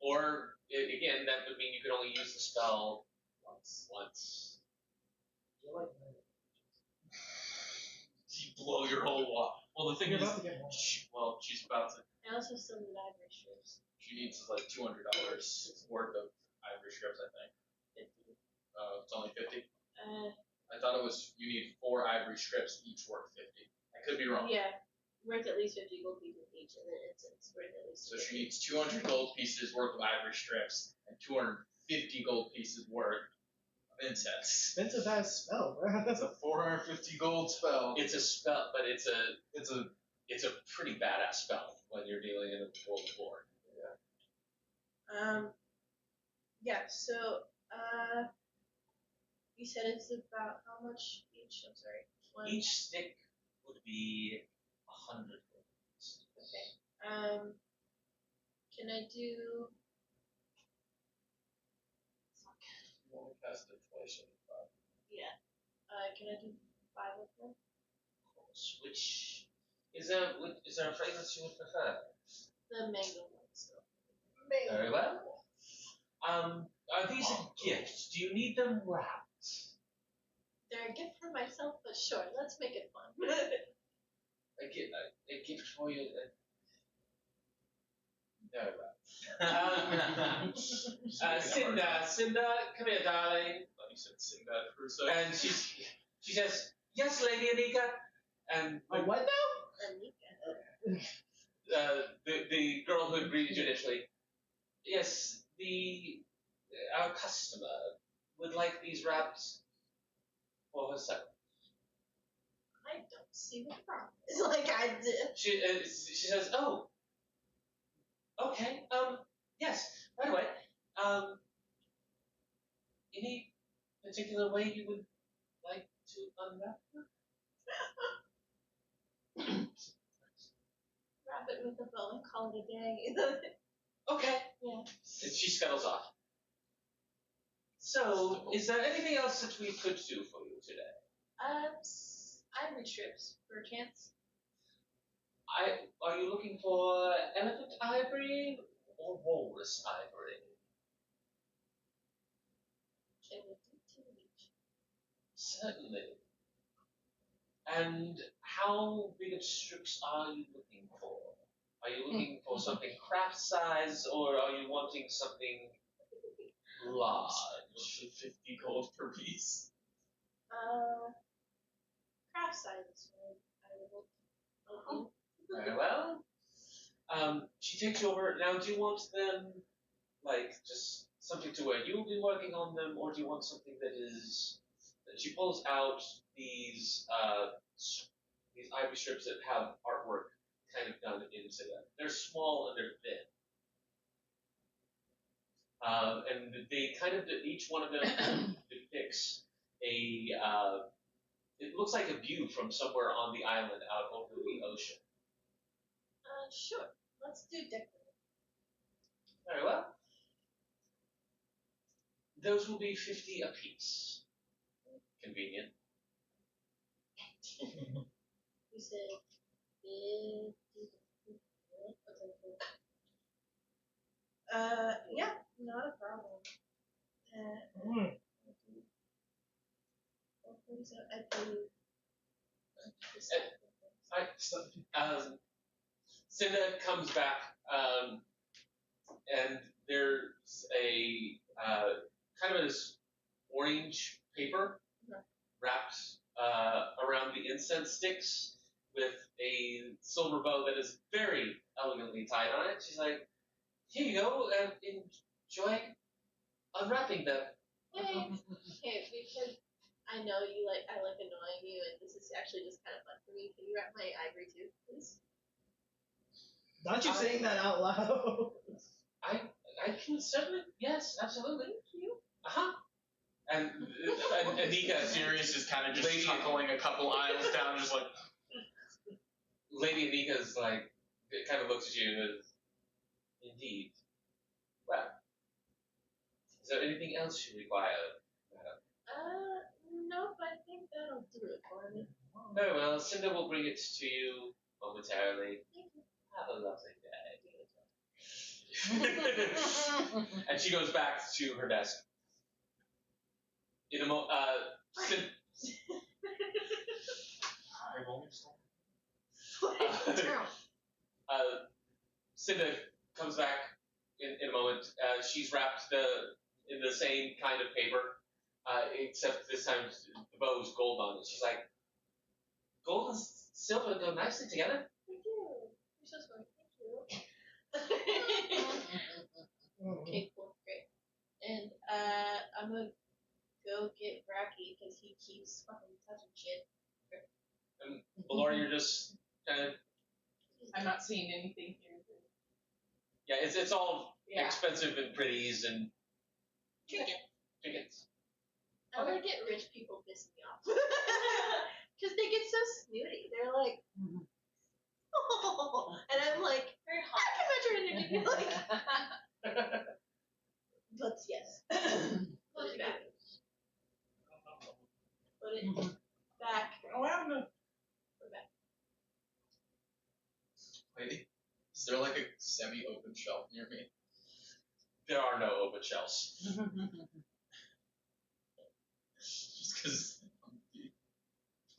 or again, that would mean you could only use the spell once. You're like, You blow your whole wall. Well, the thing you're is, about to get more. she's about to. I also still need ivory strips. She needs like $200 worth of ivory strips, I think. 50. It's only 50. Uh, I thought it was you need 4 ivory strips, each worth 50. I could be wrong. yeah, worth at least 50 gold pieces each, and then incense worth at least. So she needs 200 gold pieces worth of ivory strips and 250 gold pieces worth of incense. Expensive ass spell, bro. That's a 450 gold spell. It's a spell, but it's a pretty badass spell when you're dealing in a world of war. Yeah. So, you said it's about how much each? I'm sorry. One. Each stick would be 100 gold. Okay. Can I do? You only cast it twice in 5. Yeah. Can I do 5 of them? Which is there a fragrance you would prefer? The mango one still. Very well. Are these a gift? Do you need them wrapped? They're a gift for myself, but sure, let's make it fun. A gift for you? Very well. Cinda, come here, darling. Thought you said Sinbad Crusoe. And she says, "Yes, Lady Anika." And Oh, what now? Anika. the girl who had greeted you initially, "Yes, our customer would like these wrapped for herself." I don't see the problem. It's like I did. She says, "Oh, Okay. Yes. By the way, any particular way you would like to unwrap her? Wrap it with a bow and call it a day. Okay. Yeah. And she scuttles off. So, is there anything else that we could do for you today? Ivory strips for a chance. Are you looking for elephant ivory or walrus ivory? It would do two each. Certainly. And how big of strips are you looking for? Are you looking for something craft size, or are you wanting something large? 50 gold per piece. Craft size is what I would look. Very well. She takes you over. Now, do you want them, like, just something to where you'll be working on them, or do you want something that is... She pulls out these ivory strips that have artwork kind of done into them. They're small and they're thin. And they kind of, each one of them depicts a, it looks like a view from somewhere on the island out over the ocean. Sure. Let's do decorative. Very well. Those will be 50 apiece. Convenient. You said 50. Okay, cool. Yeah, not a problem. I pay you. Cinda comes back, and there's a kind of this orange paper wrapped around the incense sticks with a silver bow that is very elegantly tied on it. She's like, here you go, enjoy unwrapping them. Hey, because I know I like annoying you, and this is actually just kind of fun for me. Can you wrap my ivory too, please? Not you saying that out loud. I can certainly, yes, absolutely. Thank you. Uh-huh. And Anika, Sirius is kind of just chuckling a couple aisles down, just like. Lady Anika's like, it kind of looks at you and is, indeed. Well, is there anything else you require, madam? Nope, I think that'll do it for me. Very well, Cinda will bring it to you momentarily. Thank you. Have a lovely day. And she goes back to her desk. In a Cinda comes back in a moment. She's wrapped in the same kind of paper, except this time the bow's gold on it. She's like, gold and silver go nicely together. Thank you. You're so smart. Thank you. Okay, cool, great. And I'm gonna go get Bracky because he keeps fucking touching shit. And Laura, you're just kind of. I'm not seeing anything here. Yeah, it's all Yeah. expensive and pretties and trinkets. I want to get rich people piss me off. Because they get so snooty. They're like, oh, and I'm like, Very I can measure it and give you like, but yes. Put it back. Put it back. Oh, I'm the. Put it back. Wait, is there like a semi-open shelf near me? There are no open shelves. Just because.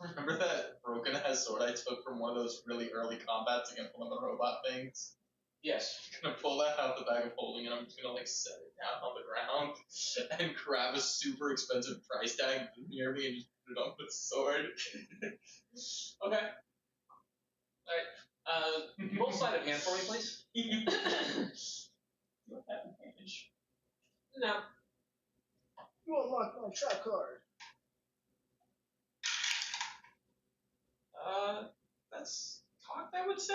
Remember that broken ass sword I took from one of those really early combats against one of the robot things? Yes. I'm gonna pull that out of the bag of holding and I'm just gonna like set it down on the ground and grab a super expensive price tag near me and just put it on the sword. Okay. Alright. Roll sleight of hand for me, please. You have that advantage. No. You unlock my trap card. That's cocked, I would say.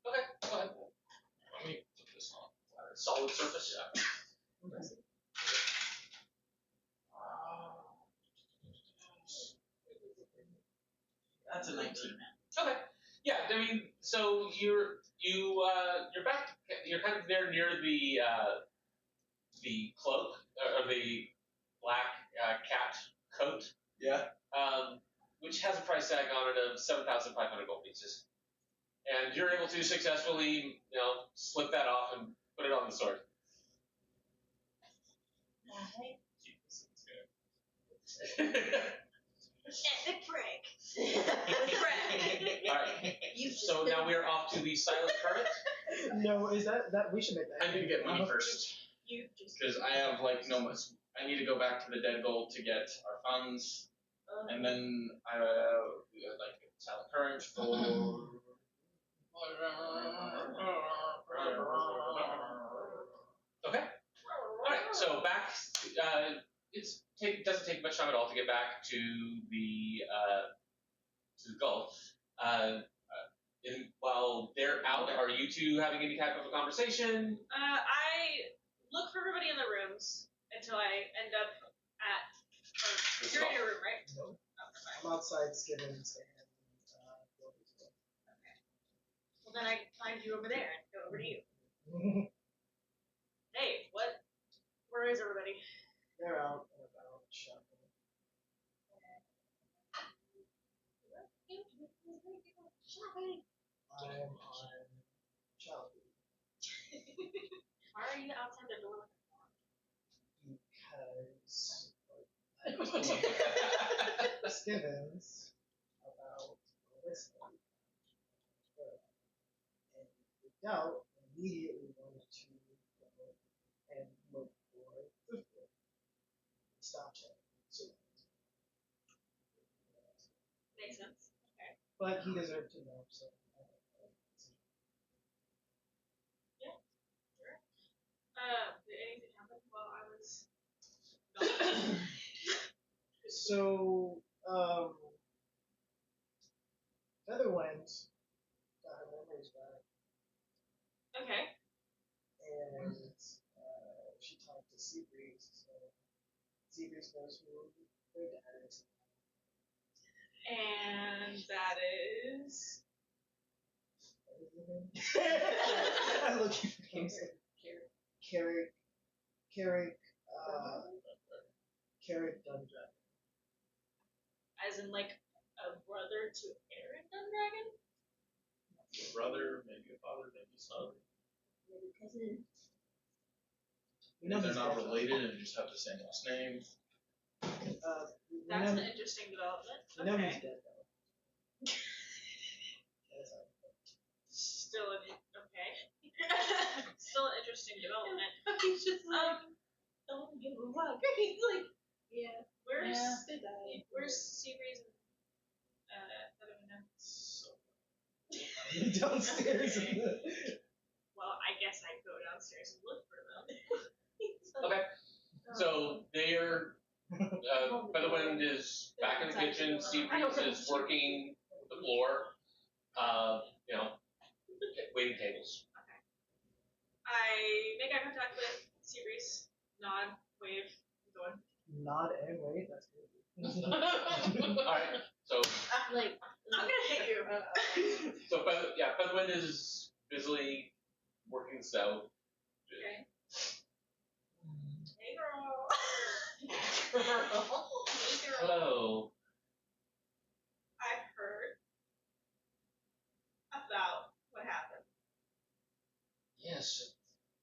Okay, go ahead. Let me put this on. solid surface. That's a 19. Okay. Yeah, I mean, so you're back. You're kind of there near the cloak or the black cat coat, Yeah. which has a price tag on it of 7,500 gold pieces, and you're able to successfully, slip that off and put it on the sword. The prick. All right. You just So now we are off to the silent current. No, is that we should make that. I need to get money first. You just. Because I have no much. I need to go back to the dead gold to get our funds. And then we would like silent current for. Okay. All right. So back. Doesn't take much time at all to get back to the Gulf. While they're out, are you two having any type of a conversation? I look for everybody in the rooms until I end up at. You're in your room, right? No. Oh, never mind. I'm outside Skibbins and Okay. Well, then I find you over there and go over to you. Hey, what? Where is everybody? They're out and about shopping. I'm on child leave Why are you outside the door? because Skibbins about this thing. And freaked out and immediately wanted to go and look for food. Stop checking. So, Makes sense. Okay. but he deserved to know, so. Did anything happen while I was gone? So, Featherwind got her memories back, Okay. and she talked to Seabreeze, so Seabreeze knows who their dad is. And that is. I'm looking for him. Carrick Dundragon. As in, like, a brother to Aaron Dundragon? A brother, maybe a father, maybe a son. Maybe cousin. We know They're he's not dead, though. related and just have the same last name. We That's know, an interesting development. we know he's Okay. dead, though. Yes, Still an okay. Still an interesting development. He's just like, don't give a fuck. He's like, yeah. Where's They died. Where's Seabreeze and Featherwind? So, downstairs in the. Well, I guess I'd go downstairs and look for them. Okay. So they're Featherwind is back in the kitchen. Seabreeze is working the floor. Waiting tables. Okay. I make eye contact with Seabreeze. Nod, wave, going. Nod and wait, that's good. All right. So Like, I'm gonna hit you. Featherwind is busily working the stove. Okay. Hey, girl. Hello. I've heard about what happened. Yes,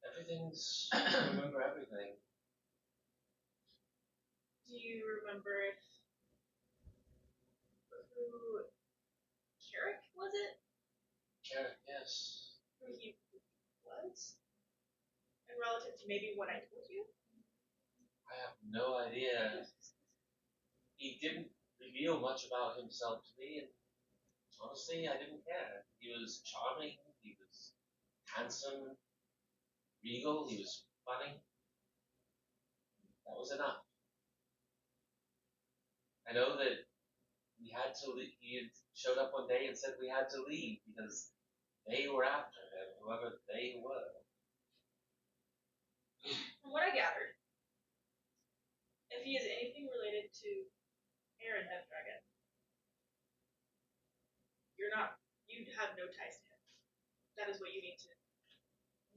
everything's. I remember everything. Do you remember who Carrick was it? Carrot, yes. Who he was? And relative to maybe what I told you? I have no idea. He didn't reveal much about himself to me, and honestly, I didn't care. He was charming, he was handsome, regal, he was funny. That was enough. I know that we had to leave. He had showed up one day and said we had to leave because they were after him, whoever they were. no ties to him. That is what you need to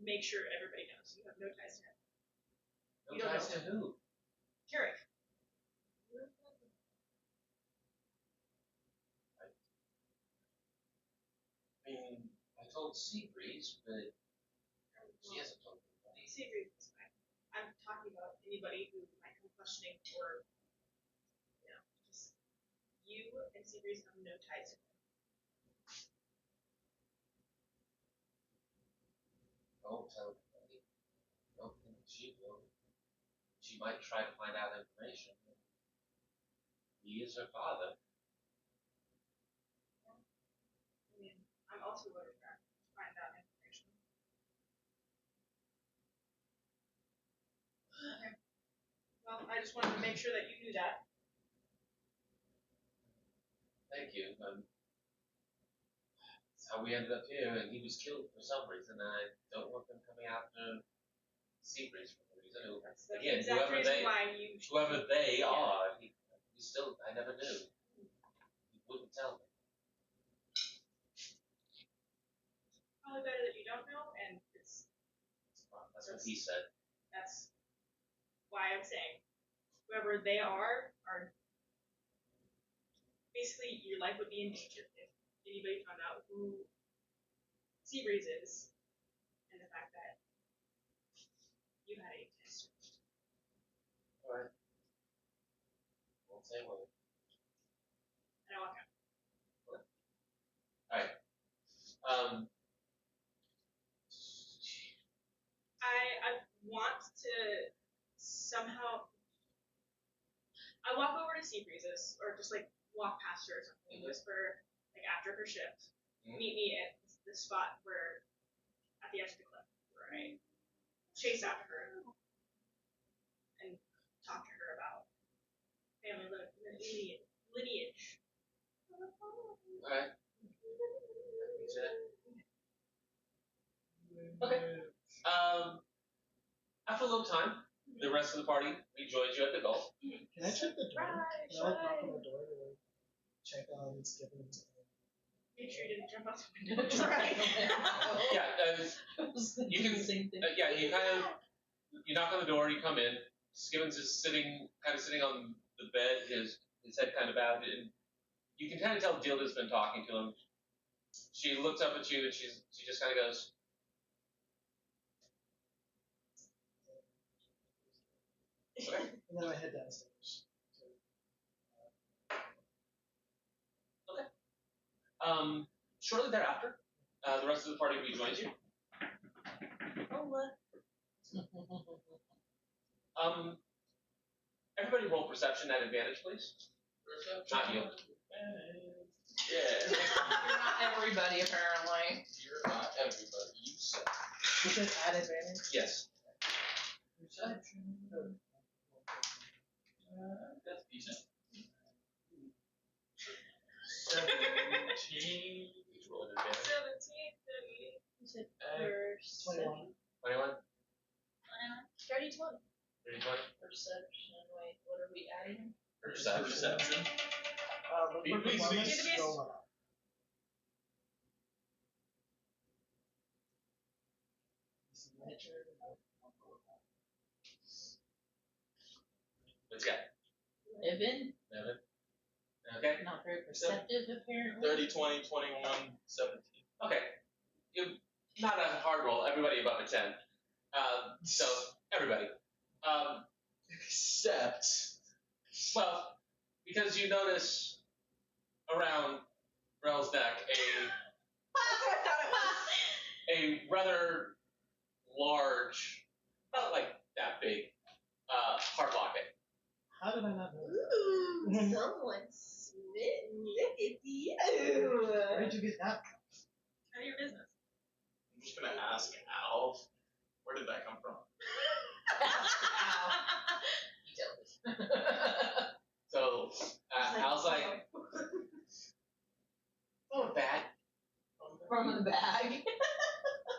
make sure everybody knows. You have no ties to him. No You don't ties know to who? Carrick. I mean, I told Seabreeze, but she hasn't told anybody. Seabreeze is fine. I'm talking about anybody who might come questioning or, just you and Seabreeze have no ties to him. Don't tell anybody. Don't think she will. She might try to find out information. He is her father. I mean, I'm also going to try to find out information. Okay. Well, I just wanted to make sure that you knew that. Thank you. That's how we ended up here, and he was killed for some reason, and I don't want them coming after Seabreeze for a reason. That's the Again, exact whoever reason they- why you should. Whoever they are, he still, I never knew. He wouldn't tell me. Probably better that you don't know, and That's what he said. that's why I'm saying whoever they are basically your life would be in danger if anybody found out who Seabreeze is and the fact that you had a test. Alright. Won't say a word. And I walk out. I want to somehow. I walk over to Seabreeze's or just like walk past her or something and whisper like after her shift. Meet me at the spot where at the edge of the cliff where I chase after her and talk to her about family lineage. Alright. Okay. After a little time, the rest of the party rejoins you at the Gulf. Can I check the door? Right, Can I knock on the door to like check on Skippins? Make sure you didn't jump out the window. Right. Yeah, you can. Same thing. Yeah, you knock on the door, you come in. Skippins is sitting on the bed, his head kind of bowed, and you can kind of tell Dilda's been talking to him. She looks up at you and she just kind of goes. Okay. And then I head downstairs. Shortly thereafter, the rest of the party rejoins you. Everybody roll perception at advantage, please. Not you. Yeah. You're not everybody, apparently. You're not everybody. You suck. You said add advantage? Yes. Perception. That's decent. 17. Each roll at advantage. 17, 38. You said 21. 21, 30, 20. 30, 20. Perception. Wait, what are we adding? Perception. Look Beat for me, performance, beat me. go up. This is nature. What's got? Evan? Evan. Okay. Not very perceptive, apparently. 30, 20, 21, 17. Okay. You not a hard roll. Everybody above a 10. So everybody. Except. Well, because you notice around Rel's neck a rather large, not like that big, heart locket. How did I not know that? Ooh, someone's smitten. Look at you. Where did you get that? None of your business. I'm just gonna ask Al, where did that come from? So Al's like, oh, bad. From the bag.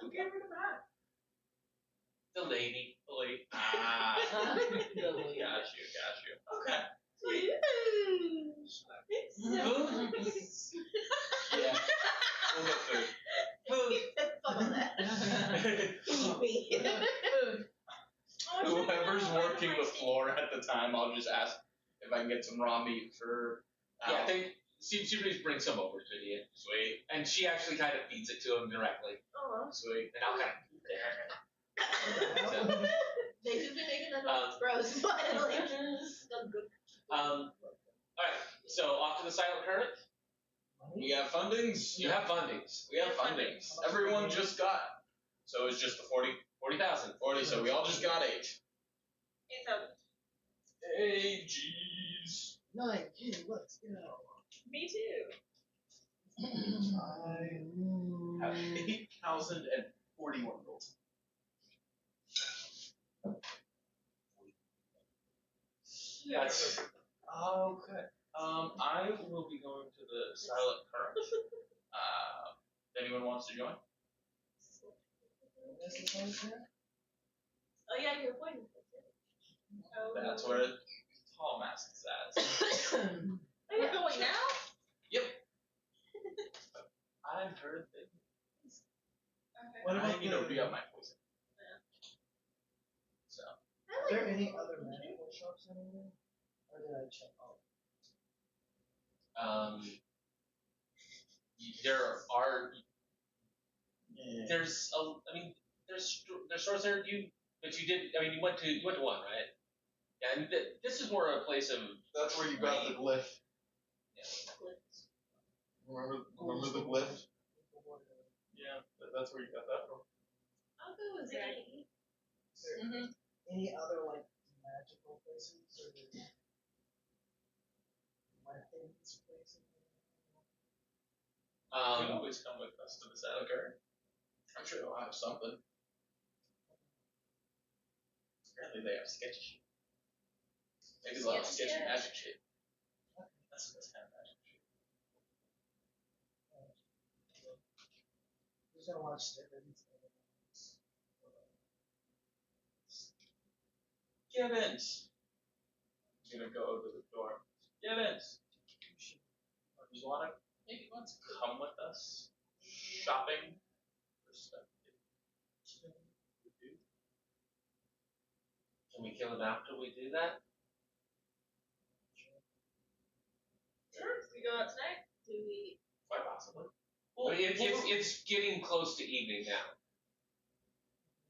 Who gave her the bag? The lady. Ah, The got lady. you. Okay. Ooh. Food? Yeah. We'll get food. time, I'll just ask if I can get some raw meat for. Yeah, she just brings some over to you. Sweet. And she actually kind of feeds it to him directly. Oh, Sweet. And I'll kind of. they do be making that noise. Gross, but like, it's still good. Alright, so off to the silent current. We have fundings. You have fundings. We have fundings. Everyone just got. So it's just the 40,000. 40, so we all just got 8. 8,000. Hey, jeez. 9, let's go. Me too. I have 8,041 gold. That's Okay. I will be going to the silent current. If anyone wants to join. Oh yeah, you're pointing. Oh. That's where Tall Mask is at. Are you going now? Yep. I've heard that. Okay. What I about need to the- re-up my poison. So. Are there any other magical shops anywhere? Or did I check all? there are Yeah. there's stores there but you went to one, right? Yeah, and this is more a place of That's where you got the glyph. yeah. Remember the glyph? Yeah, that's where you got that from. I'll go with Zaggy. Is there any other like magical places or weapons places? You can always come with us to the silent current. I'm sure they'll have something. Apparently they have sketchy shit. Maybe they'll have sketchy magic shit. That's kind of magic shit. Who's gonna watch Stickers? Gibbons! I'm gonna go to the door. Gibbons! You wanna maybe let's come with us shopping for stuff. Can we kill him after we do that? Sure. We go out tonight. Do we? Quite possibly. I mean, it's getting close to evening now.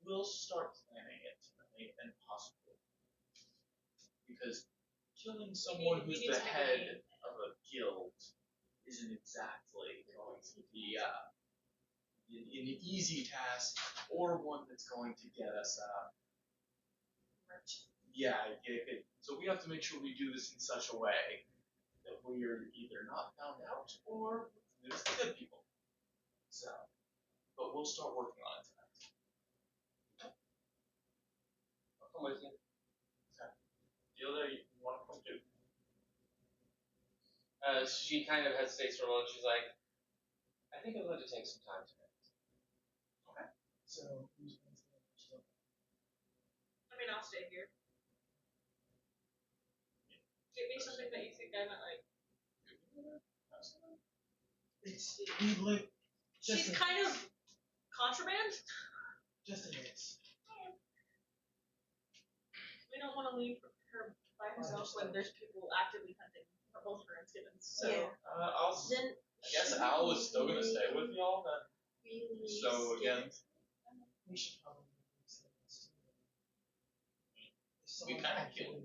We'll start planning it tonight and possibly. Because killing someone who's the head of a guild isn't exactly going to be an easy task or one that's going to get us so we have to make sure we do this in such a way that we are either not found out or there's the good people. So, but we'll start working on it tonight. I'll come with you. Gilda, you want to come too? She kind of hesitates for a moment. She's like, I think I'm going to take some time tonight. So who's going to stay? I mean, I'll stay here. Give me something that you think I might like. We look She's just kind of contraband. just a mix. We don't want to leave her by herself when there's people actively hunting for both her and Gibbons. So Yeah. Then I guess Al was still gonna stay with y'all then. really So again, We should probably do things too. If we someone kind of actually-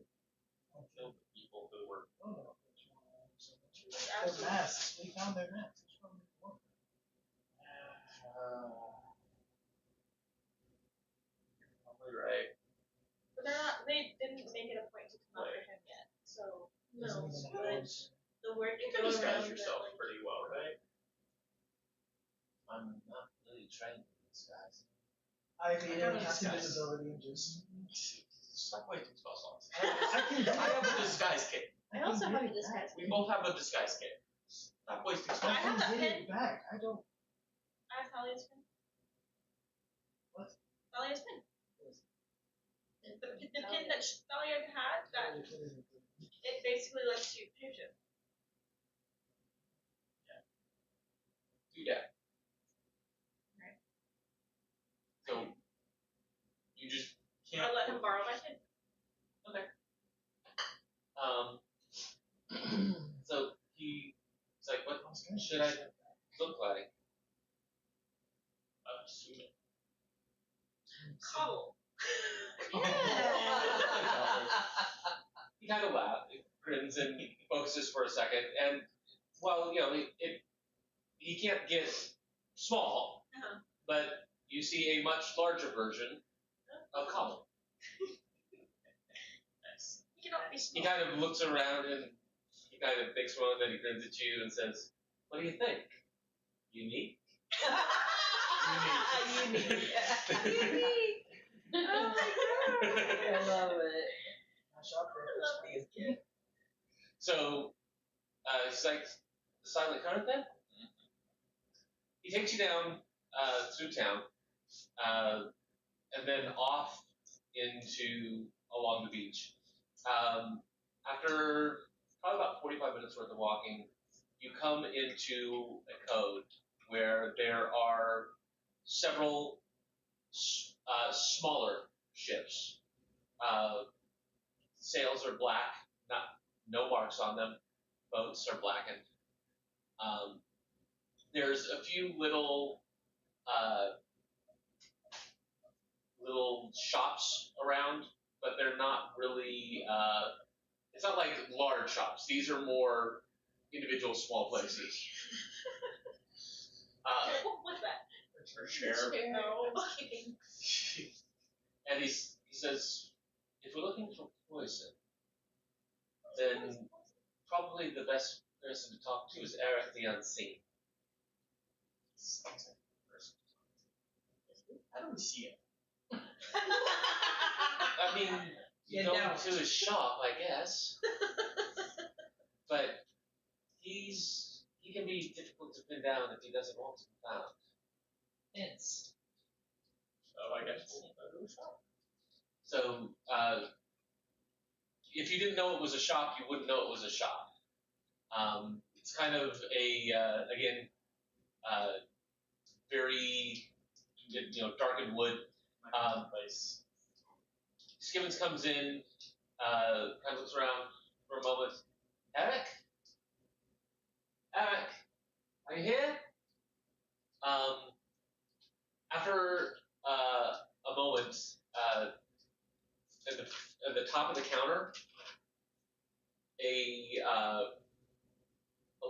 killed the people who were. Oh no, which one? So much. Just Their absolutely. masks. We found their masks. Which one did we want? Probably right. But they're not. They didn't make it a point to come after him yet. So no, Doesn't even but matter. the word You can can go around disguise that, yourself like, pretty well, right? I'm not really trained in this, guys. I think I I got a cast disguise. invisibility and just. Stop wasting spell slots. I can. I have a disguise kit. I also have a disguise. We both have a disguise kit. Stop wasting spell I I have slots. can that get it back. I don't. I have Thalia's pin. What? Thalia's pin. The pin that Thalia had, that it basically lets you pierce it. Do that. Right. So you just can't. I'll let him borrow my pin. Okay. should I look like? I'm assuming. Cobble. He kind of laughs, grins, and focuses for a second. And, well, he can't get small, Uh-huh. but you see a much larger version of Cobble. Nice. You cannot be He small. kind of looks around and he kind of thinks for a moment, he grins at you and says, "What do you think? Unique?" Unique. Oh my god. I love it. Gosh, I'll pay I love these kids. So, it's like the silent card then? He takes you down through town, and then off along the beach. After probably about 45 minutes worth of walking, you come into a cove where there are several smaller ships. Sails are black, no marks on them. Boats are blackened. There's a few little shops around, but they're not really. It's not like large shops. These are more individual small places. What's that? Her share. No, I'm kidding. And he says, if we're looking for poison, then probably the best person to talk to is Eric the Unseen. Sounds like a person. How do we see him? I mean, you You go don't. into his shop, I guess. But he can be difficult to pin down if he doesn't want to be found. It's So I guess we'll go to the shop. So, if you didn't know it was a shop, you wouldn't know it was a shop. It's kind of again, very, darkened wood. Place. Skimmins comes in, kind of looks around for a moment. Eric, are you here? After a moment, at the top of the counter, a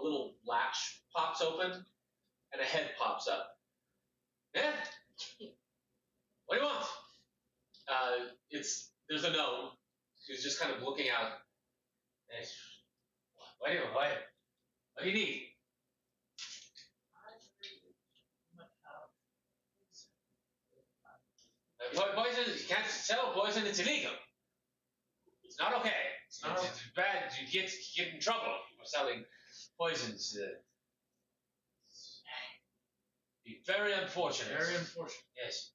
little latch pops open and a head pops up. Yeah? What do you want? There's a gnome who's just kind of looking out. Hey, what do you need? Poison, you can't sell poison, it's illegal. It's not okay. It's bad, you get in trouble for selling poisons. Be very unfortunate. Very unfortunate. Yes.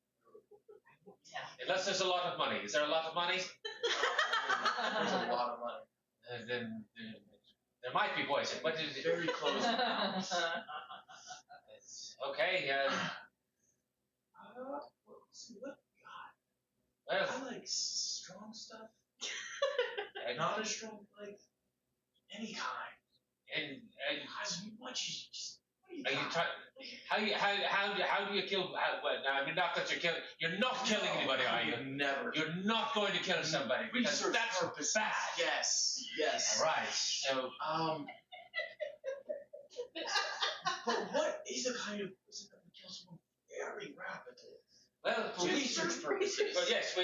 Unless there's a lot of money. Is there a lot of money? There's a lot of money. Then there might be poison, but it's Very close. okay. What? Well, I like strong stuff. Not as strong, like any kind. and As much as you just. What do you are you got? trying? How do you kill? I mean, not that you're killing. You're not killing anybody, are you? Never. You're not going to kill somebody because Research that's purposes. bad. Yes. Yes. All right. So But what is the kind of poison that would kill someone very rapidly? well, For research purposes. But yes,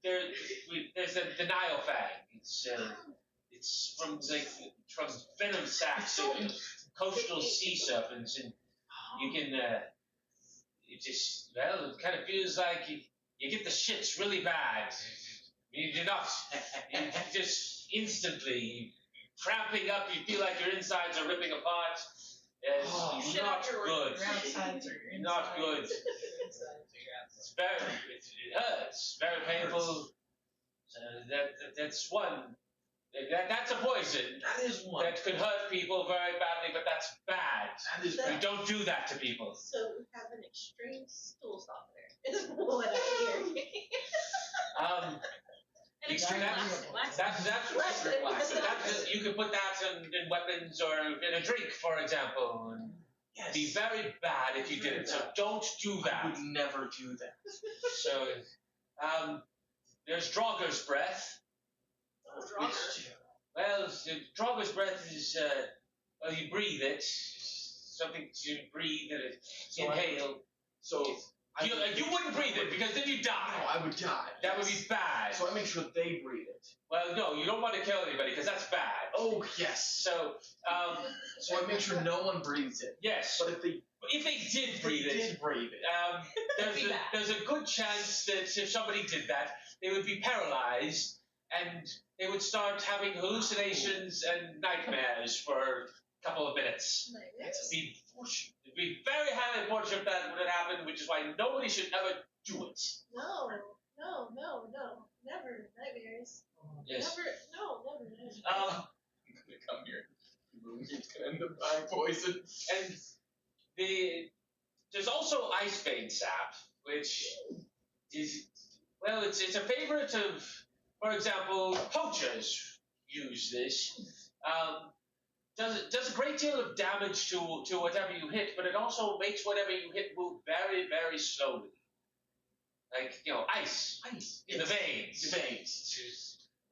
there's a denial fag. It's from venom sacs and coastal sea serpents, and you can it kind of feels like you get the shits really bad. You just instantly cramping up. You feel like your insides are ripping apart. It's Shit not out your good. Your outsides or your Not good. Your insides or your outsides. It hurts. Very painful. That's one. That's a poison That is one. that could hurt people very badly, but that's bad. That is That- You don't do that to people. So we have an extreme stool softener. Is what I hear. Like see, lax. You could put that in weapons or in a drink, for example. And Yes. be very bad if you did it. So don't do I that. would never do that. So, there's Draugr's breath. Well, Draugr's breath is, well, you breathe it. Something to breathe and inhale. You wouldn't breathe it because then you die. No, I would die. That would be bad. So I make sure they breathe it. Well, no, you don't want to kill anybody because that's bad. Oh, yes. So, So I make sure no one breathes it. yes. But if they did breathe it, there's a good chance that if somebody did that, they would be paralyzed and they would start having hallucinations and nightmares for a couple of minutes. It'd be very highly unfortunate if that would happen, which is why nobody should ever do it. No. Never nightmares. Yes. Never. I'm gonna come here. He's gonna end up dying poison. And there's also Icebane sap, which is, well, it's a favorite of, for example, poachers use this. Does a great deal of damage to whatever you hit, but it also makes whatever you hit move very, very slowly. Like, ice in the veins.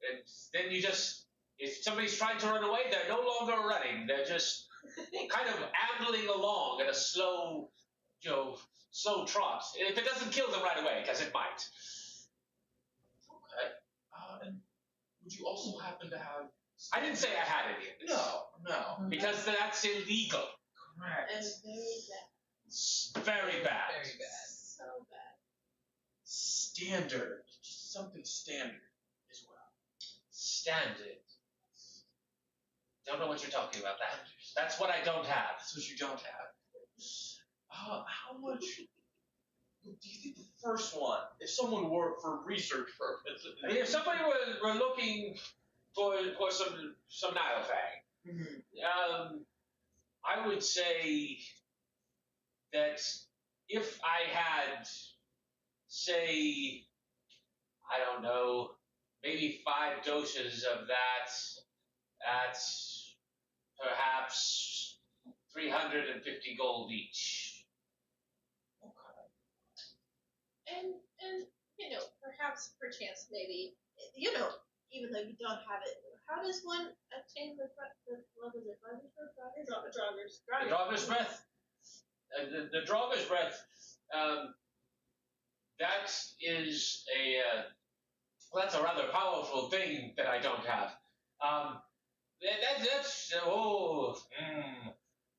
And then you just, if somebody's trying to run away, they're no longer running. They're just kind of ambling along at a slow trot. If it doesn't kill them right away, because it might. Okay. And would you also happen to have... I didn't say I had any of this. No. Because that's illegal. Correct. And very bad. Very bad. Very bad. So bad. Standard. Just something standard as well. Standard. Don't know what you're talking about. That's what I don't have. That's what you don't have. How much do you think the first one, if someone were for research purposes? I mean, if somebody were looking for some Nilefang, I would say that if I had, say, I don't know, maybe 5 doses of that at perhaps 350 gold each. And perhaps perchance maybe even though you don't have it, how does one obtain the what was it? The Draugr's breath. The Draugr's breath. That is that's a rather powerful thing that I don't have.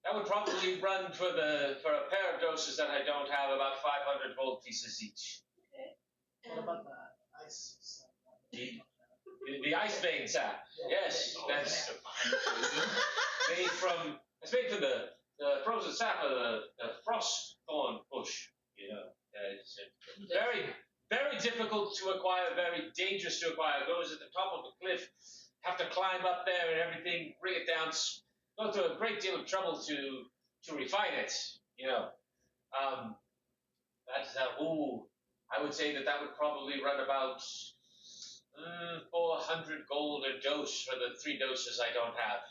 That would probably run for a pair of doses that I don't have, about 500 gold pieces each. Okay. What about the ice stuff? The Icebane sap. Yes, that's made from the frozen sap of the frost thorn bush. It's very, very difficult to acquire, very dangerous to acquire. It goes at the top of a cliff, have to climb up there and everything, bring it down, go through a great deal of trouble to refine it. I would say that would probably run about 400 gold a dose for the 3 doses I don't have.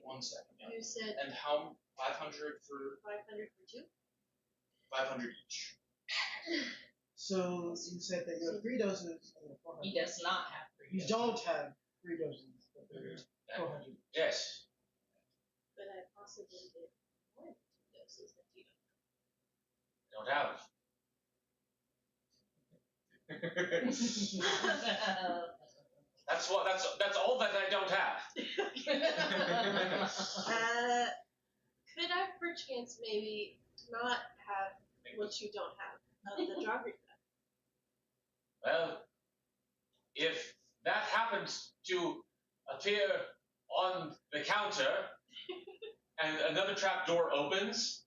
1 second. You said And how 500 for 500 for 2? 500 each. So you said that you have 3 doses and 400. He does not have 3 You don't have 3 doses, but there's 400. Yes. But I possibly get more than 2 doses that you Don't have. That's all that I don't have. Could I perchance maybe not have what you don't have of the Draugr? Well, if that happens to appear on the counter and another trap door opens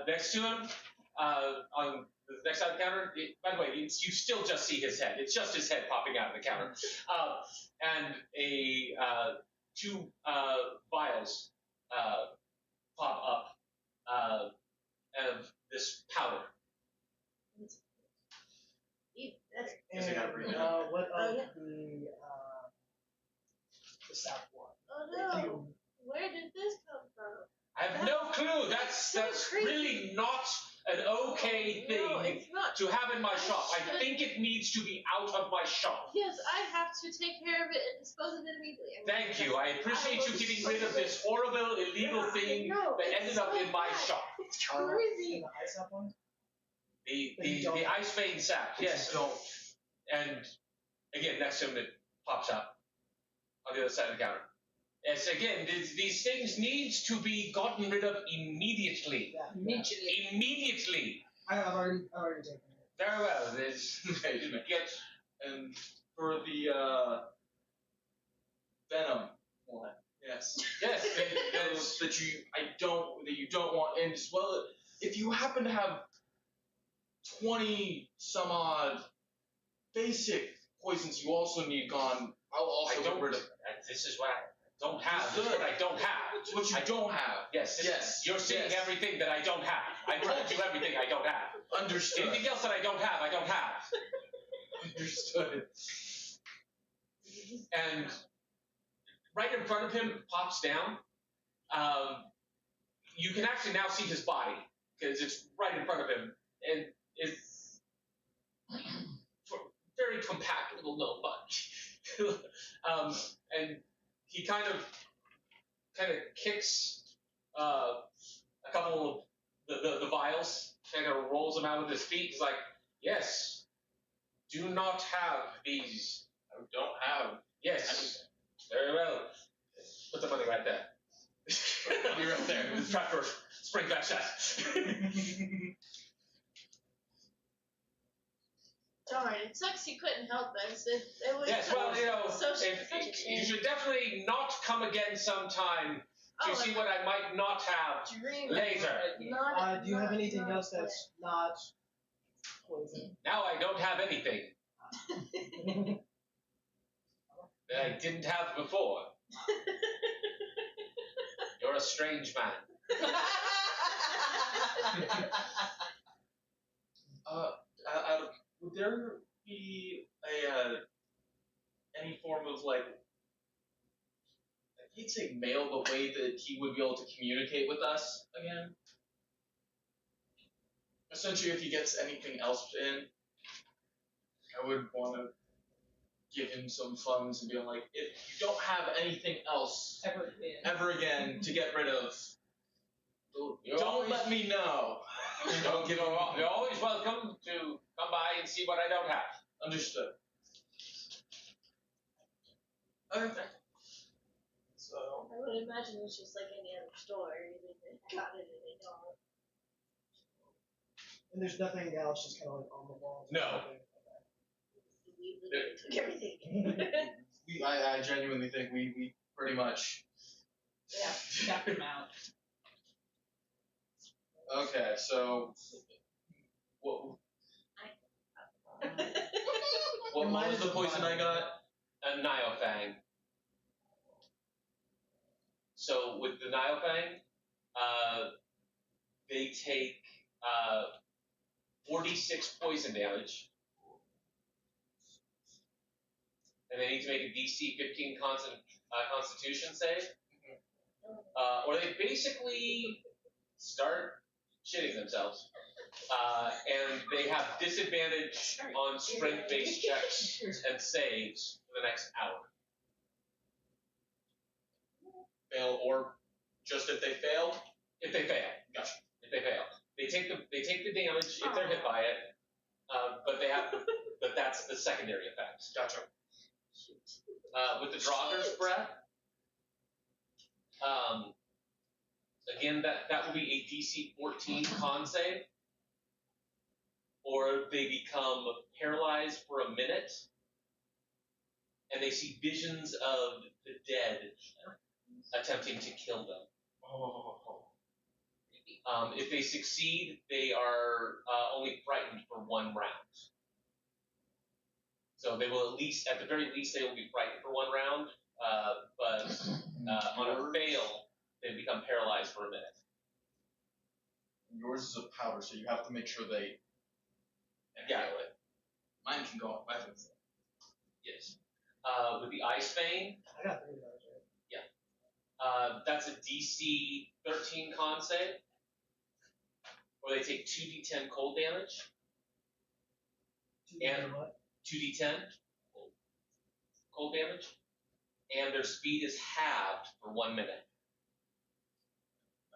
next to him on the next side of the counter, by the way, you still just see his head. It's just his head popping out of the counter. And 2 vials pop up of this powder. do. That's really not an okay thing No, it's not. to have in my shop. I think it needs to be out of my shop. Yes, I have to take care of it and dispose of it immediately. Thank you. I appreciate you getting rid of this horrible, illegal thing that ended up in my shop. It's crazy. In the ice up one? The ice vein sack, yes. And again, next to him it pops up on the other side of the counter. Yes, again, these things need to be gotten rid of immediately. Yeah. Immediately. I've already taken it. Very well. This get And for the venom one, yes. yes. That you don't want in as well. If you happen to have 20 some odd basic poisons you also need gone, I'll also get rid of. This is what I don't have. This is what I don't have. It's what you don't have. Yes. You're seeing everything that I don't have. I told you everything I don't have. Understood. Anything else that I don't have, I don't have. Understood. And right in front of him pops down. You can actually now see his body because it's right in front of him, and it's very compact little notebook. And he kind of kicks a couple of the vials, kind of rolls them out with his feet. He's like, "Yes, do not have these. I don't have. Yes, very well. Put the money right there. You're right there. The trapdoor springs back shut." Darn, it sucks you couldn't help us. It was Yes, well, such a you should definitely not come again sometime to see what I might not have dream. later. Do you have anything else that's not poison? Now I don't have anything that I didn't have before. You're a strange man. Would there be any form of like, I hate saying mail, but way that he would be able to communicate with us again? Essentially, if he gets anything else in, I would want to give him some funds and be like, if you don't have anything else ever again to get rid of, don't let me know. Don't give up. You're always welcome to come by and see what I don't have. Understood. Okay. So. I would imagine it's just like any other store. They got it and they don't. And there's nothing else just kind of like on the walls? No. We literally took everything. I genuinely think we pretty much. Yeah, got them out. Okay, so what was the poison I got? A Niofang. So with the Niofang, they take 46 poison damage, and they need to make a DC 15 Constitution save, or they basically start shitting themselves, and they have disadvantage on strength-based checks and saves for the next hour. Fail, or just if they fail? If they fail, Gotcha. if they fail, they take the damage if they're hit by it, but that's the secondary effect. Gotcha. With the Draugur's Breath, again, that will be a DC 14 con save, or they become paralyzed for a minute, and they see visions of the dead attempting to kill them. If they succeed, they are only frightened for 1 round. So they will at the very least, they will be frightened for 1 round, but on a fail, they become paralyzed for a minute. Yours is a powder, so you have to make sure they Yeah. inhale it. Mine can go on weapons. Yes. With the Ice Vein, I got 3 of those, right? That's a DC 13 con save, where they take 2d10 cold damage, And- what? 2d10 cold damage, and their speed is halved for 1 minute.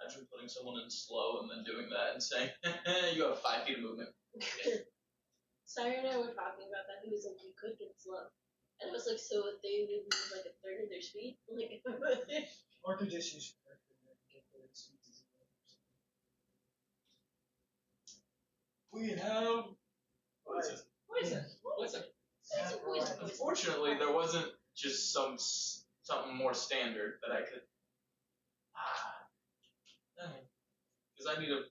Imagine putting someone in slow and then doing that and saying, you have 5 feet of movement. Sire and I were talking about that. He was like, you could get slow. And it was like, so if they would move like a third of their speed? Like, Or could just use your character and get the speed to 0. We have... What is it? Poison. Listen, It's a poison. Unfortunately, there wasn't just something more standard that I could... Because I need a...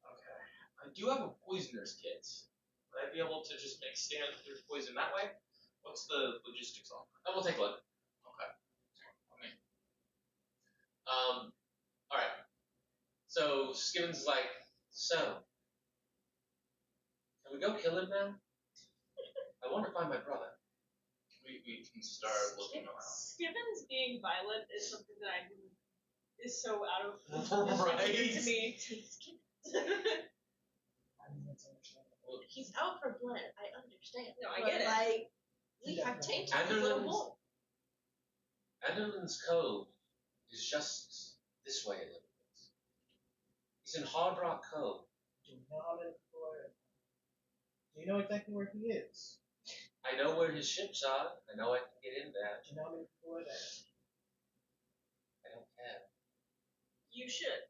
Okay. I do have a poisoner's kit. Would I be able to just make stand through poison that way? What's the logistics on that? we'll take a look. Okay. Okay. Alright. So, Skimmins is like, so, can we go kill him now? I want to find my brother. We can start looking around. Skibbins being violent is something that I do is so out of Right. to me. I mean, that's understandable. He's out for blood. I understand. No, I But, get it. like, we have tainted I his don't little know. boy. Anderland's Cove is just this way a little bit. He's in Hardrock Cove. Do you know how many people are in? Do you know exactly where he is? I know where his ships are. I know I can get in there. Do you know how many people are there? I don't care. You should.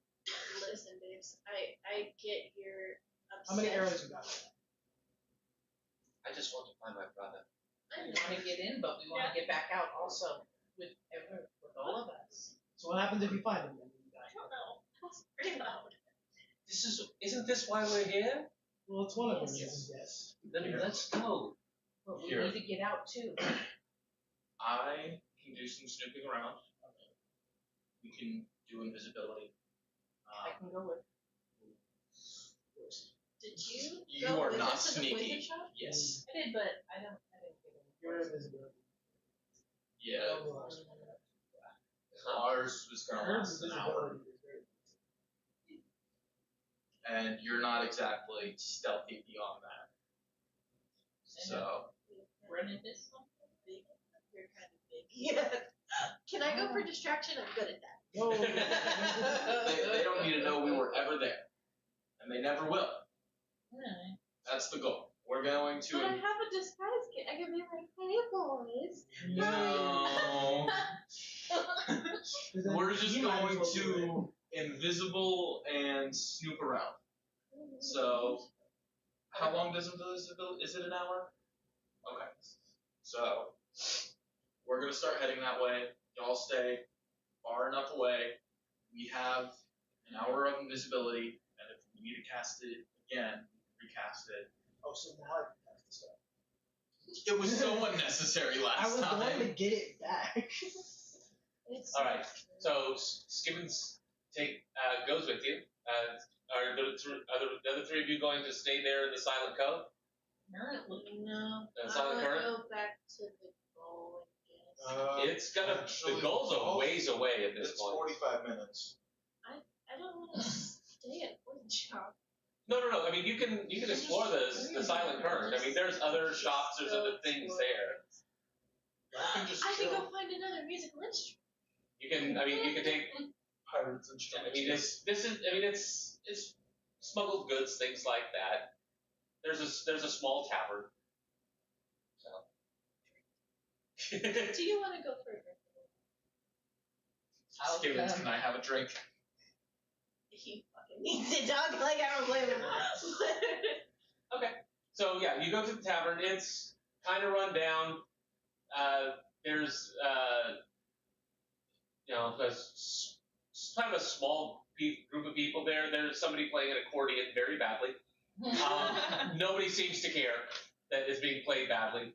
Listen, babes, I get your How many upset. arrows you got? I just want to find my brother. I We know. want to get in, but we want to get back out also with all of us. So what happens if you find him then? I don't know. That's pretty loud. Isn't this why we're here? Well, it's one of them, Yes. yes. Then let's go. But we Here. need to get out too. I can do some snooping around. We can do invisibility. I can go with. Did you? You go are with not us to the poison sneaky. shop? Yes. I did, but I didn't get in. You're invisible. Yeah. Ours was gonna last an hour, and you're not exactly stealthy beyond that. So Run into something. Big. You're kind of big. Yeah. Can I go for distraction? I'm good at that. No. they don't need to know we were ever there, and they never will. Alright. That's the goal. We're going to. But I have a disguise kit. I can be like, hey boys. No. We're just You might as going well do to invisible and snoop around. So, how long does invisibility? Is it an hour? Okay. So, we're gonna start heading that way. Y'all stay far enough away. We have an hour of invisibility, and if we need to cast it again, we can recast it. Oh, so now I can cast this stuff. It was so unnecessary I last was time. going to get it back. It's Alright, so Skimmins goes with you. Are the other three of you going to stay there in the Silent Cove? Apparently. No. The I Silent want to Current? go back to the goal, I guess. It's gonna. actually, The goal's a ways away at this It's point. 45 minutes. I don't want to stay at poison shop. No. I mean, you can explore the Silent Current. I mean, there's other shops. There's other things there. I can just I chill. can go find another musical instrument. You can. I mean, you can take. Pirates and I mean, this is. I mean, it's smuggled goods, things like that. There's a small tavern. So. Do you want to go for a drink? Skimmins, can I have a drink? He fucking needs it, dog. Like, I don't blame him. Okay. So yeah, you go to the tavern. It's kind of run down. There's kind of a small group of people there. There's somebody playing an accordion very badly. Nobody seems to care that it's being played badly.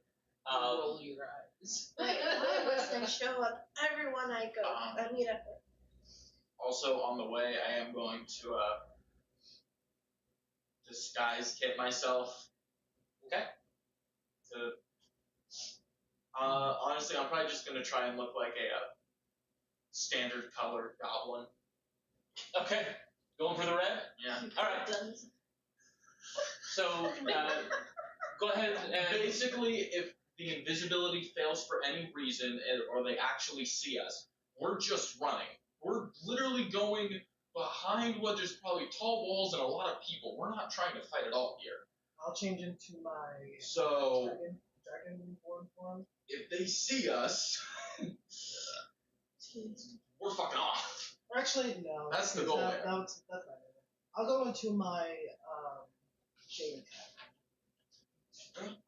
Roll your eyes. Like, why must I show up everyone I go? I meet up with. Also, on the way, I am going to disguise kit myself. Okay. Honestly, I'm probably just gonna try and look like standard color goblin. Okay, going for the red. Yeah. All right. So go ahead and Basically, if the invisibility fails for any reason, or they actually see us, we're just running. We're literally going behind what there's probably tall walls and a lot of people. We're not trying to fight at all here. I'll change into my So dragonborn form. if they see us, we're fucking off. Or actually, no. That's the because goal That's not it. I'll go into my shade attack.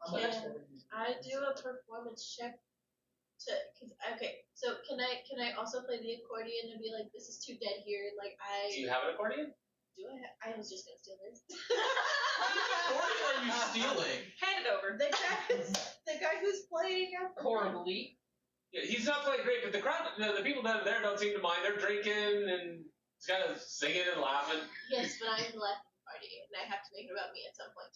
I'm much better using I it. do a performance check to, so can I also play the accordion and be like, this is too dead here, like do you have an accordion? I was just gonna steal this. What are you stealing? Hand it over. The guy who's playing at Horribly. Yeah, he's not playing great, but the crowd, the people that are there don't seem to mind. They're drinking and kind of singing and laughing. Yes, but I'm the laughing party, and I have to make it about me at some point.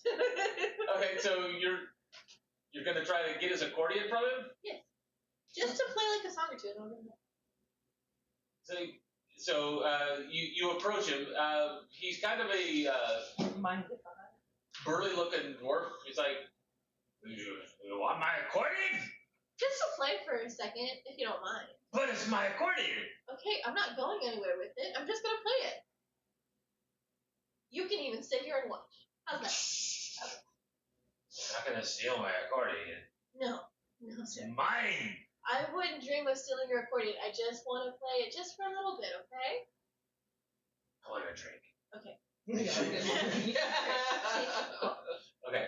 Okay, so you're gonna try to get his accordion from him? Just to play like a song or two. I don't know. So you approach him. He's kind of a Mind if burly looking dwarf. He's like, you want my accordion? Just to play for a second, if you don't mind. But it's my accordion. Okay, I'm not going anywhere with it. I'm just gonna play it. You can even sit here and watch. How's that? You're not gonna steal my accordion. No, It's sir. mine. I wouldn't dream of stealing your accordion. I just want to play it just for a little bit, okay? I want a drink. Okay. Okay.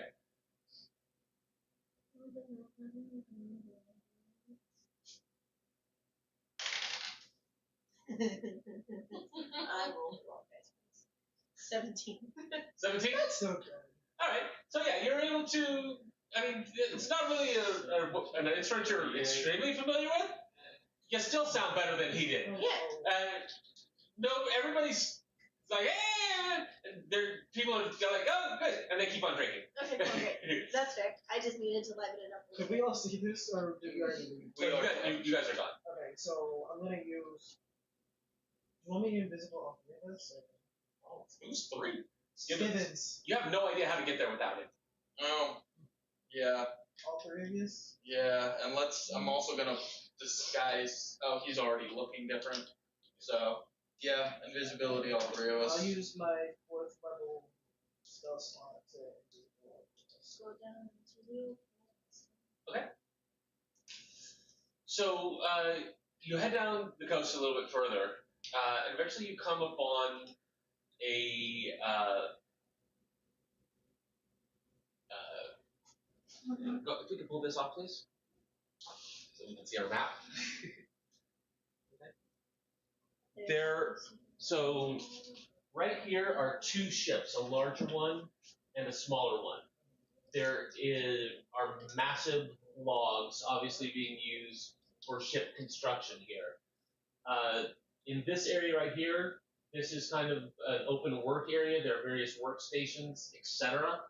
I rolled the wrong dice. 17. 17. That's so good. All right. So yeah, you're able to. I mean, it's not really an instrument you're extremely familiar with. You still sound better than he did. Yeah. No, everybody's like, hey, and people are like, oh, good, and they keep on drinking. Okay, cool, great. That's fair. I just needed to liven it up a Did little we all see this, or did we already leave? You guys are gone. Okay, so I'm gonna use. Do you want me to invisible all three of us? Oh, who's 3? Skivens. You have no idea how to get there without him. Oh, yeah, All three of you? yeah, and I'm also gonna disguise, he's already looking different, so, yeah, invisibility, all 3 of us. I'll use my 4th level spell slot to invisible. Slow down to you. So you head down the coast a little bit further, and eventually you come upon a if we can pull this off, please, so we can see our map. So right here are 2 ships, a larger one and a smaller one. There are massive logs, obviously being used for ship construction here. In this area right here, this is kind of an open work area. There are various workstations, etc.,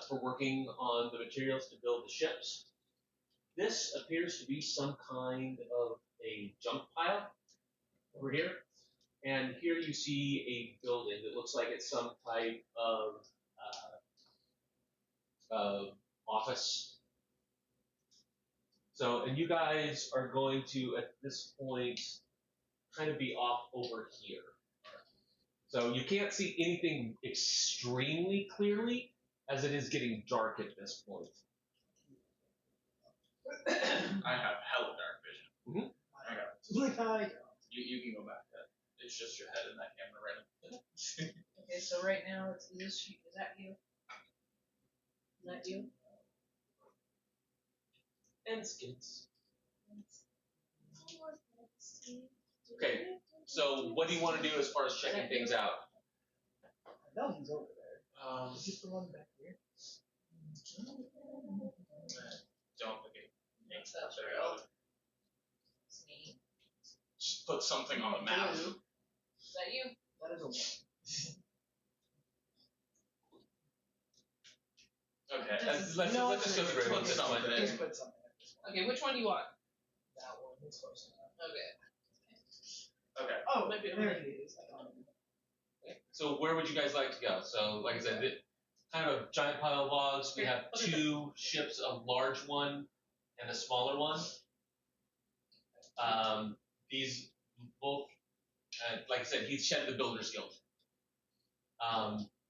for working on the materials to build the ships. This appears to be some kind of a junk pile over here. And here you see a building that looks like it's some type of office. So, and you guys are going to, at this point, kind of be off over here. So you can't see anything extremely clearly, as it is getting dark at this point. I have hella dark vision. Mm-hmm. I got it. Like, I don't. You can go back to it's just your head in that camera right now. Okay, so right now it's this sheet. Is that you? Is that you? And skins. Okay, so what do you want to do as far as checking things out? I know he's over there. Is this the one back here? Don't look at Makes that real. It's me. just put something on the map. Is that you? That is a one. Okay, Let's just go through it. Put something in. Just put something at this one. Okay, which one do you want? That one is close enough. Okay. Okay. Oh, Maybe there it is. I got it. Okay. So where would you guys like to go? So, like I said, kind of a giant pile of logs. We have two ships, a large one and a smaller one. These both, like I said, he's shed the Builder's Guild.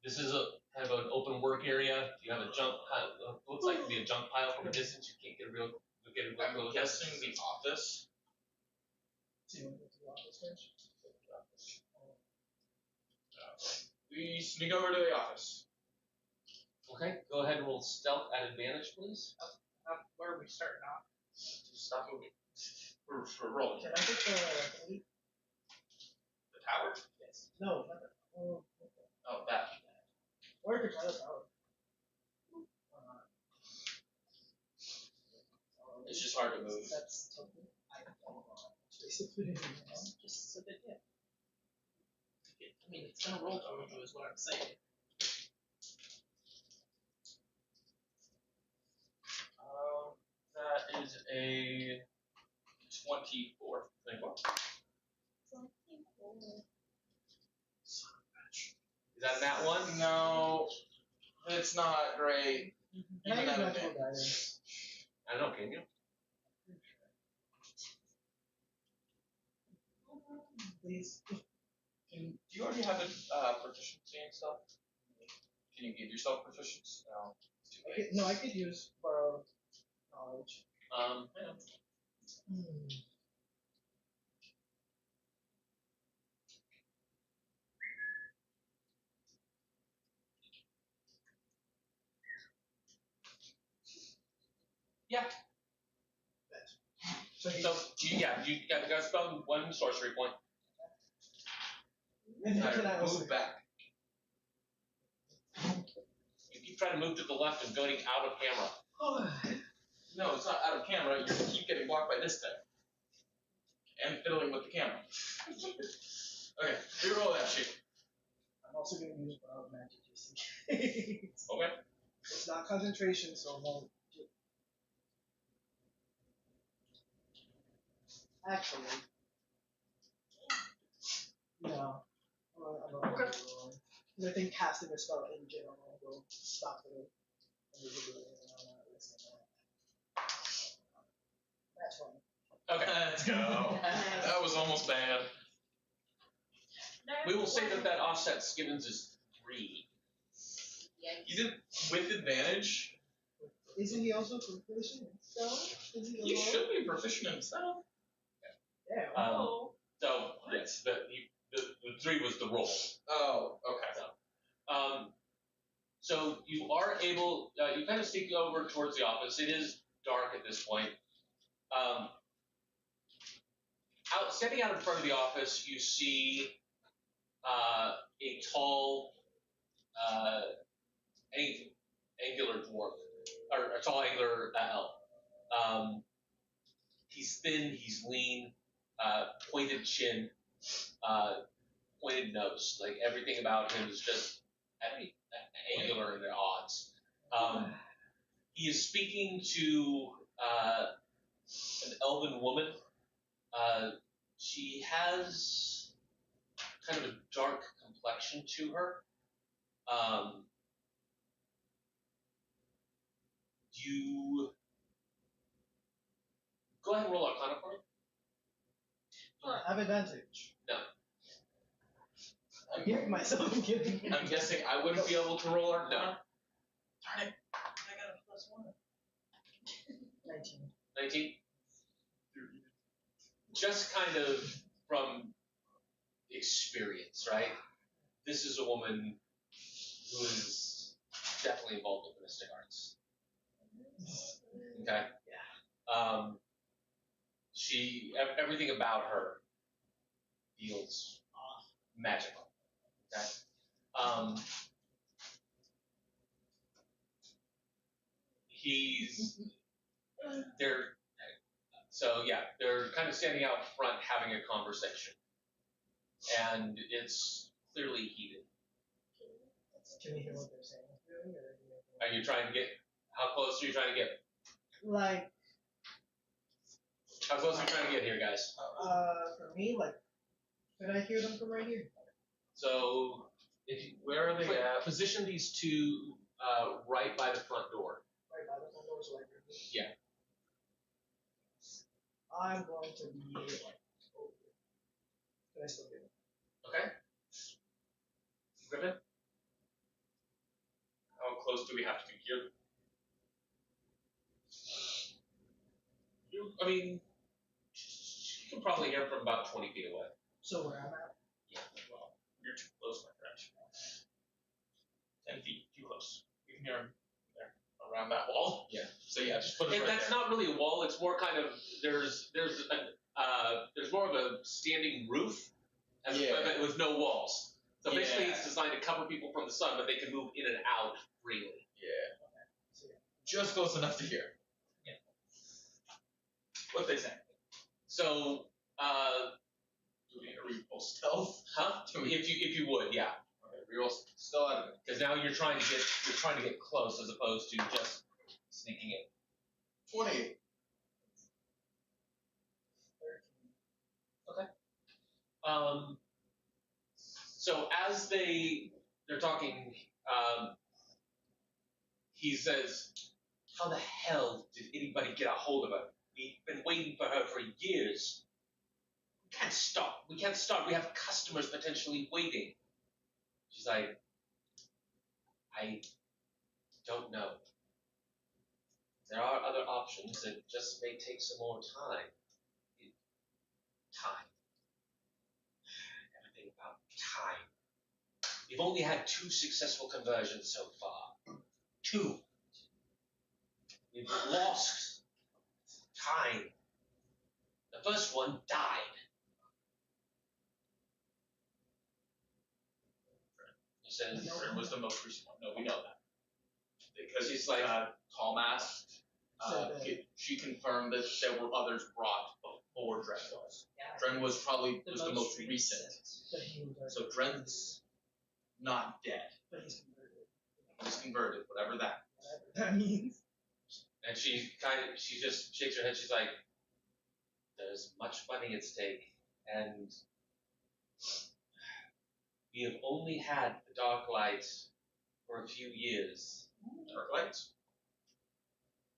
This is a kind of an open work area. You have a junk pile. Looks like to be a junk pile from a distance. You can't get a real I'm guessing the office. So you want to go to the office first? We sneak over to the office. Okay, go ahead and roll stealth at advantage, please. Where are we starting off? Stop moving. We're rolling. Can I get the thingy? The tower? Yes. No, not that. Oh, okay. Oh, that. Or you could try the tower. It's just hard to move. That's totally. I don't know. Basically, Just a bit, yeah. I mean, it's gonna roll towards you, is what I'm saying. That is a 24. 24? Is that that one? No, it's not great. Can I Even get at natural advantage. guidance? I don't know, can you? Please. Do you already have a proficiency and stuff? Can you give yourself proficiency? No, it's too late. I could use borrowed knowledge. So, You got spelled one sorcery point. and then can I also Move back. You keep trying to move to the left and going out of camera. No, it's not out of camera. You keep getting blocked by this thing. And fiddling with the camera. Okay, reroll that sheet. I'm also going to use borrowed magic just in case. Okay. It's not concentration, so it won't. Actually, no. I'm not Okay. Because I think casting a spell in general will stop it. That's fine. Okay. Let's go. That was almost bad. We will say that offset Skibbins is 3. You did with advantage. Isn't he also proficient in spell? Is he You alone? should be proficient in stuff. Yeah. So, yes, the 3 was the roll. Oh, okay. So you are able, you kind of sneak over towards the office. It is dark at this point. Standing out in front of the office, you see a tall, angular dwarf, or a tall angular elf. He's thin, he's lean, pointed chin, pointed nose. Like everything about him is just angular and at odds. He is speaking to an elven woman. She has kind of a dark complexion to her. You go ahead and roll Arcana for me. I have advantage. No. I'm giving myself a giving. I'm guessing I wouldn't be able to roll our No. Darn it. I got a +1. 19. 19? Just kind of from experience, right? This is a woman who is definitely involved with mystic arts. Okay? Yeah. Everything about her feels magical. Okay? They're kind of standing out front having a conversation. And it's clearly heated. Can you hear what they're saying? Really, or Are you trying to get, how close are you trying to get? like, How close are you trying to get here, guys? for me, like Can I hear them from right here? So, Where are they at? position these two right by the front door. Right by the front doors, right here. Yeah. I'm going to be like over here. Can I still get it? Okay. Griffin? How close do we have to be here? I mean, you can probably hear from about 20 feet away. So where I'm at? Well, you're too close, my friend. 10 feet, too close. We can hear him there, around that wall. Yeah. So yeah, just put us right That's there. not really a wall. It's more kind of there's more of a standing roof as Yeah. with no walls. So basically, Yeah. it's designed to cover people from the sun, but they can move in and out freely. Yeah. So, yeah. Just close enough to hear. What they say? So, Do we need to reroll stealth? if you would, yeah, Okay, reroll still out of it. because now you're trying to get close as opposed to just sneaking in. 28. So as they're talking, he says, "How the hell did anybody get a hold of her? We've been waiting for her for years. We can't stop. We can't start. We have customers potentially waiting." She's like, "I don't know. There are other options. It just may take some more time. Time. Everything about time. We've only had 2 successful conversions so far. 2. We've lost time. The first one died." He says, Friend was the most recent one. No, we know that. Because She's like, tall mask. So the- She confirmed that there were others brought before Dren was. Dren was probably the most recent. But he was So Dren's not dead. but he's converted. He's converted, whatever that. Whatever that means. and she just shakes her head. She's like, "There's much money at stake, and we have only had the dark light for a few years. Dark lights.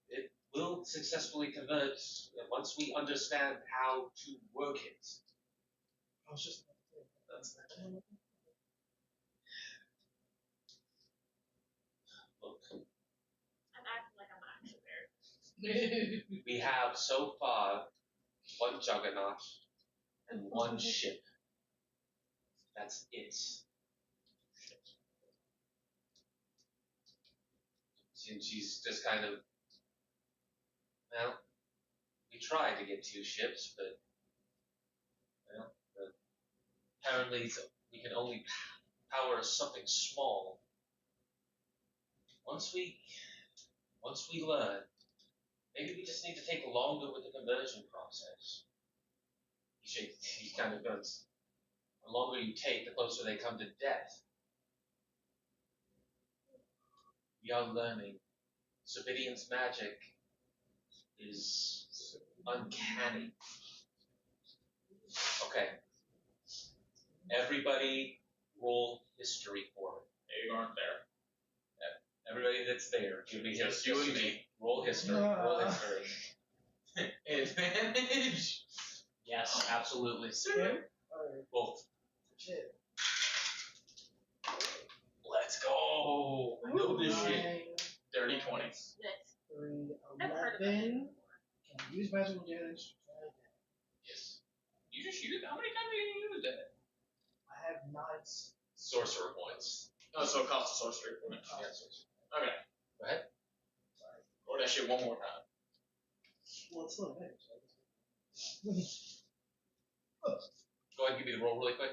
It will successfully convert once we understand how to work it." I was just about to say, That's Look, I'm acting like I'm actually there. we have so far 1 juggernaut and 1 ship. That's it. She's just kind of, well, we tried to get 2 ships, but, well, apparently we can only power something small. Once we learn, maybe we just need to take longer with the conversion process. He kind of goes, the longer you take, the closer they come to death. We are learning. Serbidian's magic is uncanny. Okay. Everybody roll history for me. They aren't there. Everybody that's there, give me Just history. you and me. Roll history. Roll history. Advantage. Yes, absolutely. Alright, Both. shit. Let's go. I know this shit. 9, Dirty 20. Nice. 3, I've heard of that 11. before. Can use magical damage to try again. Yes. You just shoot it. How many times have you used it? I have 9. Sorcerer points. Oh, so it costs a sorcery point. Yeah, sorcerer. Okay. Go ahead. Roll that shit one more time. Well, it's still advantage. Go ahead and give me the roll really quick.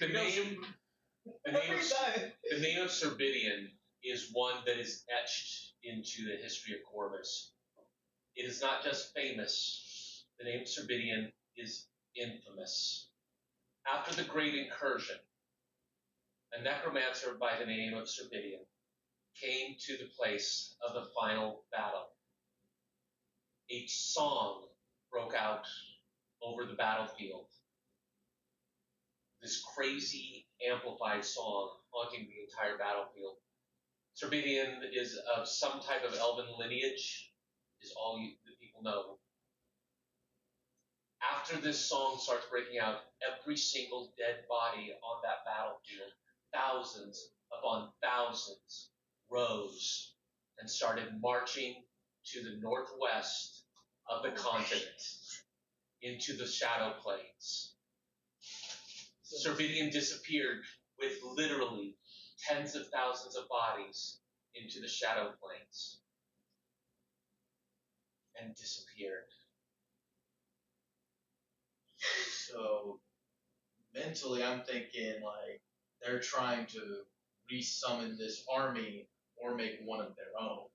The name, the name of Serbidian is one that is etched into the history of Corvus. It is not just famous. The name of Serbidian is infamous. After the Great Incursion, a necromancer by the name of Serbidian came to the place of the final battle. A song broke out over the battlefield. This crazy, amplified song haunting the entire battlefield. Cerbidian is of some type of elven lineage, is all the people know. After this song starts breaking out, every single dead body on that battlefield, thousands upon thousands, rose and started marching to the northwest of the continent into the Shadow Plains. Cerbidian disappeared with literally tens of thousands of bodies into the Shadow Plains and disappeared. So mentally, I'm thinking like they're trying to resummon this army or make one of their own.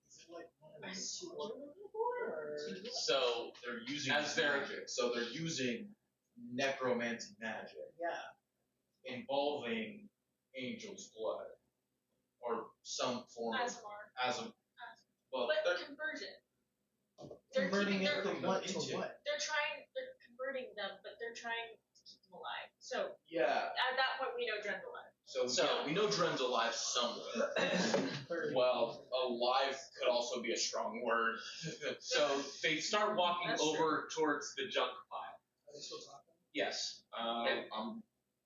Is it like one of these two or So they're using As they're- magic. So they're using necromancy magic yeah. involving angel's blood or some form As of more. well, But they're conversion. They're Converting keeping it their, from what to into- what? they're converting them, but they're trying to keep them alive. So yeah. at that point, we know Dren's alive. So yeah, we know Dren's alive somewhere. Well, alive could also be a strong word. So they start walking That's over towards the junk pile. Are they still talking? Yes.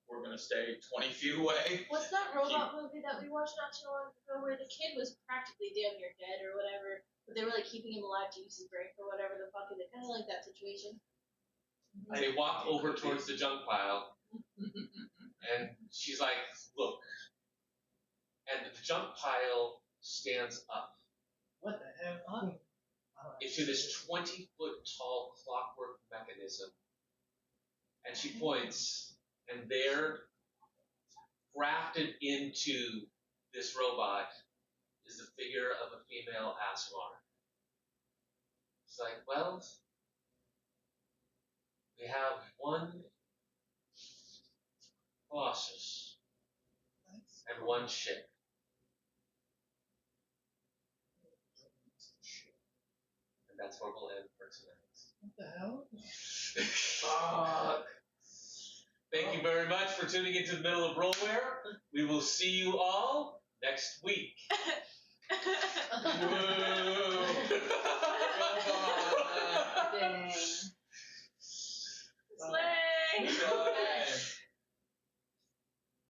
We're gonna stay 20 feet away. What's that robot movie that we watched not too long ago where the kid was practically damn near dead or whatever, but they were like keeping him alive to use his brain or whatever the fuck is it? Kind of like that situation. They walk over towards the junk pile, and she's like, look. And the junk pile stands up What the hell? I don't into this 20-foot tall clockwork mechanism. And she points, and there, grafted into this robot, is the figure of a female Asmar. She's like, well, we have one Colossus and one ship. And that's where we'll end for tonight. What the hell? Fuck. Thank you very much for tuning into the middle of Rollware. We will see you all next week. Woo. Dang. Slay! Bye.